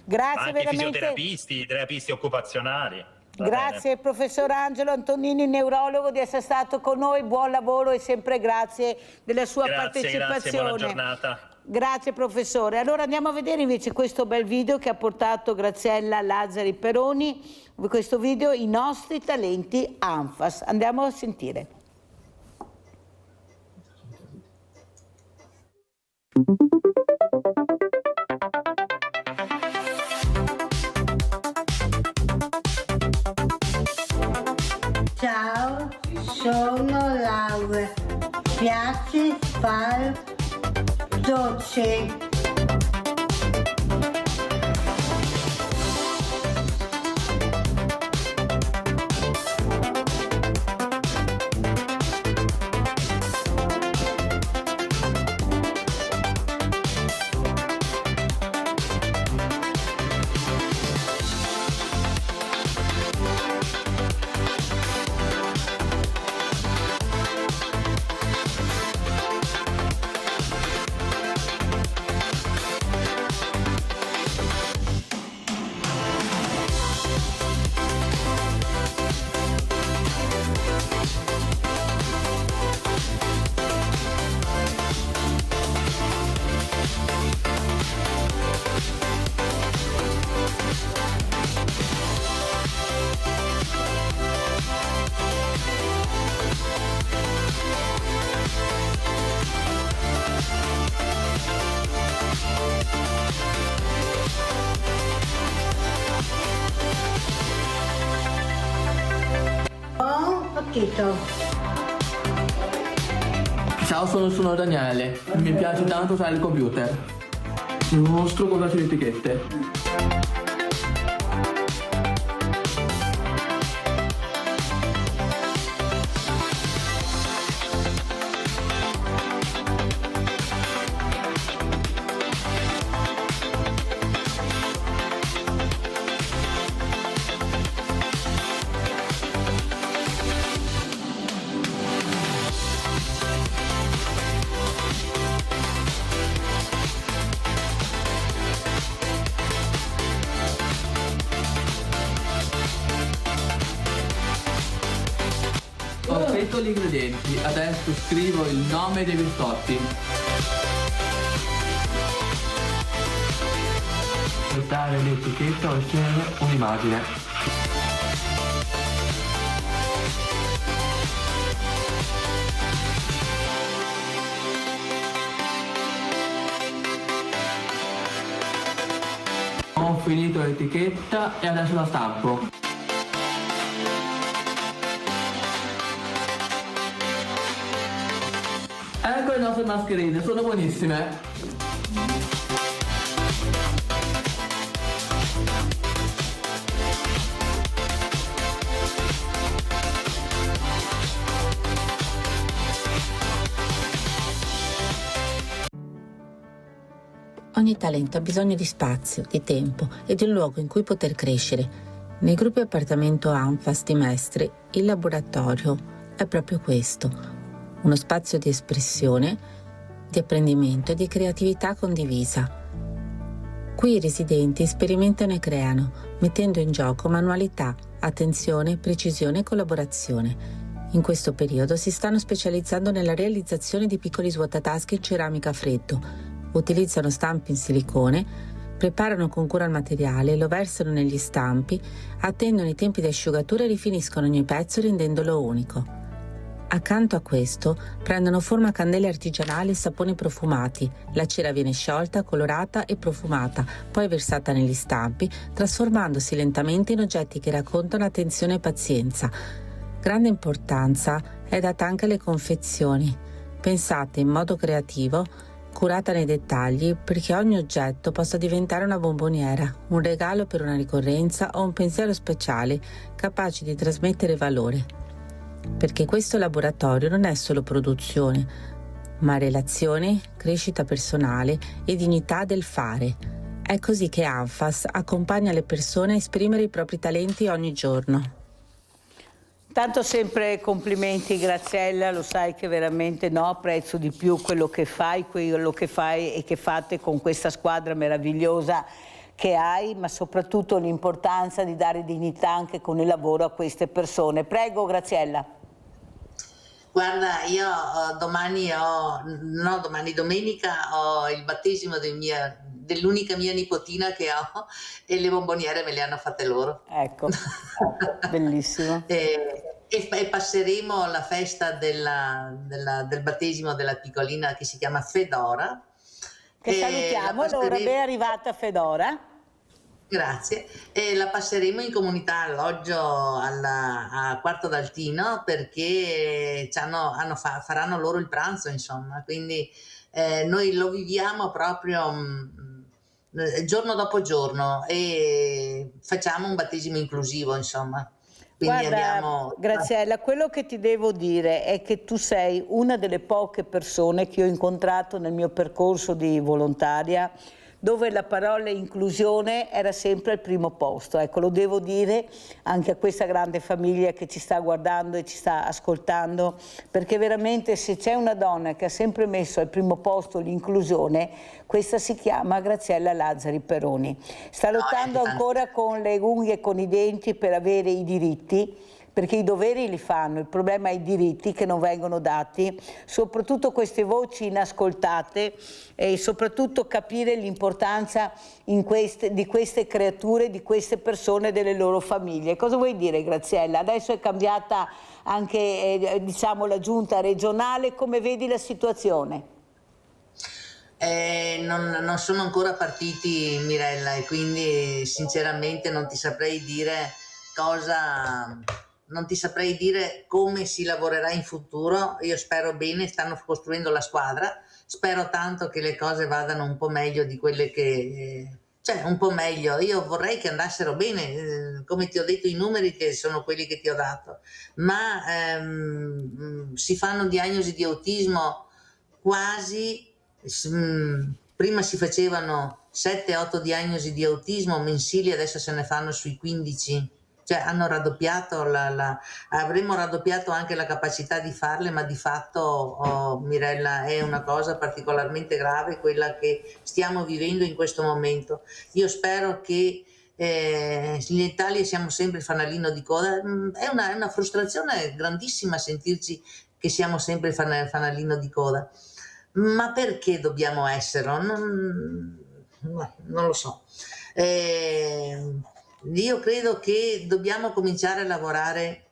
Grazie, anche veramente. fisioterapisti, terapisti occupazionali. Grazie professor Angelo Antonini, neurologo, di essere stato con noi. Buon lavoro e sempre grazie della sua partecipazione. Grazie, buona giornata. Grazie professore. Allora andiamo a vedere invece questo bel video che ha portato Graziella Lazzari Peroni, questo video, I nostri talenti ANFAS. Andiamo a sentire. Ciao, sono Laura. Piace fare 12. Ciao, sono Daniele. Mi piace tanto usare il computer. Mostro come faccio le etichette. Ho scritto gli ingredienti, adesso scrivo il nome dei biscotti. Per dare l'etichetta ho insieme un'immagine. Ho finito l'etichetta e adesso la stampo. Ecco le nostre mascherine, sono buonissime. Ogni talento ha bisogno di spazio, di tempo e di un luogo in cui poter crescere. Nei gruppi appartamento ANFAS di Mestre, il laboratorio è proprio questo. Uno spazio di espressione, di apprendimento e di creatività condivisa. Qui i residenti sperimentano e creano, mettendo in gioco manualità, attenzione, precisione e collaborazione. In questo periodo si stanno specializzando nella realizzazione di piccoli svuotatasche in ceramica a freddo, utilizzano stampi in silicone, preparano con cura il materiale, lo versano negli stampi, attendono i tempi di asciugatura e rifiniscono ogni pezzo rendendolo unico. Accanto a questo prendono forma candele artigianali e saponi profumati. La cera viene sciolta, colorata e profumata, poi versata negli stampi, trasformandosi lentamente in oggetti che raccontano attenzione e pazienza. Grande importanza è data anche alle confezioni, pensate in modo creativo, curata nei dettagli, perché ogni oggetto possa diventare una bomboniera, un regalo per una ricorrenza o un pensiero speciale capace di trasmettere valore. Perché questo laboratorio non è solo produzione, ma relazione, crescita personale e dignità del fare. È così che ANFAS accompagna le persone a esprimere i propri talenti ogni giorno. Tanto sempre complimenti Graziella, lo sai che veramente apprezzo di più quello che fai e che fate con questa squadra meravigliosa che hai, ma soprattutto l'importanza di dare dignità anche con il lavoro a queste persone. Prego Graziella. Guarda, io domenica ho il battesimo dell'unica mia nipotina che ho e le bomboniere me le hanno fatte loro. Ecco, bellissimo. E passeremo la festa del battesimo della piccolina che si chiama Fedora. Che salutiamo, allora ben arrivata Fedora. Grazie, e la passeremo in comunità alloggio a Quarto d'Altino perché faranno loro il pranzo, insomma, quindi noi lo viviamo proprio giorno dopo giorno e facciamo un battesimo inclusivo, insomma. Quindi Guarda, Graziella, quello che ti devo dire è che tu sei una delle poche persone che ho incontrato nel mio percorso di volontaria dove la parola inclusione era sempre al primo posto. Ecco, lo devo dire anche a questa grande famiglia che ci sta guardando e ci sta ascoltando, perché veramente se c'è una donna che ha sempre messo al primo posto l'inclusione, questa si chiama Graziella Lazzari Peroni. Sta lottando ancora con le unghie e con i denti per avere i diritti, perché i doveri li fanno, il problema è i diritti che non vengono dati, soprattutto queste voci inascoltate e soprattutto capire l'importanza di queste creature, di queste persone e delle loro famiglie. Cosa vuoi dire, Graziella? Adesso è cambiata anche diciamo, la giunta regionale, come vedi la situazione? Non sono ancora partiti, Mirella, e quindi sinceramente non ti saprei dire non ti saprei dire come si lavorerà in futuro. Io spero bene, stanno costruendo la squadra, spero tanto che le cose vadano un po' meglio di quelle che... cioè un po' meglio, io vorrei che andassero bene, come ti ho detto i numeri che sono quelli che ti ho dato, ma si fanno diagnosi di autismo quasi, prima si facevano 7-8 diagnosi di autismo mensili, adesso se ne fanno sui 15. Cioè hanno raddoppiato, avremmo raddoppiato anche la capacità di farle, ma di fatto, Mirella, è una cosa particolarmente grave quella che stiamo vivendo in questo momento. Io spero che in Italia siamo sempre il fanalino di coda, è una frustrazione grandissima sentirci che siamo sempre il fanalino di coda, ma perché dobbiamo esserlo? Non lo so. Io credo che dobbiamo cominciare a lavorare,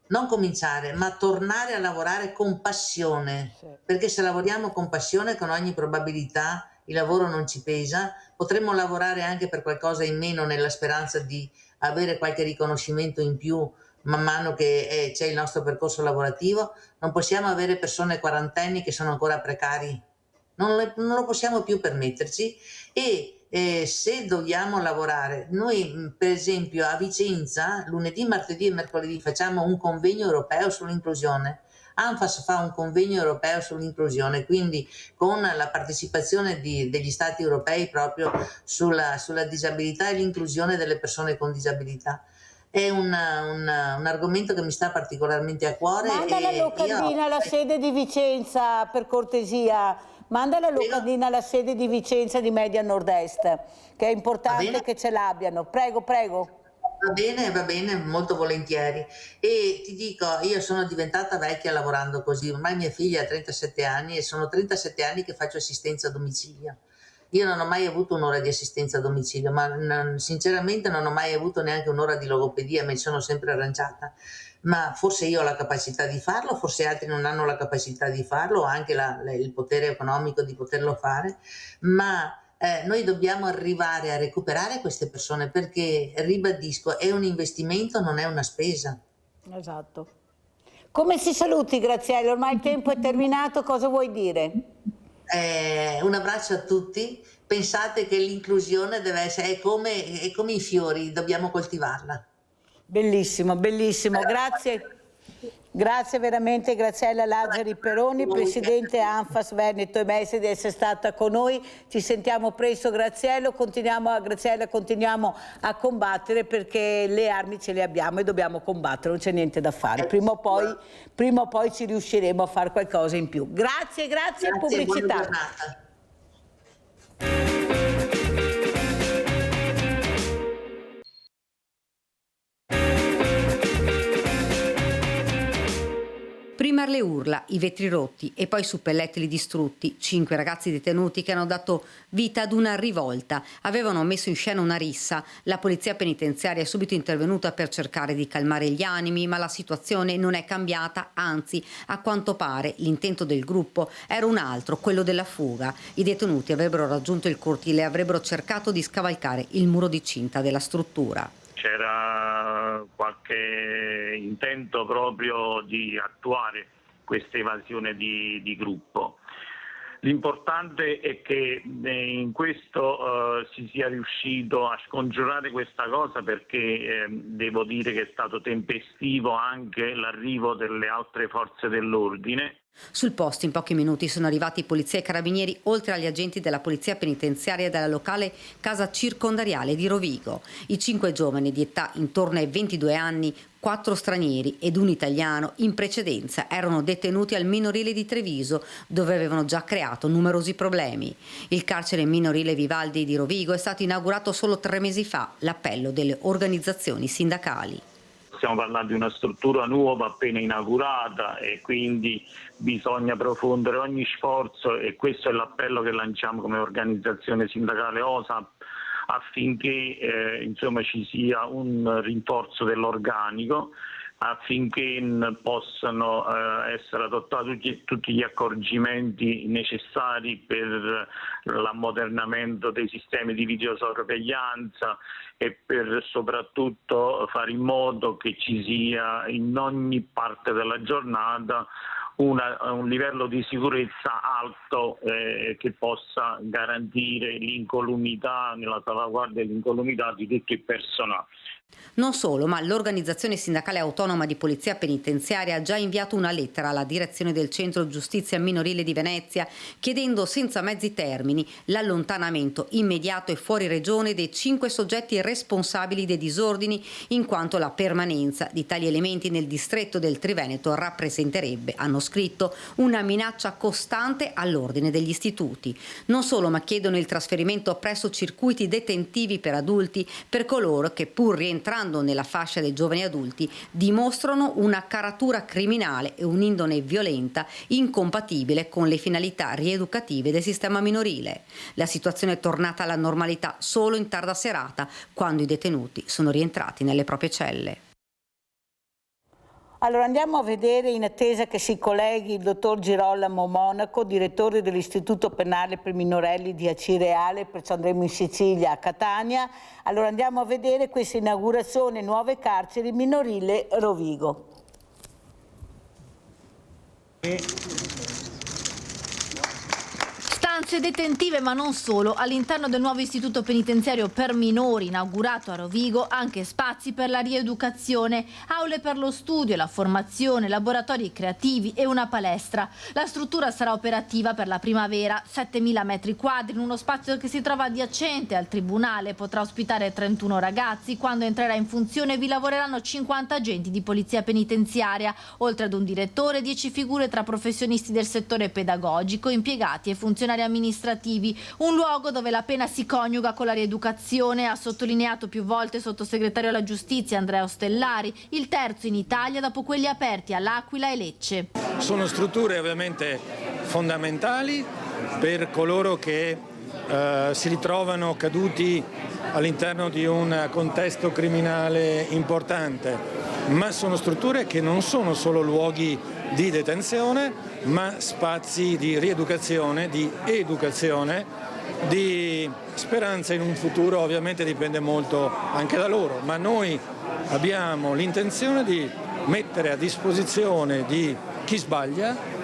non cominciare, ma tornare a lavorare con passione, perché se lavoriamo con passione, con ogni probabilità il lavoro non ci pesa, potremmo lavorare anche per qualcosa in meno nella speranza di avere qualche riconoscimento in più man mano che c'è il nostro percorso lavorativo. Non possiamo avere persone quarantenni che sono ancora precari, non lo possiamo più permetterci e se dobbiamo lavorare, noi per esempio a Vicenza lunedì, martedì e mercoledì facciamo un convegno europeo sull'inclusione. ANFAS fa un convegno europeo sull'inclusione, quindi con la partecipazione degli stati europei proprio sulla disabilità e l'inclusione delle persone con disabilità. È un argomento che mi sta particolarmente a cuore. Manda la locandina alla sede di Vicenza, per cortesia. Manda la locandina alla sede di Vicenza di Media Nord-Est, che è importante che ce l'abbiano. Prego, prego. Va bene, molto volentieri. E ti dico, io sono diventata vecchia lavorando così, ormai mia figlia ha 37 anni e sono 37 anni che faccio assistenza a domicilio. Io non ho mai avuto un'ora di assistenza a domicilio, ma sinceramente non ho mai avuto neanche un'ora di logopedia, mi sono sempre arrangiata. Ma forse io ho la capacità di farlo, forse altri non hanno la capacità di farlo, o anche il potere economico di poterlo fare, ma noi dobbiamo arrivare a recuperare queste persone perché, ribadisco, è un investimento, non è una spesa. Esatto. Come si saluti, Graziella? Ormai il tempo è terminato, cosa vuoi dire? Un abbraccio a tutti, pensate che l'inclusione deve essere, è come i fiori, dobbiamo coltivarla. Bellissimo, bellissimo, grazie. Grazie veramente Graziella Lazzari Peroni, Presidente ANFAS Veneto e Mestre, di essere stata con noi. Ci sentiamo presto, Graziella, continuiamo a combattere perché le armi ce le abbiamo e dobbiamo combattere, non c'è niente da fare. Prima o poi ci riusciremo a fare qualcosa in più. Grazie, pubblicità. Prima le urla, i vetri rotti e poi suppellettili distrutti, 5 ragazzi detenuti che hanno dato vita ad una rivolta. Avevano messo in scena una rissa, la polizia penitenziaria è subito intervenuta per cercare di calmare gli animi, ma la situazione non è cambiata, anzi, a quanto pare l'intento del gruppo era un altro, quello della fuga. I detenuti avrebbero raggiunto il cortile e avrebbero cercato di scavalcare il muro di cinta della struttura. C'era qualche intento proprio di attuare questa evasione di gruppo. L'importante è che in questo si sia riuscito a scongiurare questa cosa, perché devo dire che è stato tempestivo anche l'arrivo delle altre forze dell'ordine. Sul posto in pochi minuti sono arrivati polizia e carabinieri, oltre agli agenti della polizia penitenziaria e della locale casa circondariale di Rovigo. I 5 giovani di età intorno ai 22 anni, 4 stranieri ed un italiano, in precedenza erano detenuti al minorile di Treviso, dove avevano già creato numerosi problemi. Il carcere minorile Vivaldi di Rovigo è stato inaugurato solo 3 mesi fa, l'appello delle organizzazioni sindacali. Stiamo parlando di una struttura nuova appena inaugurata e quindi bisogna profondere ogni sforzo, e questo è l'appello che lanciamo come organizzazione sindacale OSAP, affinché ci sia un rinforzo dell'organico, affinché possano essere adottati tutti gli accorgimenti necessari per l'ammodernamento dei sistemi di videosorveglianza e per soprattutto fare in modo che ci sia in ogni parte della giornata un livello di sicurezza alto che possa garantire l'incolumità, nella salvaguardia dell'incolumità di tutto il personale. Non solo, ma l'Organizzazione Sindacale Autonoma di Polizia Penitenziaria ha già inviato una lettera alla direzione del Centro Giustizia Minorile di Venezia chiedendo senza mezzi termini l'allontanamento immediato e fuori regione dei 5 soggetti responsabili dei disordini, in quanto la permanenza di tali elementi nel distretto del Triveneto rappresenterebbe, hanno scritto, una minaccia costante all'ordine degli istituti. Non solo, ma chiedono il trasferimento presso circuiti detentivi per adulti per coloro che, pur rientrando nella fascia dei giovani adulti, dimostrano una caratura criminale e un'indole violenta incompatibile con le finalità rieducative del sistema minorile. La situazione è tornata alla normalità solo in tarda serata, quando i detenuti sono rientrati nelle proprie celle. Allora andiamo a vedere, in attesa che si colleghi il dottor Girolamo Monaco, direttore dell'Istituto Penale per Minorenni di Acireale, perciò andremo in Sicilia, a Catania. Allora andiamo a vedere questa inaugurazione nuove carceri minorile Rovigo. Stanze detentive, ma non solo. All'interno del nuovo istituto penitenziario per minori inaugurato a Rovigo anche spazi per la rieducazione, aule per lo studio e la formazione, laboratori creativi e una palestra. La struttura sarà operativa per la primavera, 7.000 metri quadri in uno spazio che si trova adiacente al tribunale, potrà ospitare 31 ragazzi. Quando entrerà in funzione vi lavoreranno 50 agenti di polizia penitenziaria, oltre ad un direttore, 10 figure tra professionisti del settore pedagogico, impiegati e funzionari amministrativi, un luogo dove la pena si coniuga con la rieducazione, ha sottolineato più volte il sottosegretario alla giustizia Andrea Ostellari, il terzo in Italia dopo quelli aperti all'Aquila e Lecce. Sono strutture ovviamente fondamentali per coloro che si ritrovano caduti all'interno di un contesto criminale importante, ma sono strutture che non sono solo luoghi di detenzione, ma spazi di rieducazione, di educazione, di speranza in un futuro. Ovviamente dipende molto anche da loro, ma noi abbiamo l'intenzione di mettere a disposizione di chi sbaglia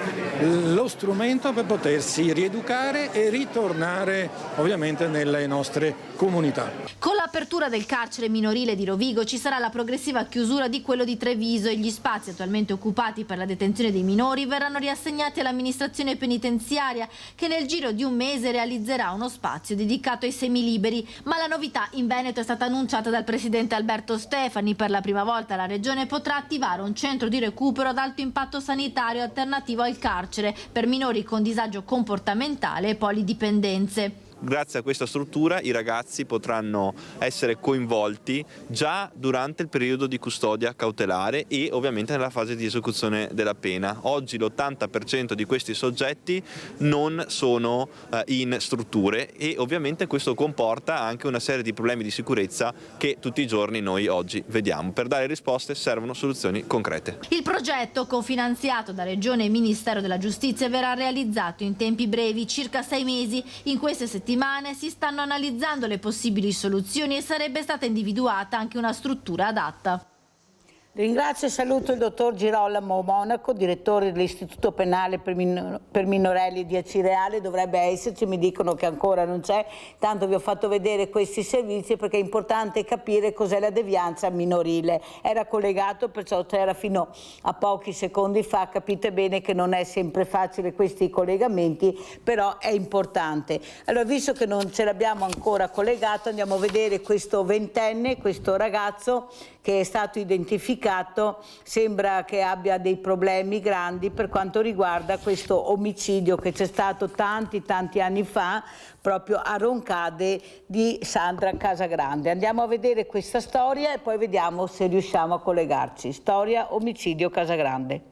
lo strumento per potersi rieducare e ritornare ovviamente nelle nostre comunità. Con l'apertura del carcere minorile di Rovigo ci sarà la progressiva chiusura di quello di Treviso e gli spazi attualmente occupati per la detenzione dei minori verranno riassegnati all'amministrazione penitenziaria, che nel giro di un mese realizzerà uno spazio dedicato ai semiliberi. Ma la novità in Veneto è stata annunciata dal presidente Alberto Stefani. Per la prima volta la regione potrà attivare un centro di recupero ad alto impatto sanitario alternativo al carcere per minori con disagio comportamentale e polidipendenze. Grazie a questa struttura i ragazzi potranno essere coinvolti già durante il periodo di custodia cautelare e ovviamente nella fase di esecuzione della pena. Oggi l'80% di questi soggetti non sono in strutture e ovviamente questo comporta anche una serie di problemi di sicurezza che tutti i giorni noi oggi vediamo. Per dare risposte servono soluzioni concrete. Il progetto, cofinanziato da Regione e Ministero della Giustizia, verrà realizzato in tempi brevi, circa 6 mesi. In queste settimane si stanno analizzando le possibili soluzioni e sarebbe stata individuata anche una struttura adatta. Ringrazio e saluto il dottor Girolamo Monaco, direttore dell'Istituto Penale per Minorenni di Acireale. Dovrebbe esserci, mi dicono che ancora non c'è, tanto vi ho fatto vedere questi servizi perché è importante capire cos'è la devianza minorile. Era collegato, perciò c'era fino a pochi secondi fa, capite bene che non è sempre facile questi collegamenti, però è importante. Allora, visto che non ce l'abbiamo ancora collegato, andiamo a vedere questo ventenne, questo ragazzo che è stato identificato, sembra che abbia dei problemi grandi per quanto riguarda questo omicidio che c'è stato tanti anni fa proprio a Roncade di Sandra Casagrande. Andiamo a vedere questa storia e poi vediamo se riusciamo a collegarci. Storia omicidio Casagrande.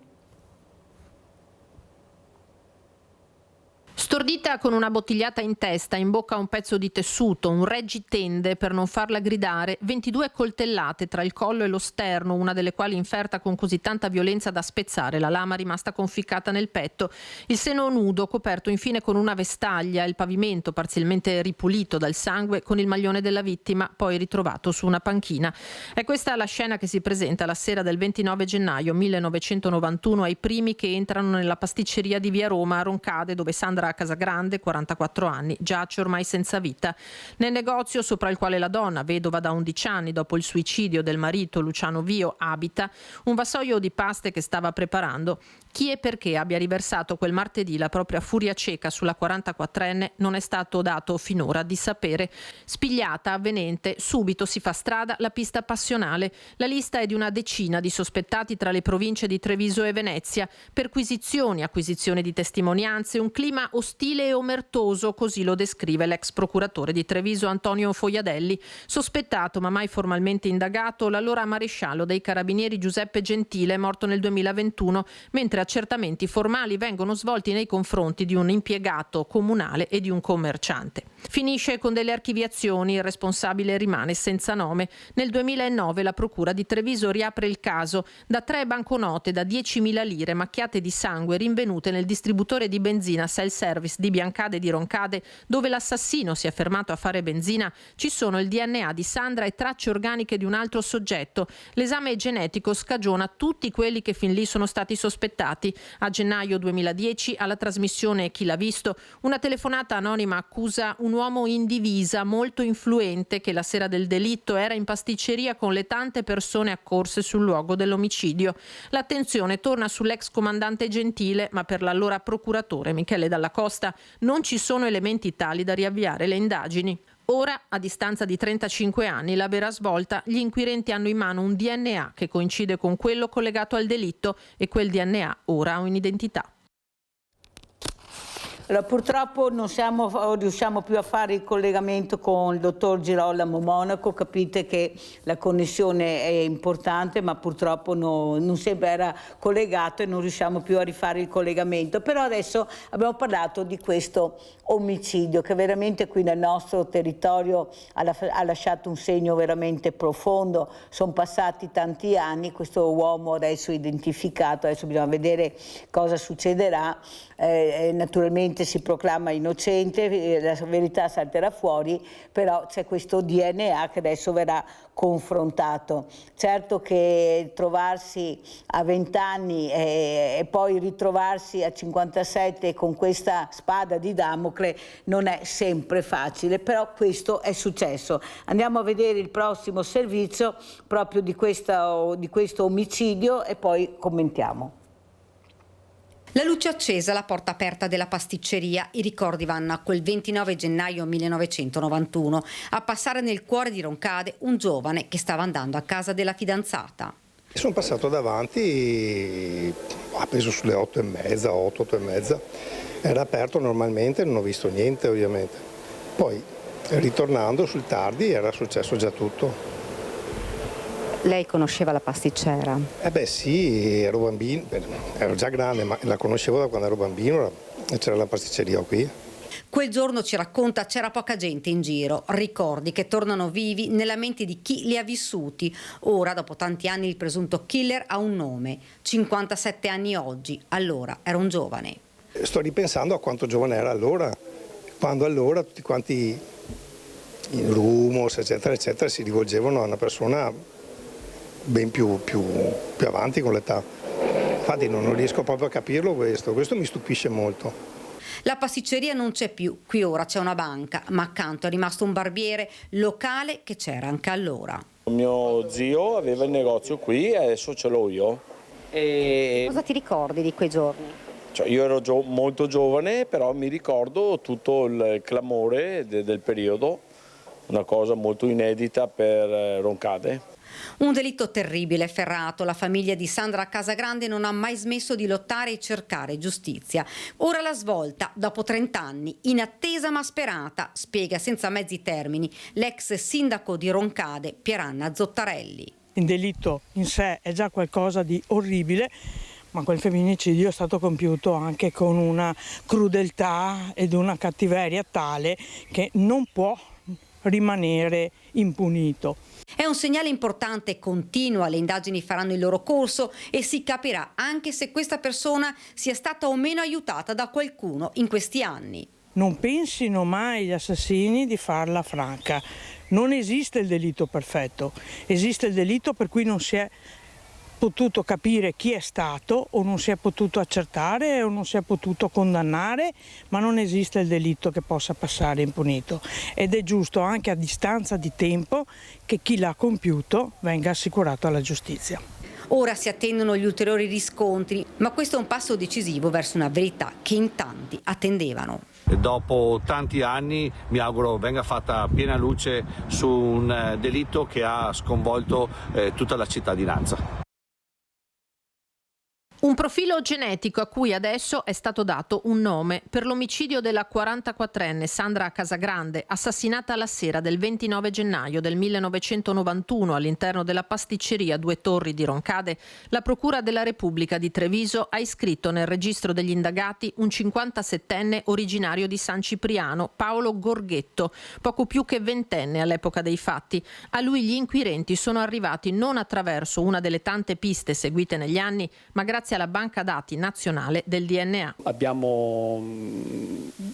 Stordita con una bottigliata in testa, in bocca un pezzo di tessuto, un reggitende per non farla gridare, 22 coltellate tra il collo e lo sterno, una delle quali inferta con così tanta violenza da spezzare, la lama rimasta conficcata nel petto, il seno nudo coperto infine con una vestaglia, il pavimento parzialmente ripulito dal sangue con il maglione della vittima, poi ritrovato su una panchina. È questa la scena che si presenta la sera del 29 gennaio 1991 ai primi che entrano nella pasticceria di via Roma a Roncade, dove Sandra Casagrande, 44 anni, giace ormai senza vita. Nel negozio sopra il quale la donna, vedova da 11 anni dopo il suicidio del marito Luciano Vio, abita, un vassoio di paste che stava preparando. Chi e perché abbia riversato quel martedì la propria furia cieca sulla 44enne non è stato dato finora di sapere. Spigliata, avvenente, subito si fa strada la pista passionale. La lista è di una decina di sospettati tra le province di Treviso e Venezia. Perquisizioni, acquisizione di testimonianze, un clima ostile e omertoso, così lo descrive l'ex procuratore di Treviso Antonio Foiadelli, sospettato ma mai formalmente indagato l'allora maresciallo dei carabinieri Giuseppe Gentile, morto nel 2021, mentre accertamenti formali vengono svolti nei confronti di un impiegato comunale e di un commerciante. Finisce con delle archiviazioni, il responsabile rimane senza nome. Nel 2009 la procura di Treviso riapre il caso da 3 banconote da 10.000 lire macchiate di sangue rinvenute nel distributore di benzina self-service di Biancade di Roncade, dove l'assassino si è fermato a fare benzina. Ci sono il DNA di Sandra e tracce organiche di un altro soggetto. L'esame genetico scagiona tutti quelli che fin lì sono stati sospettati. A gennaio 2010, alla trasmissione Chi l'ha visto, una telefonata anonima accusa un uomo in divisa molto influente che la sera del delitto era in pasticceria con le tante persone accorse sul luogo dell'omicidio. L'attenzione torna sull'ex comandante Gentile, ma per l'allora procuratore Michele Dalla Costa non ci sono elementi tali da riavviare le indagini. Ora, a distanza di 35 anni, la vera svolta, gli inquirenti hanno in mano un DNA che coincide con quello collegato al delitto e quel DNA ora ha un'identità. Allora, purtroppo non riusciamo più a fare il collegamento con il dottor Girolamo Monaco, capite che la connessione è importante ma purtroppo non sempre era collegato e non riusciamo più a rifare il collegamento. Però adesso abbiamo parlato di questo omicidio che veramente qui nel nostro territorio ha lasciato un segno veramente profondo. Sono passati tanti anni, questo uomo adesso identificato, adesso bisogna vedere cosa succederà. Naturalmente si proclama innocente, la verità salterà fuori, però c'è questo DNA che adesso verrà confrontato. Certo che trovarsi a 20 anni e poi ritrovarsi a 57 con questa spada di Damocle non è sempre facile, però questo è successo. Andiamo a vedere il prossimo servizio proprio di questo omicidio e poi commentiamo. La luce accesa, la porta aperta della pasticceria, i ricordi vanno a quel 29 gennaio 1991, a passare nel cuore di Roncade un giovane che stava andando a casa della fidanzata. Sono passato davanti, penso sulle 8:30, 8:30, era aperto normalmente, non ho visto niente ovviamente. Poi ritornando sul tardi era successo già tutto. Lei conosceva la pasticcera? Beh sì, ero bambino, ero già grande, ma la conoscevo da quando ero bambino, c'era la pasticceria qui. Quel giorno, ci racconta, c'era poca gente in giro, ricordi che tornano vivi nella mente di chi li ha vissuti. Ora, dopo tanti anni, il presunto killer ha un nome, 57 anni oggi, allora era un giovane. Sto ripensando a quanto giovane era allora, quando allora tutti quanti in rumors, eccetera, eccetera, si rivolgevano a una persona ben più avanti con l'età. Infatti non riesco proprio a capirlo questo mi stupisce molto. La pasticceria non c'è più, qui ora c'è una banca, ma accanto è rimasto un barbiere locale che c'era anche allora. Mio zio aveva il negozio qui e adesso ce l'ho io. Cosa ti ricordi di quei giorni? Cioè, io ero molto giovane, però mi ricordo tutto il clamore del periodo, una cosa molto inedita per Roncade. Un delitto terribile, efferrato. La famiglia di Sandra Casagrande non ha mai smesso di lottare e cercare giustizia. Ora la svolta, dopo 30 anni, inattesa ma sperata, spiega senza mezzi termini l'ex sindaco di Roncade, Pieranna Zottarelli. Il delitto in sé è già qualcosa di orribile, ma quel femminicidio è stato compiuto anche con una crudeltà ed una cattiveria tale che non può rimanere impunito. È un segnale importante, continua, le indagini faranno il loro corso e si capirà anche se questa persona sia stata o meno aiutata da qualcuno in questi anni. Non pensino mai gli assassini di farla franca. Non esiste il delitto perfetto, esiste il delitto per cui non si è potuto capire chi è stato o non si è potuto accertare o non si è potuto condannare, ma non esiste il delitto che possa passare impunito ed è giusto anche a distanza di tempo che chi l'ha compiuto venga assicurato alla giustizia. Ora si attendono gli ulteriori riscontri, ma questo è un passo decisivo verso una verità che in tanti attendevano. E dopo tanti anni mi auguro venga fatta piena luce su un delitto che ha sconvolto tutta la cittadinanza. Un profilo genetico a cui adesso è stato dato un nome per l'omicidio della 44enne Sandra Casagrande, assassinata la sera del 29 gennaio del 1991 all'interno della pasticceria Due Torri di Roncade. La Procura della Repubblica di Treviso ha iscritto nel registro degli indagati un 57enne originario di San Cipriano, Paolo Gorghetto, poco più che ventenne all'epoca dei fatti. A lui gli inquirenti sono arrivati non attraverso una delle tante piste seguite negli anni, ma grazie alla banca dati nazionale del DNA. Abbiamo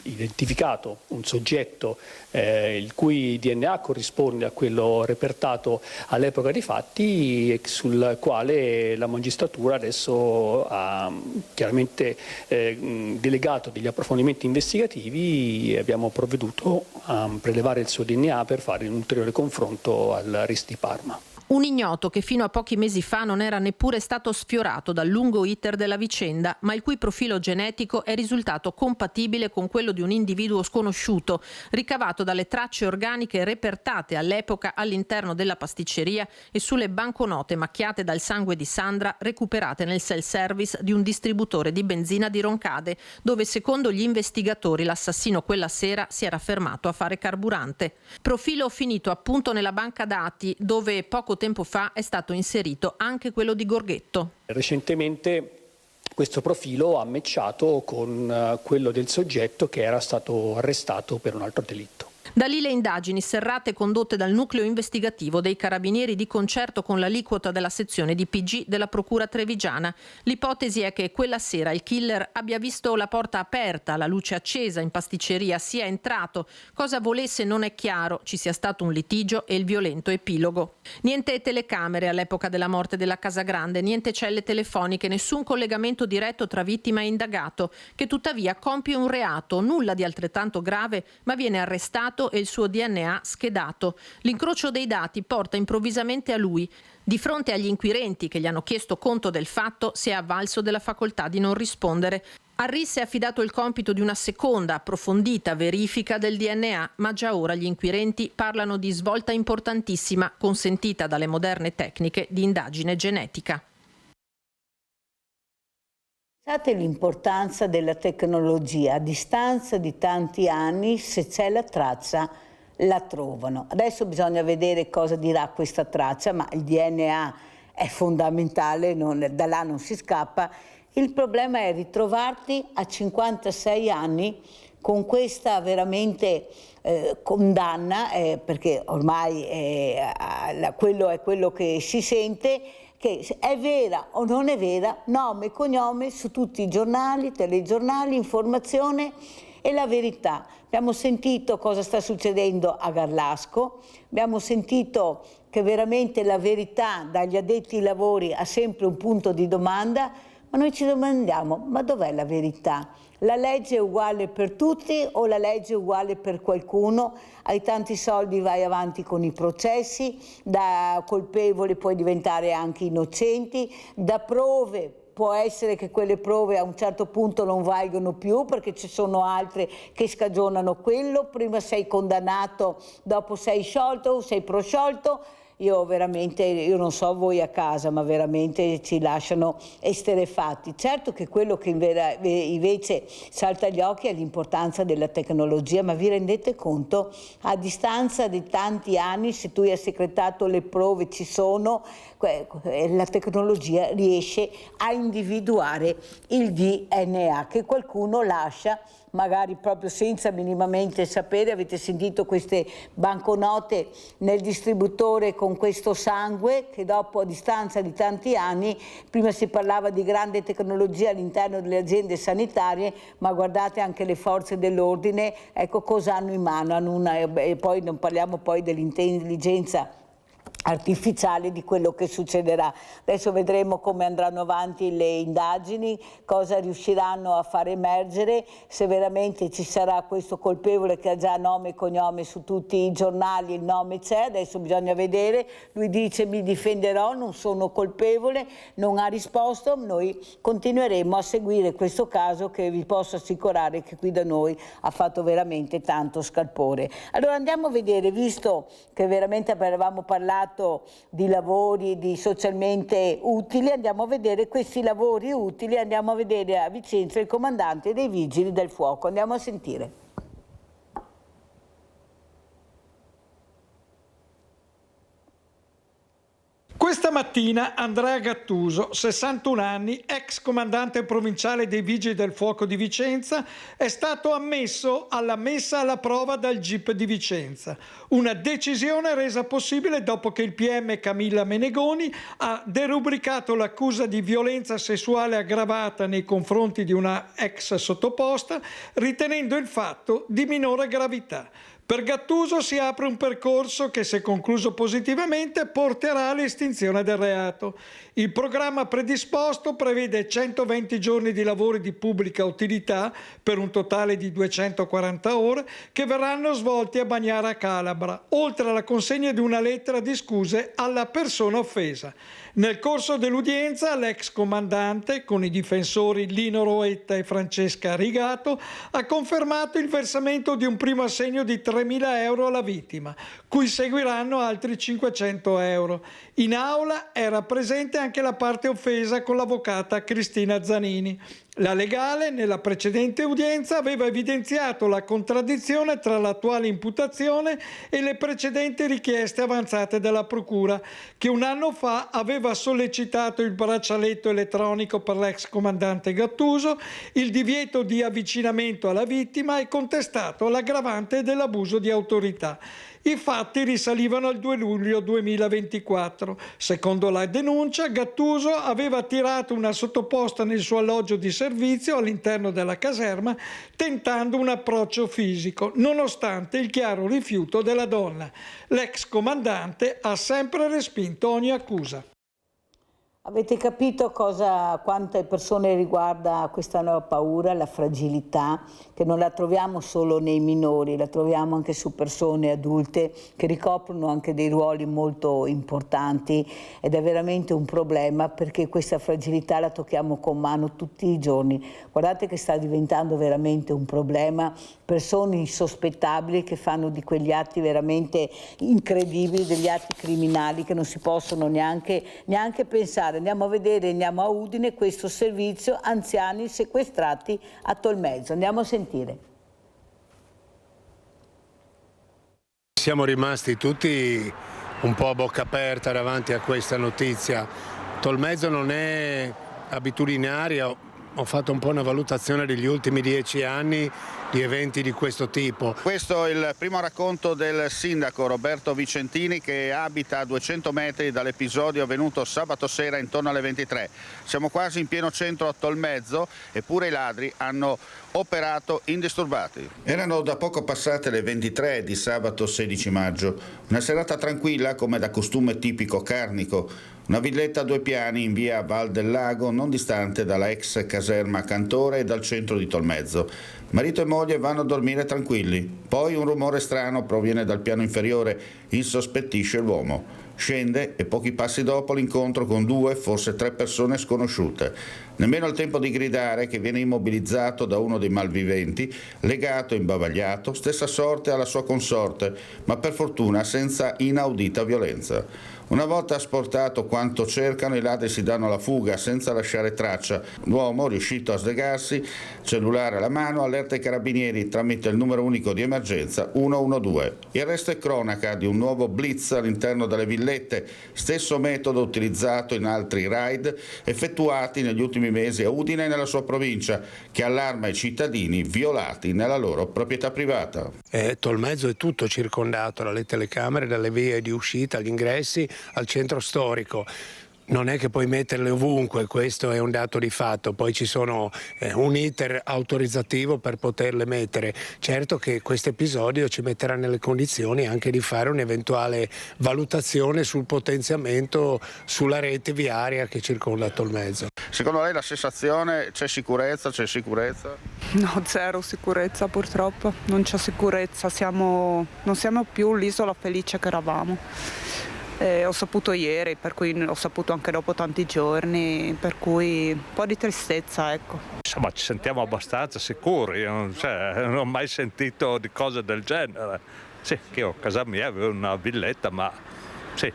identificato un soggetto il cui DNA corrisponde a quello repertato all'epoca dei fatti e sul quale la magistratura adesso ha chiaramente delegato degli approfondimenti investigativi e abbiamo provveduto a prelevare il suo DNA per fare un ulteriore confronto al RIS di Parma. Un ignoto che fino a pochi mesi fa non era neppure stato sfiorato dal lungo iter della vicenda, ma il cui profilo genetico è risultato compatibile con quello di un individuo sconosciuto, ricavato dalle tracce organiche repertate all'epoca all'interno della pasticceria e sulle banconote macchiate dal sangue di Sandra recuperate nel self-service di un distributore di benzina di Roncade, dove secondo gli investigatori l'assassino quella sera si era fermato a fare carburante. Profilo finito appunto nella banca dati, dove poco tempo fa è stato inserito anche quello di Gorghetto. Recentemente questo profilo ha matchato con quello del soggetto che era stato arrestato per un altro delitto. Da lì le indagini serrate condotte dal nucleo investigativo dei Carabinieri di concerto con l'aliquota della sezione di PG della Procura trevigiana. L'ipotesi è che quella sera il killer abbia visto la porta aperta, la luce accesa in pasticceria, sia entrato. Cosa volesse non è chiaro, ci sia stato un litigio e il violento epilogo. Niente telecamere all'epoca della morte della Casagrande, niente celle telefoniche, nessun collegamento diretto tra vittima e indagato, che tuttavia compie un reato, nulla di altrettanto grave, ma viene arrestato e il suo DNA schedato. L'incrocio dei dati porta improvvisamente a lui. Di fronte agli inquirenti che gli hanno chiesto conto del fatto, si è avvalso della facoltà di non rispondere. Al RIS è affidato il compito di una seconda, approfondita verifica del DNA, ma già ora gli inquirenti parlano di svolta importantissima, consentita dalle moderne tecniche di indagine genetica. Pensate l'importanza della tecnologia, a distanza di tanti anni, se c'è la traccia la trovano. Adesso bisogna vedere cosa dirà questa traccia, ma il DNA è fondamentale, da là non si scappa. Il problema è ritrovarti a 56 anni con questa veramente condanna, perché ormai quello è quello che si sente, che è vera o non è vera, nome e cognome su tutti i giornali, telegiornali, informazione, e la verità. Abbiamo sentito cosa sta succedendo a Garlasco, abbiamo sentito che veramente la verità dagli addetti ai lavori ha sempre un punto di domanda, ma noi ci domandiamo, ma dov'è la verità? La legge è uguale per tutti o la legge è uguale per qualcuno? Hai tanti soldi, vai avanti con i processi, da colpevoli puoi diventare anche innocenti, da prove può essere che quelle prove a un certo punto non valgono più perché ci sono altre che scagionano quello, prima sei condannato, dopo sei sciolto o sei prosciolto. Io veramente, io non so voi a casa, ma veramente ci lasciano esterrefatti. Certo che quello che invece salta agli occhi è l'importanza della tecnologia, ma vi rendete conto? A distanza di tanti anni, se tu hai secretato le prove, ci sono, la tecnologia riesce a individuare il DNA che qualcuno lascia, magari proprio senza minimamente sapere. Avete sentito queste banconote nel distributore con questo sangue che dopo, a distanza di tanti anni, prima si parlava di grande tecnologia all'interno delle aziende sanitarie, ma guardate anche le forze dell'ordine, ecco cosa hanno in mano, e poi non parliamo poi dell'intelligenza artificiale di quello che succederà. Adesso vedremo come andranno avanti le indagini, cosa riusciranno a far emergere, se veramente ci sarà questo colpevole che ha già nome e cognome su tutti i giornali, il nome c'è, adesso bisogna vedere, lui dice mi difenderò, non sono colpevole, non ha risposto, noi continueremo a seguire questo caso che vi posso assicurare che qui da noi ha fatto veramente tanto scalpore. Allora andiamo a vedere, visto che veramente avevamo parlato di lavori di socialmente utili, andiamo a vedere questi lavori utili, andiamo a vedere a Vicenza il comandante dei Vigili del Fuoco, andiamo a sentire. Questa mattina Andrea Gattuso, 61 anni, ex comandante provinciale dei Vigili del Fuoco di Vicenza, è stato ammesso alla messa alla prova dal GIP di Vicenza. Una decisione resa possibile dopo che il PM Camilla Menegoni ha derubricato l'accusa di violenza sessuale aggravata nei confronti di una ex sottoposta, ritenendo il fatto di minore gravità. Per Gattuso si apre un percorso che, se concluso positivamente, porterà all'estinzione del reato. Il programma predisposto prevede 120 giorni di lavori di pubblica utilità per un totale di 240 ore che verranno svolti a Bagnara Calabra, oltre alla consegna di una lettera di scuse alla persona offesa. Nel corso dell'udienza l'ex comandante, con i difensori Lino Roetta e Francesca Rigato, ha confermato il versamento di un primo assegno di 3.000 euro alla vittima, cui seguiranno altri 500 euro. In aula era presente anche la parte offesa con l'avvocata Cristina Zanini. La legale, nella precedente udienza, aveva evidenziato la contraddizione tra l'attuale imputazione e le precedenti richieste avanzate dalla Procura, che un anno fa aveva sollecitato il braccialetto elettronico per l'ex comandante Gattuso, il divieto di avvicinamento alla vittima e contestato l'aggravante dell'abuso di autorità. I fatti risalivano al 2 luglio 2024. Secondo la denuncia, Gattuso aveva attirato una sottoposta nel suo alloggio di servizio all'interno della caserma, tentando un approccio fisico, nonostante il chiaro rifiuto della donna. L'ex comandante ha sempre respinto ogni accusa. Avete capito quante persone riguarda questa nuova paura, la fragilità, che non la troviamo solo nei minori, la troviamo anche su persone adulte che ricoprono anche dei ruoli molto importanti, ed è veramente un problema perché questa fragilità la tocchiamo con mano tutti i giorni. Guardate che sta diventando veramente un problema, persone insospettabili che fanno di quegli atti veramente incredibili, degli atti criminali che non si possono neanche pensare. Andiamo a vedere, andiamo a Udine, questo servizio anziani sequestrati a Tolmezzo. Andiamo a sentire. Siamo rimasti tutti un po' a bocca aperta davanti a questa notizia. Tolmezzo non è abitudinaria, ho fatto un po' una valutazione degli ultimi 10 anni di eventi di questo tipo. Questo è il primo racconto del sindaco Roberto Vicentini, che abita a 200 metri dall'episodio avvenuto sabato sera intorno alle 23. Siamo quasi in pieno centro a Tolmezzo, eppure i ladri hanno operato indisturbati. Erano da poco passate le 23 di sabato 16 maggio, una serata tranquilla come da costume tipico carnico, una villetta a 2 piani in via Val del Lago, non distante dalla ex caserma Cantore e dal centro di Tolmezzo. Marito e moglie vanno a dormire tranquilli, poi un rumore strano proviene dal piano inferiore, insospettisce l'uomo. Scende e pochi passi dopo l'incontro con 2, forse 3 persone sconosciute. Nemmeno il tempo di gridare che viene immobilizzato da uno dei malviventi, legato e imbavagliato, stessa sorte alla sua consorte, ma per fortuna senza inaudita violenza. Una volta asportato quanto cercano, i ladri si danno alla fuga senza lasciare traccia. L'uomo, riuscito a slegarsi, cellulare alla mano, allerta i carabinieri tramite il numero unico di emergenza 112. Il resto è cronaca di un nuovo blitz all'interno delle villette, stesso metodo utilizzato in altri raid effettuati negli ultimi mesi a Udine e nella sua provincia, che allarma i cittadini violati nella loro proprietà privata. Tolmezzo è tutto circondato dalle telecamere, dalle vie di uscita, agli ingressi, al centro storico. Non è che puoi metterle ovunque, questo è un dato di fatto, poi ci sono un iter autorizzativo per poterle mettere. Certo che questo episodio ci metterà nelle condizioni anche di fare un'eventuale valutazione sul potenziamento sulla rete viaria che circonda Tolmezzo. Secondo lei la sensazione, c'è sicurezza? No, zero sicurezza purtroppo, non c'è sicurezza, non siamo più l'isola felice che eravamo. Ho saputo ieri, per cui ho saputo anche dopo tanti giorni, per cui un po' di tristezza, ecco. Insomma, ci sentiamo abbastanza sicuri, non ho mai sentito di cose del genere. Sì, che io a casa mia avevo una villetta, ma sì,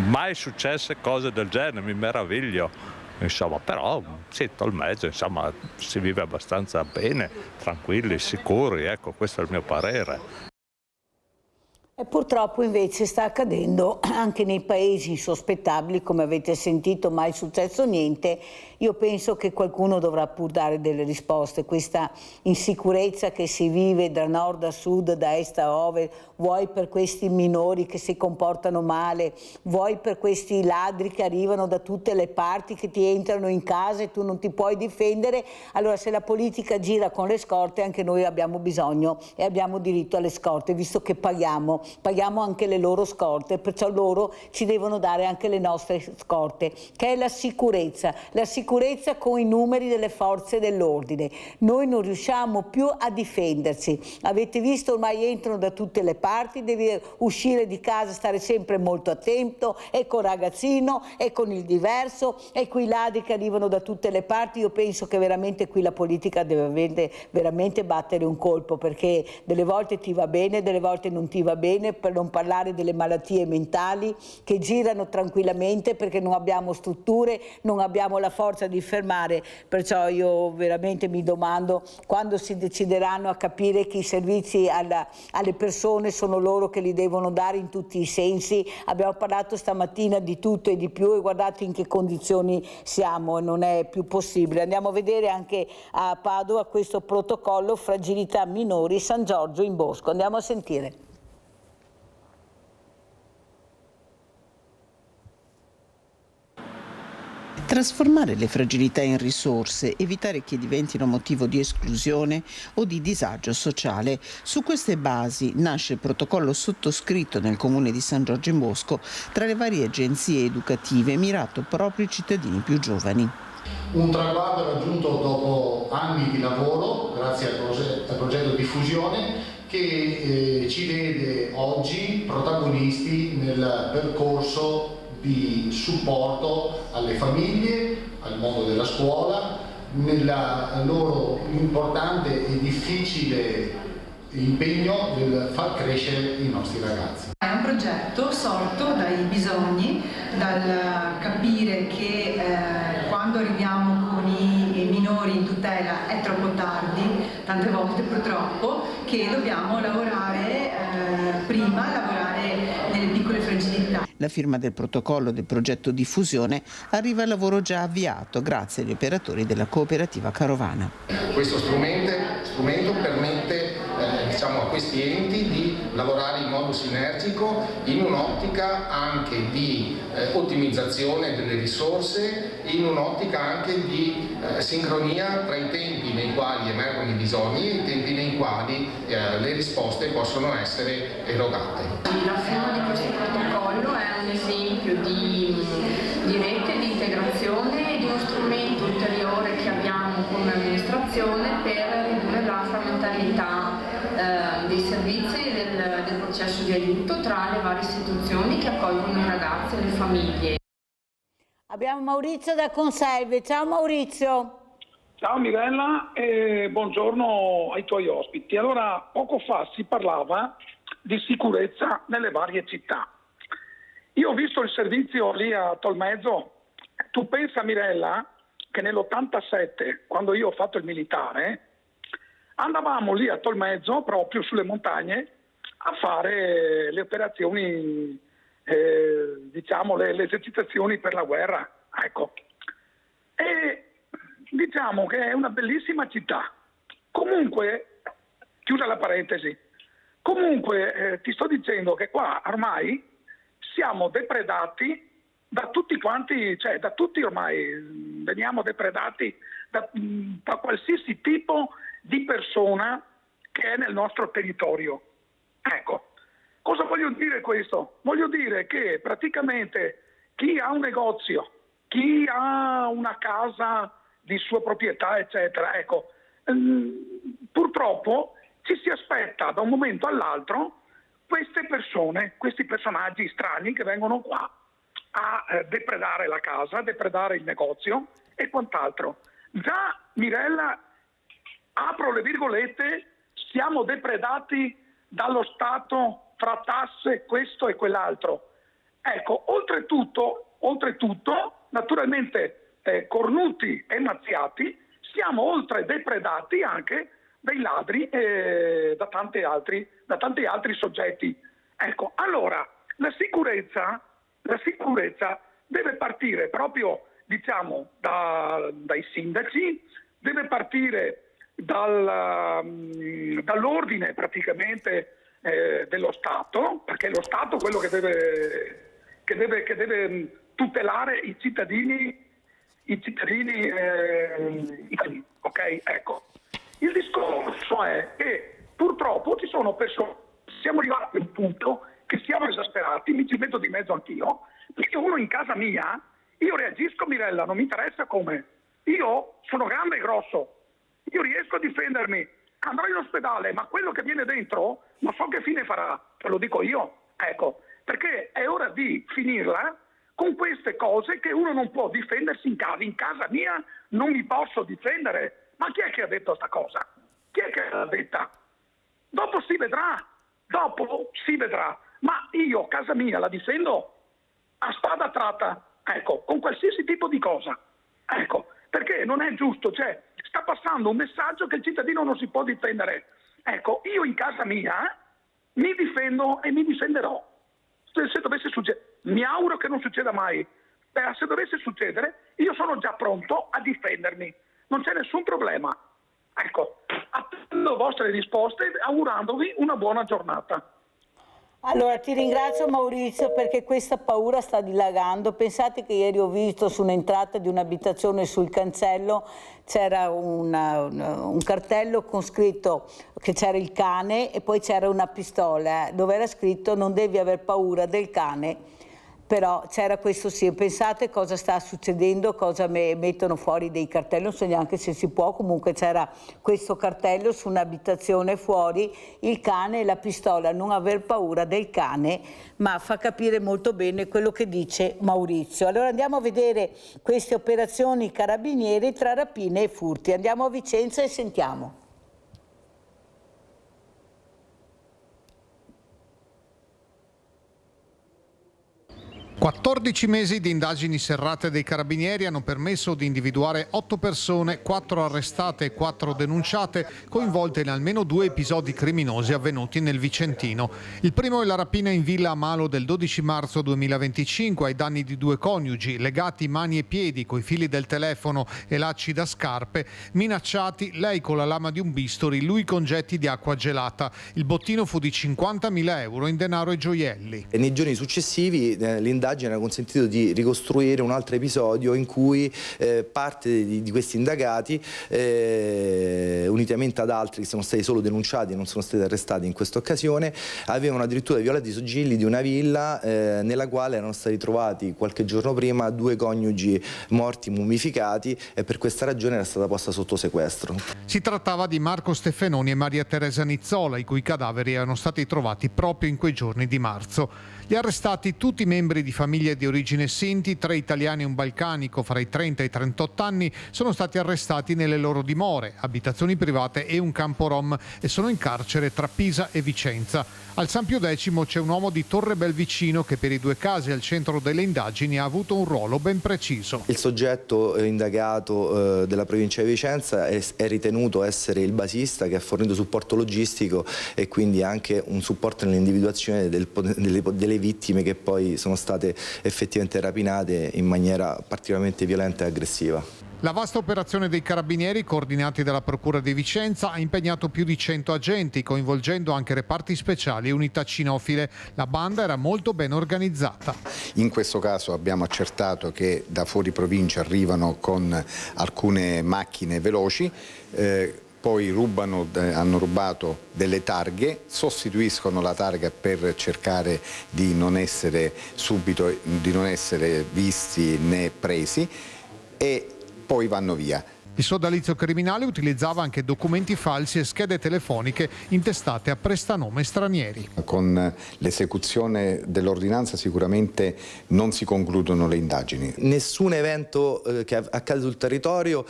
mai successe cose del genere, mi meraviglio. Insomma, però sì, Tolmezzo, insomma, si vive abbastanza bene, tranquilli, sicuri, ecco, questo è il mio parere. E purtroppo invece sta accadendo anche nei paesi insospettabili, come avete sentito, mai è successo niente. Io penso che qualcuno dovrà pur dare delle risposte. Questa insicurezza che si vive da nord a sud, da est a ovest, vuoi per questi minori che si comportano male, vuoi per questi ladri che arrivano da tutte le parti, che ti entrano in casa e tu non ti puoi difendere. Allora, se la politica gira con le scorte, anche noi abbiamo bisogno e abbiamo diritto alle scorte, visto che paghiamo anche le loro scorte, perciò loro ci devono dare anche le nostre scorte, che è la sicurezza con i numeri delle forze dell'ordine. Noi non riusciamo più a difenderci, avete visto, ormai entrano da tutte le parti, devi uscire di casa, stare sempre molto attento, e col ragazzino, e con il diverso, e quei ladri che arrivano da tutte le parti. Io penso che veramente qui la politica deve veramente battere un colpo, perché delle volte ti va bene, delle volte non ti va bene, per non parlare delle malattie mentali che girano tranquillamente perché non abbiamo strutture, non abbiamo la forza di fermare. Perciò io veramente mi domando quando si decideranno a capire che i servizi alle persone sono loro che li devono dare in tutti i sensi. Abbiamo parlato stamattina di tutto e di più e guardate in che condizioni siamo, e non è più possibile. Andiamo a vedere anche a Padova questo protocollo fragilità minori San Giorgio in Bosco. Andiamo a sentire. Trasformare le fragilità in risorse, evitare che diventino motivo di esclusione o di disagio sociale. Su queste basi nasce il protocollo sottoscritto nel comune di San Giorgio in Bosco tra le varie agenzie educative, mirato proprio ai cittadini più giovani. Un traguardo raggiunto dopo anni di lavoro, grazie al progetto Diffusione, che ci vede oggi protagonisti nel percorso di supporto alle famiglie, al mondo della scuola, nel loro importante e difficile impegno nel far crescere i nostri ragazzi. È un progetto sorto dai bisogni, dal capire che quando arriviamo con i minori in tutela è troppo tardi, tante volte purtroppo, che dobbiamo lavorare prima, lavorare nelle piccole fragilità. La firma del protocollo del progetto diffusione arriva al lavoro già avviato grazie agli operatori della cooperativa Carovana. Questo strumento permette a questi enti di lavorare in modo sinergico in un'ottica anche di ottimizzazione delle risorse, in un'ottica anche di sincronia tra i tempi nei quali emergono i bisogni e i tempi nei quali le risposte possono essere erogate. La firma di questo protocollo è un esempio di rete, di integrazione e di uno strumento ulteriore che abbiamo come amministrazione per ridurre la frammentarietà dei servizi e del processo di aiuto tra le varie istituzioni che accolgono i ragazzi e le famiglie. Abbiamo Maurizio da Conselve. Ciao Maurizio. Ciao Mirella e buongiorno ai tuoi ospiti. Allora, poco fa si parlava di sicurezza nelle varie città. Io ho visto il servizio lì a Tolmezzo. Tu pensa, Mirella, che nell'87, quando io ho fatto il militare, andavamo lì a Tolmezzo, proprio sulle montagne, a fare le operazioni, le esercitazioni per la guerra. Ecco. E diciamo che è una bellissima città. Comunque, chiusa la parentesi, ti sto dicendo che qua ormai siamo depredati da tutti quanti, cioè da tutti ormai veniamo depredati da qualsiasi tipo di persona che è nel nostro territorio. Ecco, cosa voglio dire questo? Voglio dire che praticamente chi ha un negozio, chi ha una casa di sua proprietà, eccetera, ecco, purtroppo ci si aspetta da un momento all'altro queste persone, questi personaggi strani che vengono qua a depredare la casa, a depredare il negozio e quant'altro. Già, Mirella, apro le virgolette, siamo depredati dallo Stato fra tasse, questo e quell'altro. Ecco, oltretutto, naturalmente cornuti e mazziati, siamo oltre depredati anche dai ladri e da tanti altri soggetti. Ecco, allora, la sicurezza deve partire proprio, dai sindaci, deve partire dall'ordine praticamente dello Stato, perché è lo Stato quello che deve tutelare i cittadini italiani, ok? Ecco. Il discorso è che purtroppo ci sono persone, siamo arrivati a un punto che siamo esasperati, mi ci metto di mezzo anch'io, perché uno in casa mia, io reagisco, Mirella, non mi interessa come, io sono grande e grosso, io riesco a difendermi, andrò in ospedale, ma quello che viene dentro non so che fine farà, te lo dico io, ecco, perché è ora di finirla con queste cose che uno non può difendersi in casa mia non mi posso difendere. Ma chi è che ha detto sta cosa? Chi è che l'ha detta? Dopo si vedrà, ma io casa mia la difendo a spada tratta, ecco, con qualsiasi tipo di cosa, ecco, perché non è giusto, cioè sta passando un messaggio che il cittadino non si può difendere, ecco, io in casa mia mi difendo e mi difenderò, se dovesse succedere, mi auguro che non succeda mai, se dovesse succedere io sono già pronto a difendermi. Non c'è nessun problema. Ecco, attendo vostre risposte augurandovi una buona giornata. Allora ti ringrazio Maurizio perché questa paura sta dilagando. Pensate che ieri ho visto su un'entrata di un'abitazione sul cancello c'era un cartello con scritto che c'era il cane e poi c'era una pistola dove era scritto non devi aver paura del cane. Però c'era questo sì, pensate cosa sta succedendo, cosa mettono fuori dei cartelli, non so neanche se si può, comunque c'era questo cartello su un'abitazione fuori, il cane e la pistola, non aver paura del cane, ma fa capire molto bene quello che dice Maurizio. Allora andiamo a vedere queste operazioni carabinieri tra rapine e furti, andiamo a Vicenza e sentiamo. 14 mesi di indagini serrate dei carabinieri hanno permesso di individuare 8 persone, 4 arrestate e 4 denunciate, coinvolte in almeno 2 episodi criminosi avvenuti nel Vicentino. Il primo è la rapina in villa a Malo del 12 marzo 2025 ai danni di 2 coniugi, legati mani e piedi coi fili del telefono e lacci da scarpe, minacciati, lei con la lama di un bisturi, lui con getti di acqua gelata. Il bottino fu di 50.000 euro in denaro e gioielli. E nei giorni successivi l'indagine ha consentito di ricostruire un altro episodio in cui parte di questi indagati, unitamente ad altri che sono stati solo denunciati e non sono stati arrestati in questa occasione, avevano addirittura violato i sigilli di una villa nella quale erano stati trovati qualche giorno prima 2 coniugi morti mummificati, e per questa ragione era stata posta sotto sequestro. Si trattava di Marco Stefenoni e Maria Teresa Nizzola, i cui cadaveri erano stati trovati proprio in quei giorni di marzo. Gli arrestati, tutti membri di famiglie di origine Sinti, 3 italiani e un balcanico fra i 30 e i 38 anni, sono stati arrestati nelle loro dimore, abitazioni private e un campo rom, e sono in carcere tra Pisa e Vicenza. Al San Pio X c'è un uomo di Torre Belvicino che per i 2 casi al centro delle indagini ha avuto un ruolo ben preciso. Il soggetto indagato della provincia di Vicenza è ritenuto essere il basista che ha fornito supporto logistico e quindi anche un supporto nell'individuazione delle vittime che poi sono state effettivamente rapinate in maniera particolarmente violenta e aggressiva. La vasta operazione dei carabinieri, coordinati dalla Procura di Vicenza, ha impegnato più di 100 agenti, coinvolgendo anche reparti speciali e unità cinofile. La banda era molto ben organizzata. In questo caso abbiamo accertato che da fuori provincia arrivano con alcune macchine veloci, poi hanno rubato delle targhe, sostituiscono la targa per cercare di non essere visti né presi e poi vanno via. Il sodalizio criminale utilizzava anche documenti falsi e schede telefoniche intestate a prestanome stranieri. Con l'esecuzione dell'ordinanza sicuramente non si concludono le indagini. Nessun evento che accade sul territorio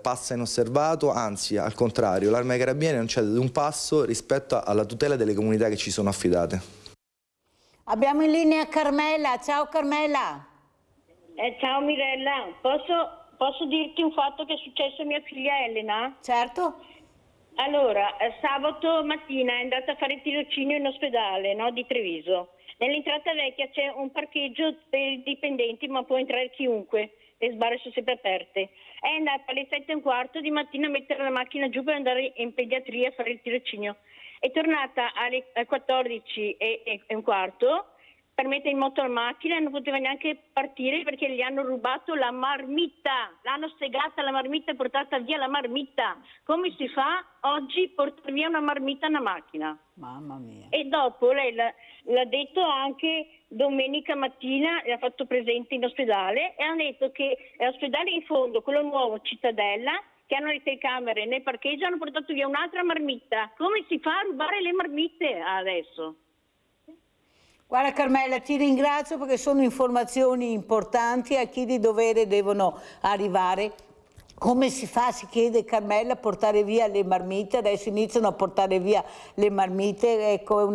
passa inosservato, anzi al contrario, l'Arma dei Carabinieri non cede ad un passo rispetto alla tutela delle comunità che ci sono affidate. Abbiamo in linea Carmela. Ciao Carmela. Ciao Mirella, posso dirti un fatto che è successo a mia figlia Elena? Certo. Allora, sabato mattina è andata a fare il tirocinio in ospedale, no, di Treviso. Nell'entrata vecchia c'è un parcheggio per i dipendenti, ma può entrare chiunque, le sbarre sono sempre aperte. È andata alle 7:15 di mattina a mettere la macchina giù per andare in pediatria a fare il tirocinio. È tornata alle 14:15 per mettere in moto la macchina e non poteva neanche partire perché gli hanno rubato la marmitta, l'hanno segata la marmitta e portata via la marmitta. Come si fa oggi a portare via una marmitta in una macchina? Mamma mia. E dopo lei l'ha detto anche domenica mattina, l'ha fatto presente in ospedale e ha detto che l'ospedale in fondo, quello nuovo, Cittadella, che hanno le telecamere nel parcheggio, hanno portato via un'altra marmitta. Come si fa a rubare le marmitte adesso? Guarda Carmela, ti ringrazio perché sono informazioni importanti a chi di dovere devono arrivare. Come si fa, si chiede Carmela, a portare via le marmite? Adesso iniziano a portare via le marmite, ecco,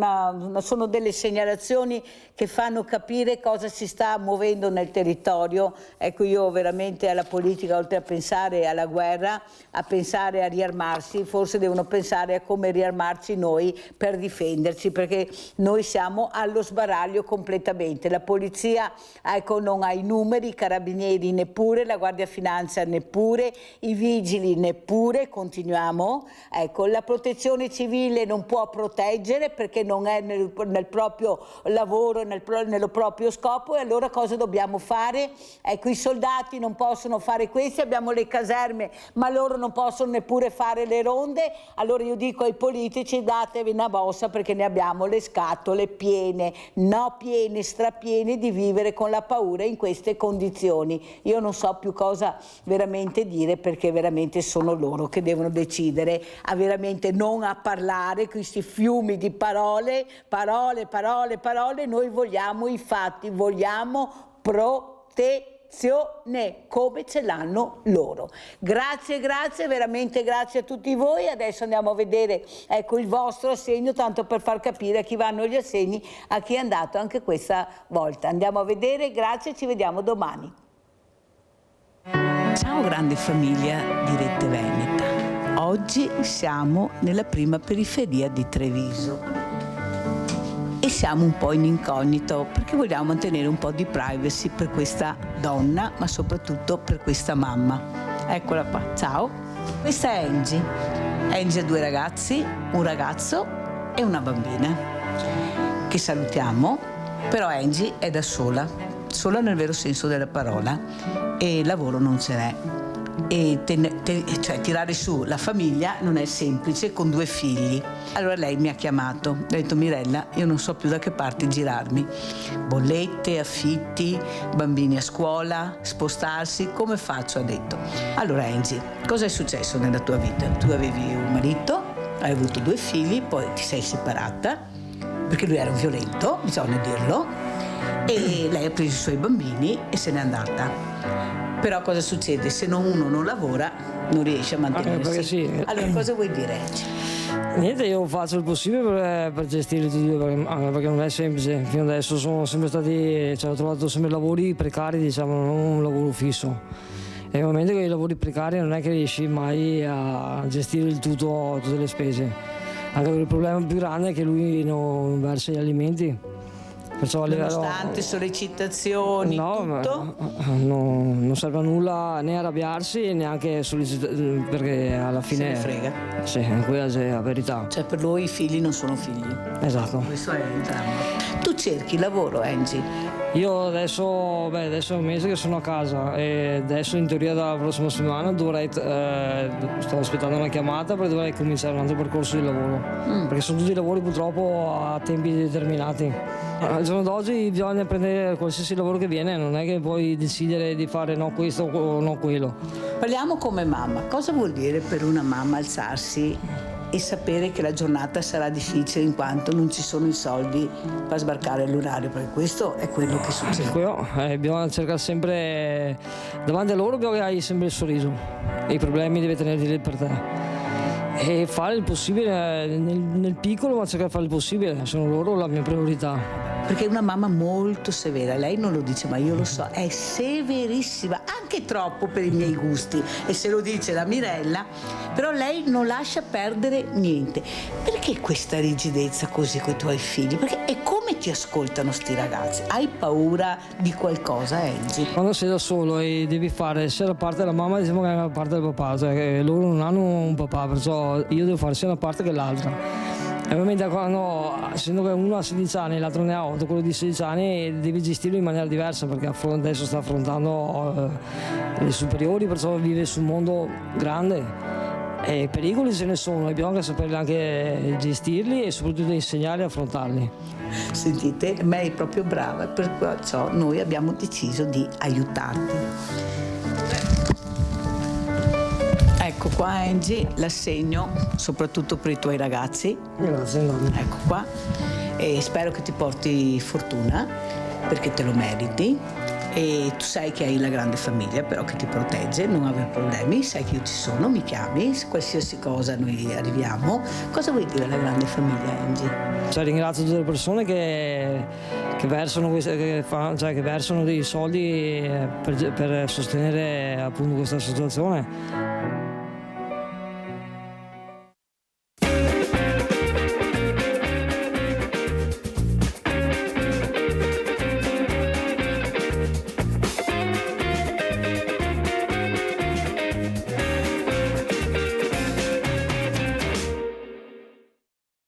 sono delle segnalazioni che fanno capire cosa si sta muovendo nel territorio. Ecco, io veramente alla politica, oltre a pensare alla guerra, a pensare a riarmarsi, forse devono pensare a come riarmarci noi per difenderci, perché noi siamo allo sbaraglio completamente. La polizia, ecco, non ha i numeri, i carabinieri neppure, la Guardia Finanza neppure, i vigili neppure, continuiamo, ecco, la protezione civile non può proteggere perché non è nel proprio lavoro, nello proprio scopo, e allora cosa dobbiamo fare? Ecco, i soldati non possono fare questo, abbiamo le caserme, ma loro non possono neppure fare le ronde, allora io dico ai politici datevi una mossa perché ne abbiamo le scatole piene, no piene, strapiene di vivere con la paura in queste condizioni. Io non so più cosa veramente dire, perché veramente sono loro che devono decidere, a veramente non a parlare questi fiumi di parole, noi vogliamo i fatti, vogliamo protezione. come ce l'hanno loro. Grazie, veramente grazie a tutti voi. Adesso andiamo a vedere, ecco, il vostro assegno, tanto per far capire a chi vanno gli assegni, a chi è andato anche questa volta. Andiamo a vedere, grazie, ci vediamo domani. Ciao grande famiglia di Rete Veneta. Oggi siamo nella prima periferia di Treviso e siamo un po' in incognito perché vogliamo mantenere un po' di privacy per questa donna, ma soprattutto per questa mamma. Eccola qua, ciao. Questa è Angie. Angie ha 2 ragazzi, un ragazzo e una bambina, che salutiamo, però Angie è da sola nel vero senso della parola, e lavoro non ce n'è. E cioè tirare su la famiglia non è semplice con 2 figli. Allora lei mi ha chiamato, ha detto: Mirella, io non so più da che parte girarmi, bollette, affitti, bambini a scuola, spostarsi, come faccio? Ha detto. Allora Angie, cosa è successo nella tua vita? Tu avevi un marito, hai avuto 2 figli, poi ti sei separata perché lui era un violento, bisogna dirlo, e lei ha preso i suoi bambini e se n'è andata. Però cosa succede? Se uno non lavora non riesce a mantenersi. Sì. Allora cosa vuoi dire? Niente, io faccio il possibile per gestire tutti e 2 perché non è semplice. Fino adesso sono sempre stati, ho trovato sempre lavori precari, diciamo, non un lavoro fisso. E nel momento che i lavori precari non è che riesci mai a gestire il tutto, tutte le spese. Anche perché il problema più grande è che lui non versa gli alimenti. Perciò Nonostante sollecitazioni, tutto? Non serve a nulla né arrabbiarsi neanche perché alla fine se ne frega. Sì, quella è la verità. Cioè per lui i figli non sono figli. Esatto. Questo è il dramma. Tu cerchi lavoro, Angie? Io adesso è un mese che sono a casa e adesso in teoria dalla prossima settimana sto aspettando una chiamata perché dovrei cominciare un altro percorso di lavoro. Perché sono tutti lavori purtroppo a tempi determinati. Al giorno d'oggi bisogna prendere qualsiasi lavoro che viene, non è che puoi decidere di fare no questo o no quello. Parliamo come mamma. Cosa vuol dire per una mamma alzarsi e sapere che la giornata sarà difficile in quanto non ci sono i soldi per sbarcare l'orario? Perché questo è quello che succede. Bisogna cercare sempre, davanti a loro bisogna avere sempre il sorriso, i problemi devi tenerli lì per te. E fare il possibile nel piccolo, ma cercare di fare il possibile, sono loro la mia priorità. Perché è una mamma molto severa, lei non lo dice ma io lo so, è severissima, anche troppo per i miei gusti, e se lo dice la Mirella, però lei non lascia perdere niente. Perché questa rigidezza così con i tuoi figli? Perché e come ti ascoltano sti ragazzi? Hai paura di qualcosa, Angie? Quando sei da solo e devi fare sia la parte della mamma, diciamo che è la parte del papà, cioè loro non hanno un papà, perciò io devo fare sia una parte che l'altra. E ovviamente quando, essendo che uno ha 16 anni e l'altro ne ha 8, quello di 16 anni devi gestirlo in maniera diversa perché adesso sta affrontando le superiori, perciò vive su un mondo grande e pericoli ce ne sono e bisogna saperli anche gestirli e soprattutto insegnarli a affrontarli. Sentite, lei è proprio brava e per questo noi abbiamo deciso di aiutarti. Ecco qua Angie, l'assegno soprattutto per i tuoi ragazzi. Grazie. Ecco qua, e spero che ti porti fortuna perché te lo meriti e tu sai che hai la grande famiglia però che ti protegge, non avere problemi, sai che io ci sono, mi chiami, qualsiasi cosa noi arriviamo. Cosa vuoi dire alla grande famiglia, Angie? Ringrazio tutte le persone che versano dei soldi per sostenere appunto questa situazione.